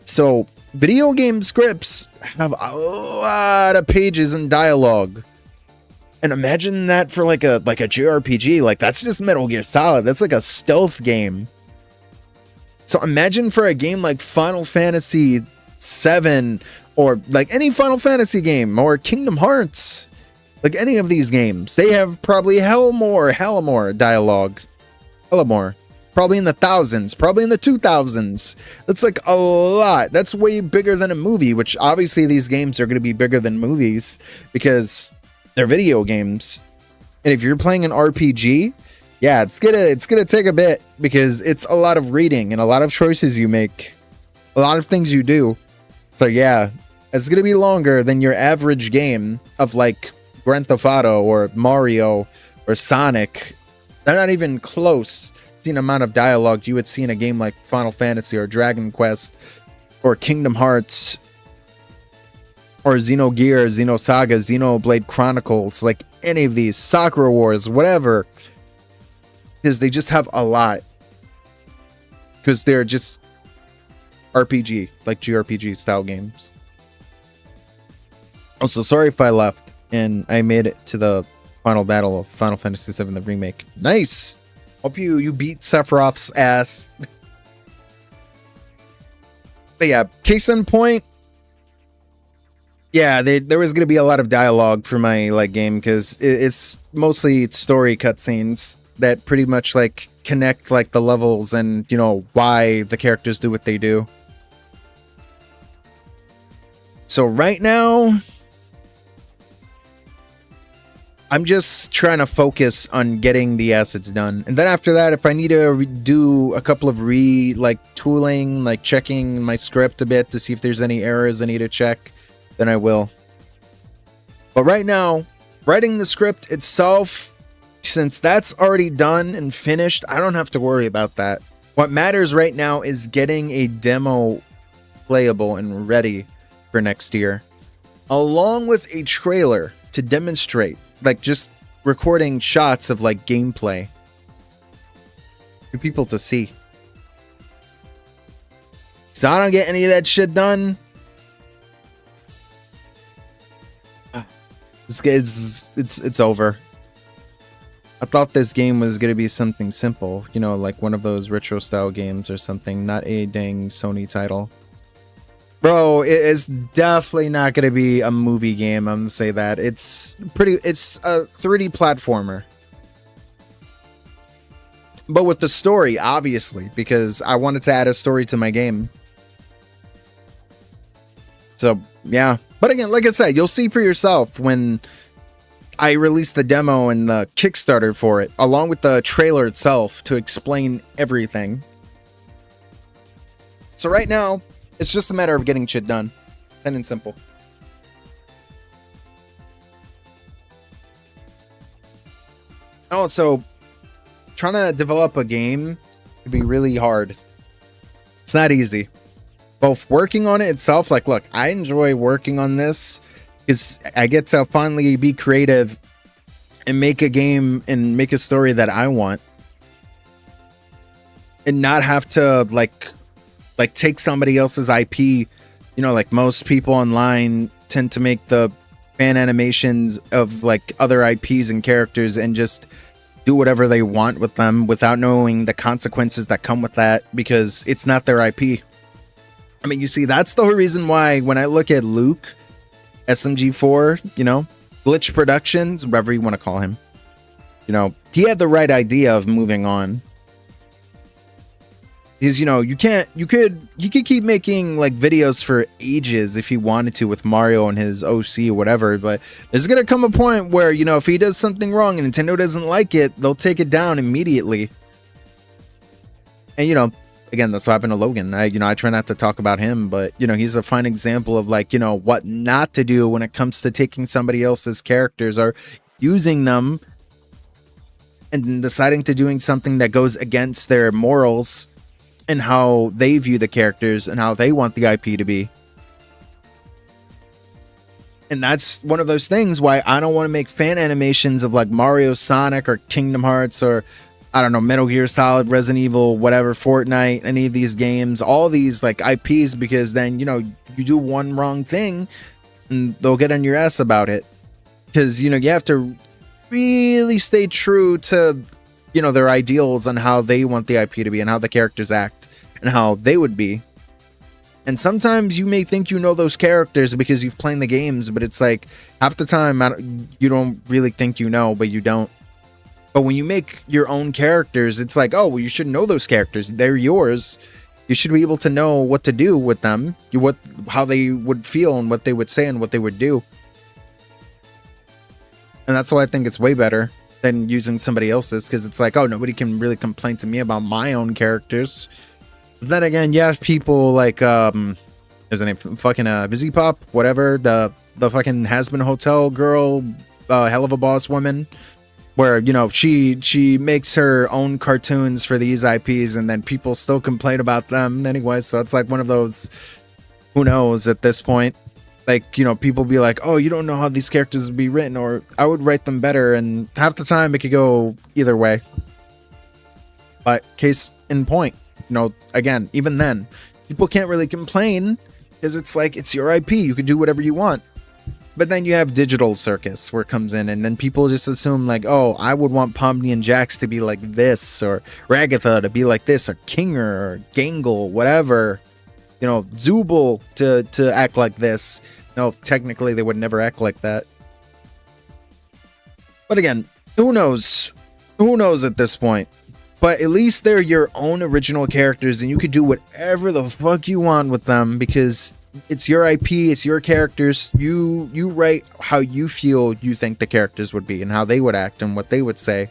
So video game scripts have a lot of pages and dialogue. And imagine that for like a JRPG. Like, that's just Metal Gear Solid. That's like a stealth game. So imagine for a game like Final Fantasy VII, or like any Final Fantasy game, or Kingdom Hearts, like any of these games, they have probably hella more dialogue. Hella more. Probably in the thousands, probably in the 2000s. That's like a lot. That's way bigger than a movie, which obviously these games are going to be bigger than movies because they're video games. And if you're playing an RPG, yeah, it's gonna take a bit, because it's a lot of reading and a lot of choices you make, a lot of things you do. So yeah, it's gonna be longer than your average game of like Grand Theft Auto or Mario or Sonic. They're not even close to the amount of dialogue you would see in a game like Final Fantasy or Dragon Quest or Kingdom Hearts or Xenogears, Xenosaga, Xenoblade Chronicles, like any of these, Sakura Wars, whatever. Because they just have a lot. Because they're just RPG, like JRPG style games. Also, sorry if I left and I made it to the final battle of Final Fantasy VII the Remake. Nice! Hope you beat Sephiroth's ass. But yeah, case in point, yeah, there was going to be a lot of dialogue for my like game, because it's mostly story cutscenes that pretty much like connect like the levels and, you know, why the characters do what they do. So right now, I'm just trying to focus on getting the assets done. And then after that, if I need to do a couple of tooling, like checking my script a bit to see if there's any errors I need to check, then I will. But right now, Writing the script itself, since that's already done and finished, I don't have to worry about that. What matters right now is getting a demo playable and ready for next year, along with a trailer to demonstrate, like just recording shots of like gameplay for people to see. So I don't get any of that shit done. It's over. I thought this game was gonna be something simple, you know, like one of those retro style games or something, not a dang Sony title. Bro, it is definitely not gonna be a movie game, I'm gonna say that. It's a 3D platformer. But with the story, obviously, because I wanted to add a story to my game. So, yeah. But again, like I said, you'll see for yourself when I released the demo and the Kickstarter for it, along with the trailer itself to explain everything. So right now, it's just a matter of getting shit done. Plain and simple. Also, trying to develop a game can be really hard. It's not easy. Both working on it itself, like, look, I enjoy working on this because I get to finally be creative and make a game and make a story that I want, and not have to like take somebody else's IP. You know, like most people online tend to make the fan animations of like other IPs and characters and just do whatever they want with them without knowing the consequences that come with that because it's not their IP. I mean, you see, that's the whole reason why when I look at Luke, SMG4, you know, Glitch Productions, whatever you want to call him, you know, he had the right idea of moving on. Because, you know, he could keep making like videos for ages if he wanted to with Mario and his OC or whatever, but there's gonna come a point where, you know, if he does something wrong and Nintendo doesn't like it, they'll take it down immediately. And, you know, again, that's what happened to Logan. I try not to talk about him, but, you know, he's a fine example of like, you know, what not to do when it comes to taking somebody else's characters or using them and deciding to doing something that goes against their morals and how they view the characters and how they want the IP to be. And that's one of those things why I don't want to make fan animations of like Mario, Sonic, or Kingdom Hearts, or I don't know, Metal Gear Solid, Resident Evil, whatever, Fortnite, any of these games, all these like IPs, because then, you know, you do one wrong thing and they'll get on your ass about it. Because, you know, you have to really stay true to, you know, their ideals on how they want the IP to be and how the characters act and how they would be. And sometimes you may think you know those characters because you've played the games, but it's like half the time you don't really think you know, but you don't. But when you make your own characters, it's like, oh, well, you should know those characters. They're yours. You should be able to know what to do with them, how they would feel and what they would say and what they would do. And that's why I think it's way better than using somebody else's, because it's like, oh, nobody can really complain to me about my own characters. But then again, you have people like, there's a name, fucking Vizzy Pop, whatever, the fucking Has-Been Hotel girl, hell of a boss woman, where, you know, she makes her own cartoons for these IPs and then people still complain about them anyway. So it's like one of those, who knows at this point. Like, you know, people be like, oh, you don't know how these characters would be written, or I would write them better. And half the time it could go either way. But case in point, you know, again, even then, people can't really complain because it's like, it's your IP. You can do whatever you want. But then you have Digital Circus where it comes in, and then people just assume like, oh, I would want Pomni and Jax to be like this, or Ragatha to be like this, or Kinger, or Gangle, whatever. You know, Zooble to act like this. No, technically they would never act like that. But again, who knows? Who knows at this point? But at least they're your own original characters, and you could do whatever the fuck you want with them because it's your IP, it's your characters. You write how you feel you think the characters would be and how they would act and what they would say.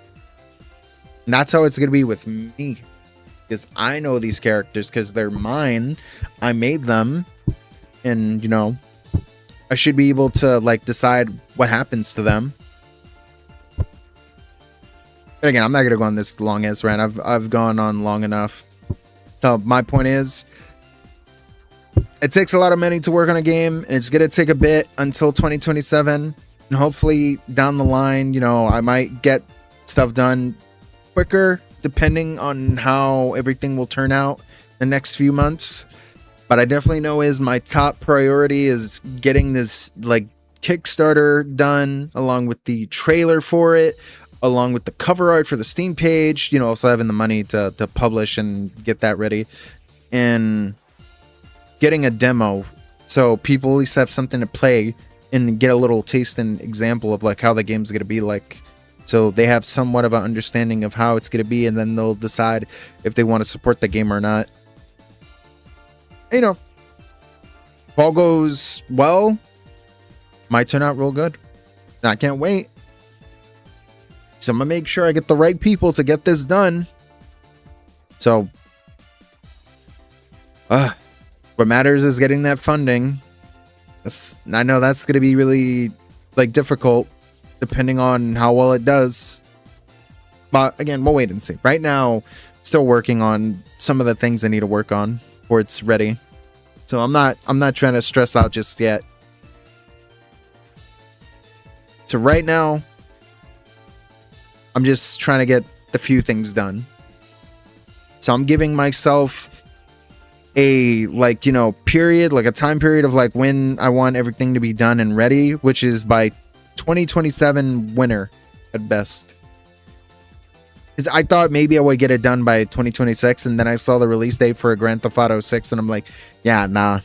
And that's how it's going to be with me. Because I know these characters because they're mine. I made them. And, you know, I should be able to, like, decide what happens to them. But again, I'm not gonna go on this long ass rant. I've gone on long enough. So my point is, it takes a lot of money to work on a game, and it's gonna take a bit until 2027. And hopefully down the line, you know, I might get stuff done quicker, depending on how everything will turn out the next few months. But I definitely know is my top priority is getting this like Kickstarter done, along with the trailer for it, along with the cover art for the Steam page, you know, also having the money to publish and get that ready, and getting a demo so people at least have something to play and get a little taste and example of like how the game's going to be like, so they have somewhat of an understanding of how it's going to be, and then they'll decide if they want to support the game or not. You know, if all goes well, might turn out real good, and I can't wait. So I'm gonna make sure I get the right people to get this done. So what matters is getting that funding. I know that's gonna be really like difficult depending on how well it does. But again, we'll wait and see. Right now, still working on some of the things I need to work on before it's ready. So I'm not trying to stress out just yet. So right now, I'm just trying to get the few things done. So I'm giving myself a like, you know, period, like a time period of like when I want everything to be done and ready, which is by 2027 winter at best. Because I thought maybe I would get it done by 2026, and then I saw the release date for Grand Theft Auto 6, and I'm like, yeah, nah.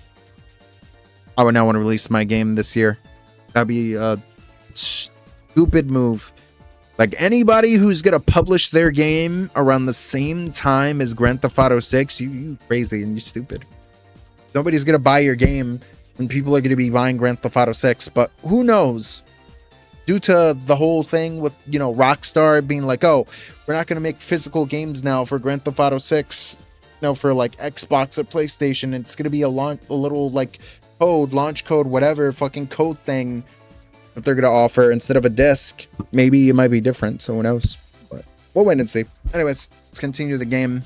I would not want to release my game this year. That'd be a stupid move. Like, anybody who's gonna publish their game around the same time as Grand Theft Auto 6, you crazy and you stupid. Nobody's gonna buy your game when people are gonna be buying Grand Theft Auto 6, but who knows? Due to the whole thing with, you know, Rockstar being like, oh, we're not gonna make physical games now for Grand Theft Auto 6, you know, for like Xbox or PlayStation. It's gonna be a little like launch code, whatever fucking code thing that they're gonna offer instead of a disc. Maybe it might be different, so who knows? But we'll wait and see. Anyways, let's continue the game.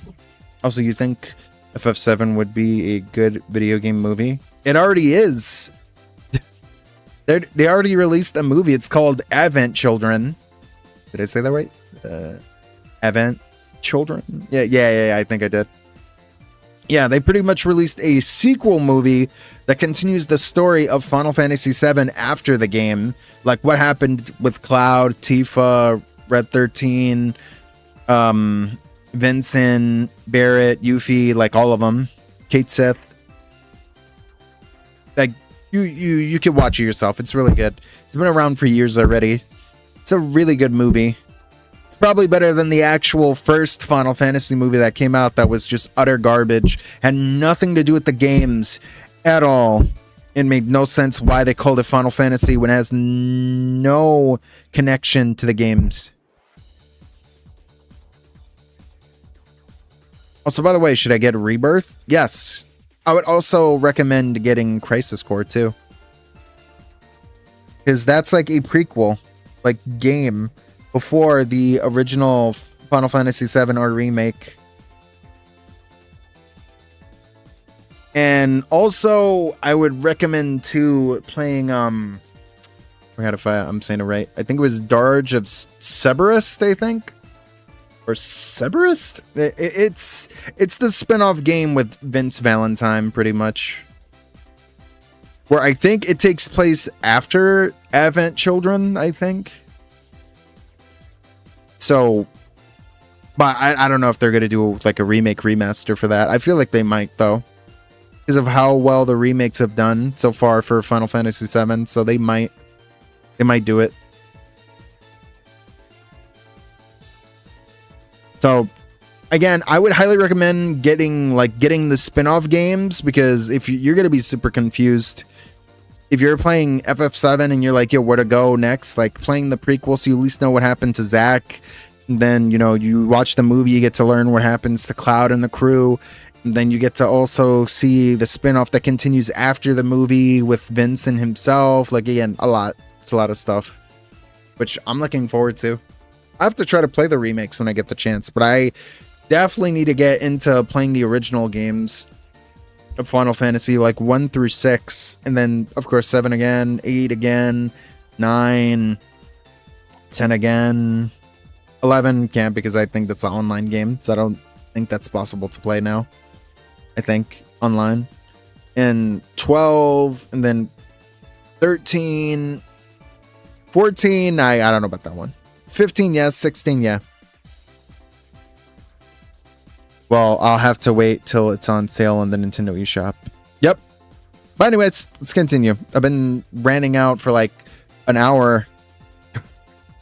Also, you think FF7 would be a good video game movie? It already is. They already released a movie. It's called Advent Children. Did I say that right? Advent Children? Yeah, I think I did. Yeah, they pretty much released a sequel movie that continues the story of Final Fantasy VII after the game. Like what happened with Cloud, Tifa, Red 13, Vincent, Barrett, Yuffie, like all of them. Kate Sith. Like, you can watch it yourself. It's really good. It's been around for years already. It's a really good movie. It's probably better than the actual first Final Fantasy movie that came out that was just utter garbage. Had nothing to do with the games at all. It made no sense why they called it Final Fantasy when it has no connection to the games. Also, by the way, should I get Rebirth? Yes. I would also recommend getting Crisis Core too. Because that's like a prequel, like game, before the original Final Fantasy VII or remake. And also, I would recommend too playing, I forgot if I'm saying it right. I think it was Darge of Cerberus, I think. Or Cerberus? It's the spin-off game with Vince Valentine, pretty much. Where I think it takes place after Advent Children, I think. So, but I don't know if they're going to do like a remake remaster for that. I feel like they might, though. Because of how well the remakes have done so far for Final Fantasy VII. So they might do it. So, again, I would highly recommend getting the spin-off games, because if you're gonna be super confused, if you're playing FF7 and you're like, yo, where to go next? Like playing the prequel, so you at least know what happened to Zack. And then, you know, you watch the movie, you get to learn what happens to Cloud and the crew. And then you get to also see the spin-off that continues after the movie with Vincent himself. Like, again, a lot. It's a lot of stuff, which I'm looking forward to. I have to try to play the remakes when I get the chance, but I definitely need to get into playing the original games of Final Fantasy, like 1 through 6, and then of course 7 again, 8 again, 9, 10 again, 11 can't because I think that's an online game, so I don't think that's possible to play now. I think online, and 12, and then 13, 14. I don't know about that one. 15, yes. 16, yeah. Well, I'll have to wait till it's on sale on the Nintendo eShop. Yep. But anyways, let's continue. I've been ranting out for like an hour.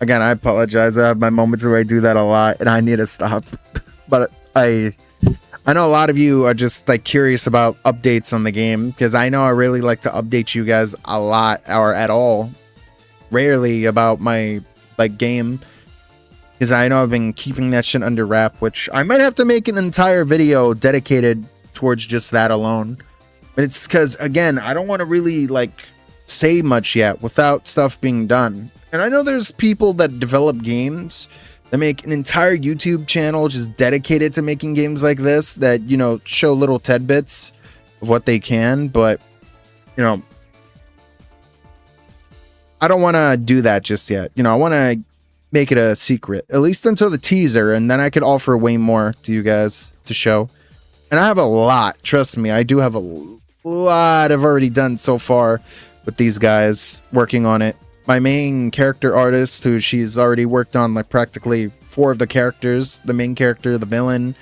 Again, I apologize. I have my moments where I do that a lot, and I need to stop. But I know a lot of you are just like curious about updates on the game, because I know I really like to update you guys a lot, or at all. Rarely about my like game, because I know I've been keeping that shit under wrap, which I might have to make an entire video dedicated towards just that alone. But it's because, again, I don't want to really like say much yet without stuff being done. And I know there's people that develop games that make an entire YouTube channel just dedicated to making games like this, that, you know, show little tidbits of what they can, but, you know, I don't want to do that just yet. You know, I want to make it a secret, at least until the teaser, and then I could offer way more to you guys to show. And I have a lot, trust me, I do have a lot I've already done so far with these guys working on it. My main character artist, who she's already worked on like practically 4 of the characters, the main character, the villain,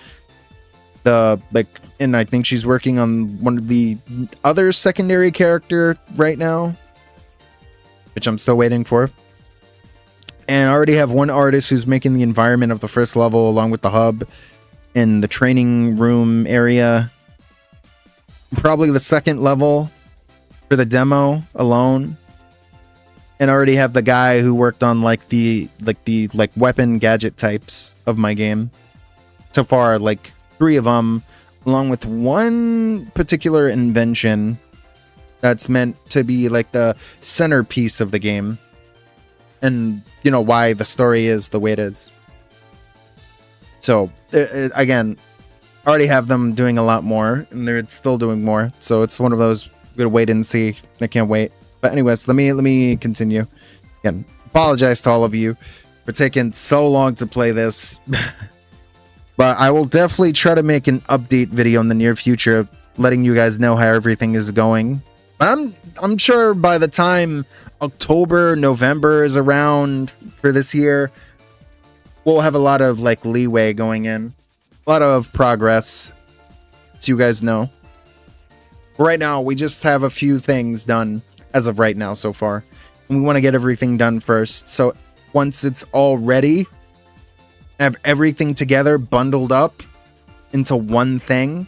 and I think she's working on one of the other secondary character right now, which I'm still waiting for. And I already have one artist who's making the environment of the first level along with the hub and the training room area. Probably the second level for the demo alone. And I already have the guy who worked on like the weapon gadget types of my game. So far, like 3 of them, along with one particular invention that's meant to be like the centerpiece of the game, and you know why the story is the way it is. So again, I already have them doing a lot more, and they're still doing more, so it's one of those we're gonna wait and see. I can't wait. But anyways, let me continue. Again, apologize to all of you for taking so long to play this. But I will definitely try to make an update video in the near future, letting you guys know how everything is going. But I'm sure by the time October, November is around for this year, we'll have a lot of like leeway going in, a lot of progress, so you guys know. Right now, we just have a few things done as of right now so far, and we want to get everything done first. So once it's all ready, have everything together, bundled up into one thing,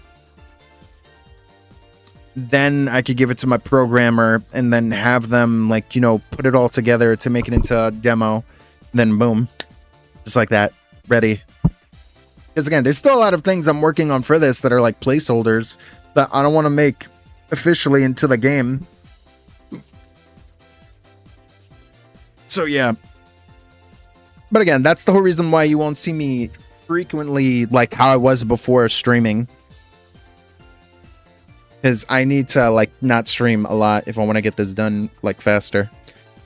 then I could give it to my programmer and then have them like, you know, put it all together to make it into a demo. Then boom, just like that, ready. Because again, there's still a lot of things I'm working on for this that are like placeholders that I don't want to make officially into the game. So yeah. But again, that's the whole reason why you won't see me frequently like how I was before streaming. Because I need to like not stream a lot if I want to get this done like faster.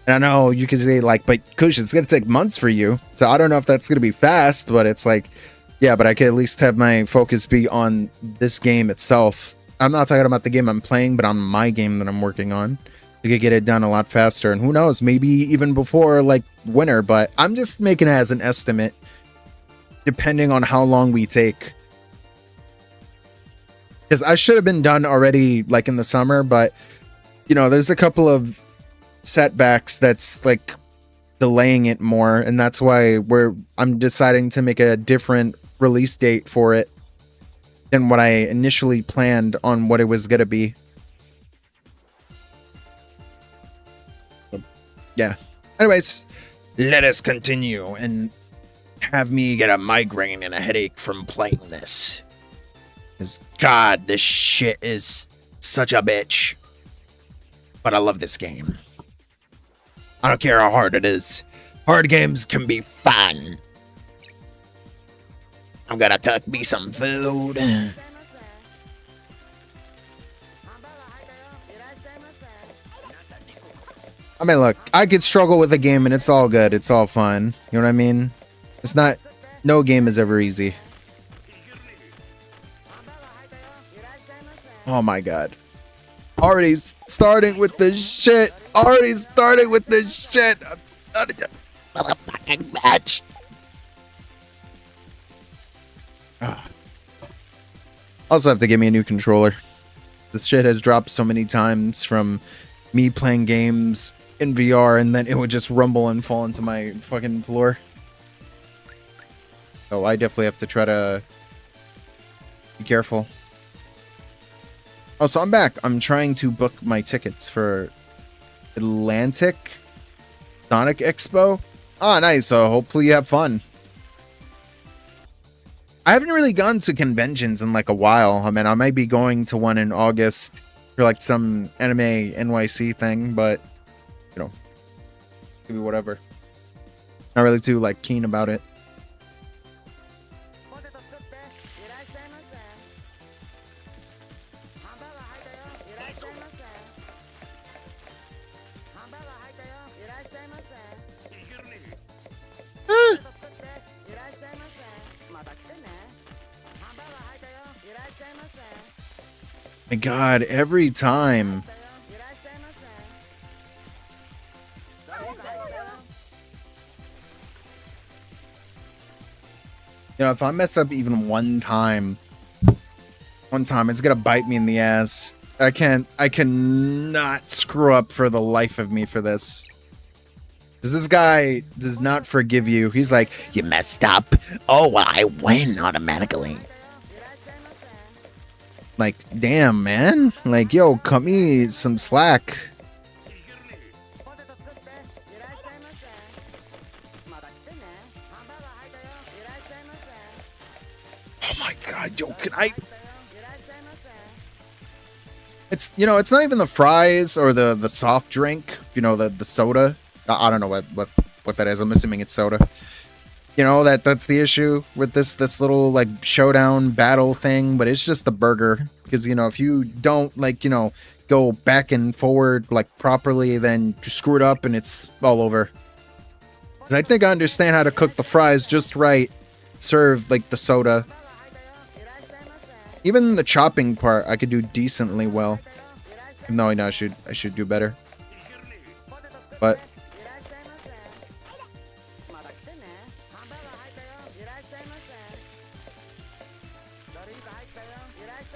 And I know you could say like, but Kush, it's gonna take months for you. So I don't know if that's gonna be fast, but it's like, yeah, but I could at least have my focus be on this game itself. I'm not talking about the game I'm playing, but on my game that I'm working on. We could get it done a lot faster, and who knows, maybe even before like winter. But I'm just making it as an estimate, depending on how long we take. Because I should have been done already like in the summer, but you know, there's a couple of setbacks that's like delaying it more, and that's why I'm deciding to make a different release date for it than what I initially planned on what it was gonna be. Yeah. Anyways, let us continue and have me get a migraine and a headache from playing this. Because, God, this shit is such a bitch. But I love this game. I don't care how hard it is. Hard games can be fun. I'm gonna cook me some food. I mean, look, I could struggle with a game and it's all good. It's all fun. You know what I mean? It's not, no game is ever easy. Oh my god. Already starting with the shit. Already starting with the shit. Motherfucking bitch. Also have to get me a new controller. This shit has dropped so many times from me playing games in VR and then it would just rumble and fall into my fucking floor. So I definitely have to try to be careful. Also, I'm back. I'm trying to book my tickets for Atlantic Sonic Expo. Ah, nice. So hopefully you have fun. I haven't really gone to conventions in like a while. I mean, I might be going to one in August for like some anime NYC thing, but you know, maybe whatever. Not really too like keen about it. My god, every time. You know, if I mess up even one time, it's gonna bite me in the ass. I cannot screw up for the life of me for this. Because this guy does not forgive you. He's like, You messed up. Oh, well, I win automatically. like, damn, man. Like, yo, cut me some slack. Oh my god, yo, can I... It's, you know, it's not even the fries or the soft drink, you know, the soda. I don't know what that is. I'm assuming it's soda. You know, that's the issue with this little like showdown battle thing, but it's just the burger. Because, you know, if you don't like, you know, go back and forward like properly, then you screw it up and it's all over. 'Cause I think I understand how to cook the fries just right. Serve like the soda. Even the chopping part I could do decently well. No, I know I should do better. But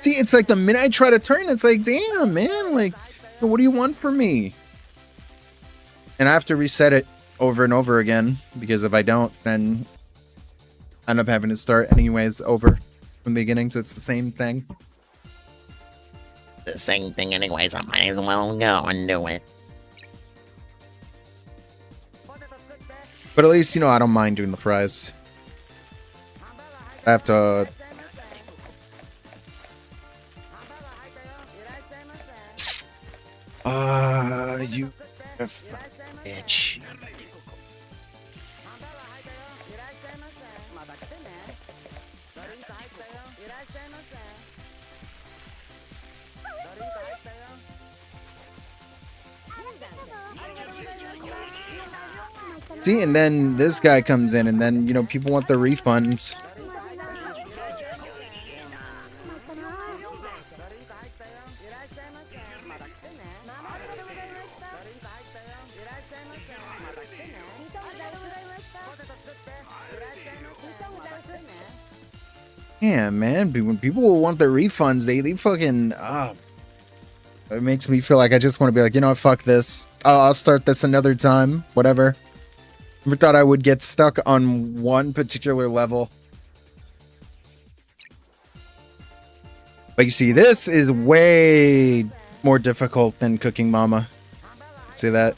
see, it's like the minute I try to turn, it's like, damn, man, like, what do you want from me? And I have to reset it over and over again, because if I don't, then I end up having to start anyways over from the beginning, so it's the same thing. The same thing anyways, I might as well go and do it. But at least, you know, I don't mind doing the fries. I have to... you bitch. See, and then this guy comes in, and then, you know, people want their refunds. Yeah, man, when people want their refunds, they fucking, it makes me feel like I just want to be like, you know what, fuck this. I'll start this another time, whatever. Never thought I would get stuck on one particular level. But you see, this is way more difficult than Cooking Mama. See that?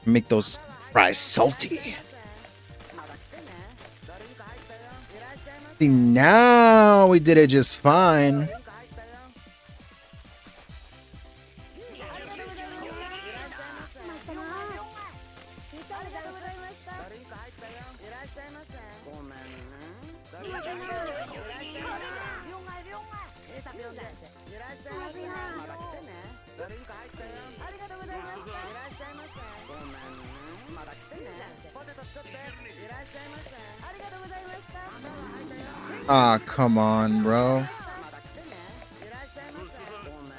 Make those fries salty. See, now we did it just fine. Ah, come on, bro. また来てね。いらっしゃいませ。ごめんね。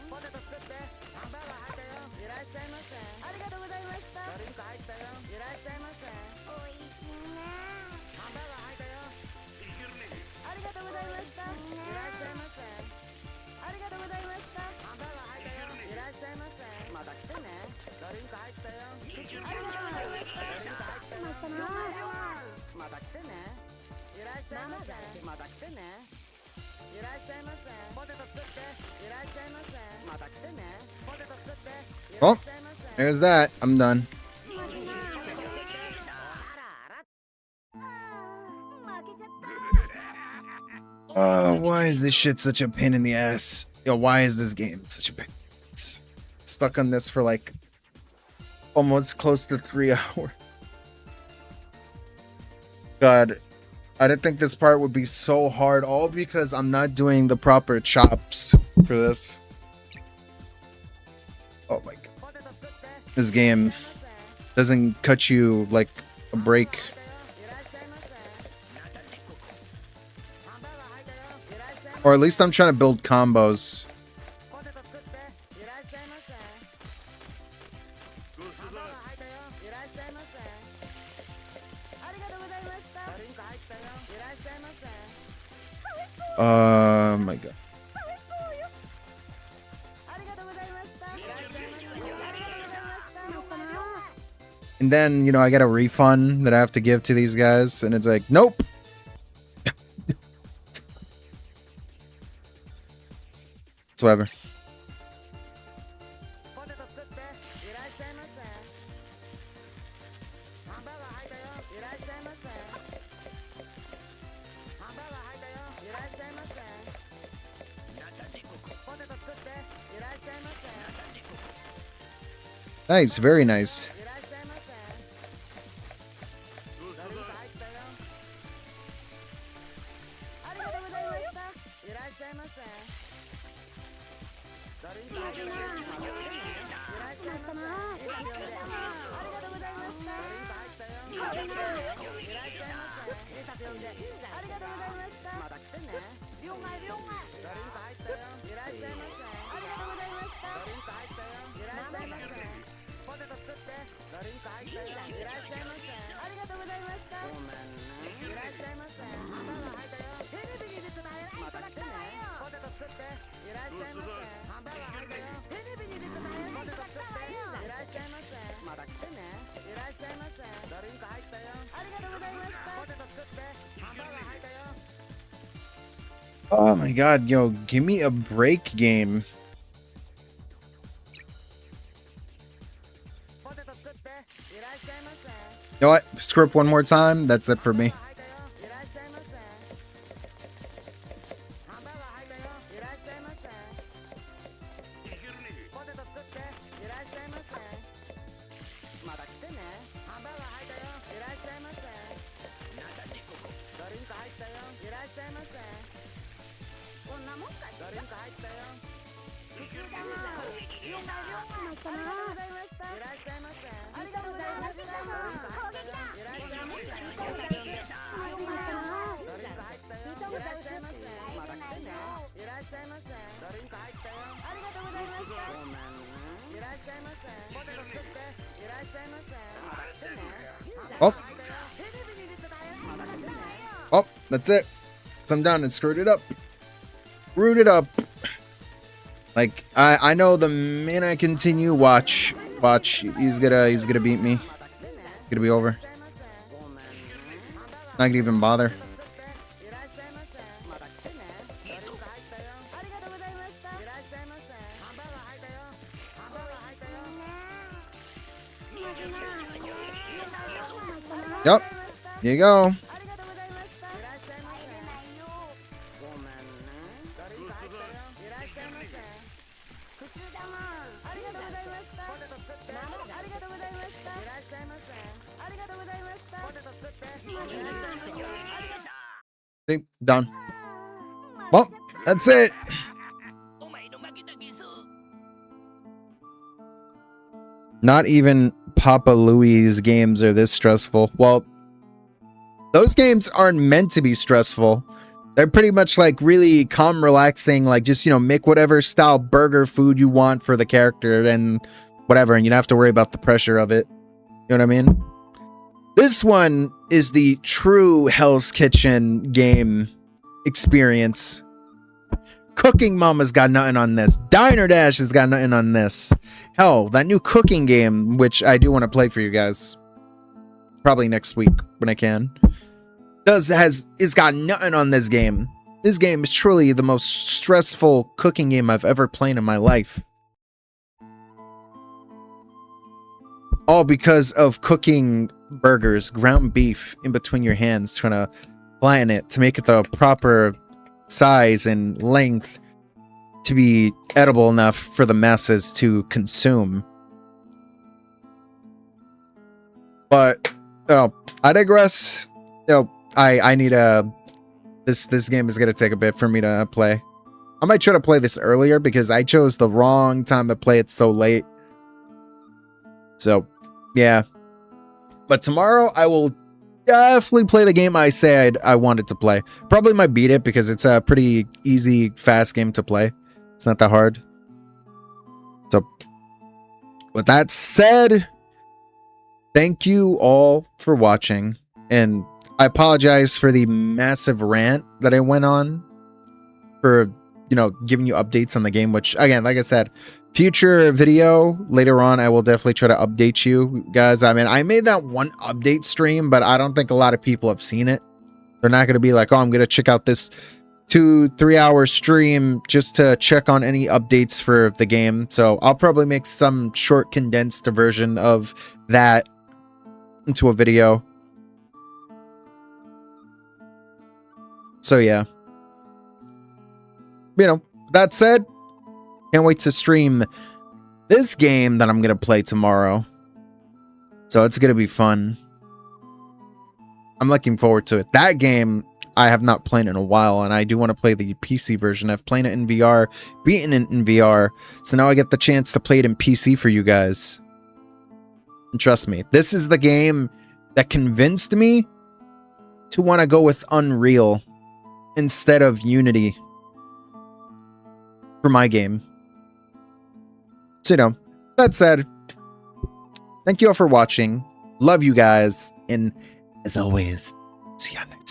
ポテト作って。ハンバーガー入ったよ。いらっしゃいませ。ありがとうございました。ドリンク入ったよ。いらっしゃいませ。おいしいな。ハンバーガー入ったよ。ありがとうございました。いらっしゃいませ。ありがとうございました。ハンバーガー入ったよ。いらっしゃいませ。また来てね。ドリンク入ったよ。ありがとうございました。ドリンク入ったよ。また来てね。いらっしゃいませ。また来てね。いらっしゃいませ。ポテト作って。いらっしゃいませ。また来てね。ポテト作って。いらっ Oh, しゃいませ。 there's that. I'm done. あらあら。 Why is this shit such a pain in the ass? Yo, why is this game such a pain? Stuck on this for like almost close to 3 hours. God, I didn't think this part would be so hard, all because I'm not doing the proper chops for this. Oh my god. This game doesn't cut you like a break. Or at least I'm trying to build combos. My god. And then, you know, I got a refund that I have to give to these guys, and it's like, nope. It's whatever. Nice, very nice. Oh my god, yo, give me a break game. You know what? Script one more time. That's it for me. Oh. Oh, that's it. I'm done and screwed it up. Screwed it up. Like, I know the minute I continue, watch. He's gonna beat me. It's gonna be over. Not gonna even bother. Yep. Here you go. See, done. Well, that's it. Not even Papa Louie's games are this stressful. Well, Those games aren't meant to be stressful. They're pretty much like really calm, relaxing, like just, make whatever style burger food you want for the character and whatever, and you don't have to worry about the pressure of it. You know what I mean? This one is the true Hell's Kitchen game experience. Cooking Mama's got nothing on this. Diner Dash has got nothing on this. Hell, that new cooking game, which I do want to play for you guys, probably next week when I can, is got nothing on this game. This game is truly the most stressful cooking game I've ever played in my life. All because of cooking burgers, ground beef in between your hands, trying to flatten it to make it the proper size and length to be edible enough for the masses to consume. But, I digress. I need this game is gonna take a bit for me to play. I might try to play this earlier because I chose the wrong time to play it so late. So, yeah. But tomorrow I will definitely play the game I said I wanted to play. Probably might beat it because it's a pretty easy, fast game to play. It's not that hard. So, with that said, thank you all for watching, and I apologize for the massive rant that I went on for, giving you updates on the game, which, again, like I said, future video later on, I will definitely try to update you guys. I mean, I made that one update stream, but I don't think a lot of people have seen it. They're not going to be like, oh, I'm going to check out this 2-3 hour stream just to check on any updates for the game. So I'll probably make some short condensed version of that into a video. So yeah, that said, can't wait to stream this game that I'm gonna play tomorrow. So it's gonna be fun. I'm looking forward to it. That game I have not played in a while, and I do want to play the PC version. I've played it in VR, beaten it in VR, so now I get the chance to play it in PC for you guys. And trust me, this is the game that convinced me to want to go with Unreal instead of Unity for my game. So, that said, thank you all for watching. Love you guys. And as always, see you next time.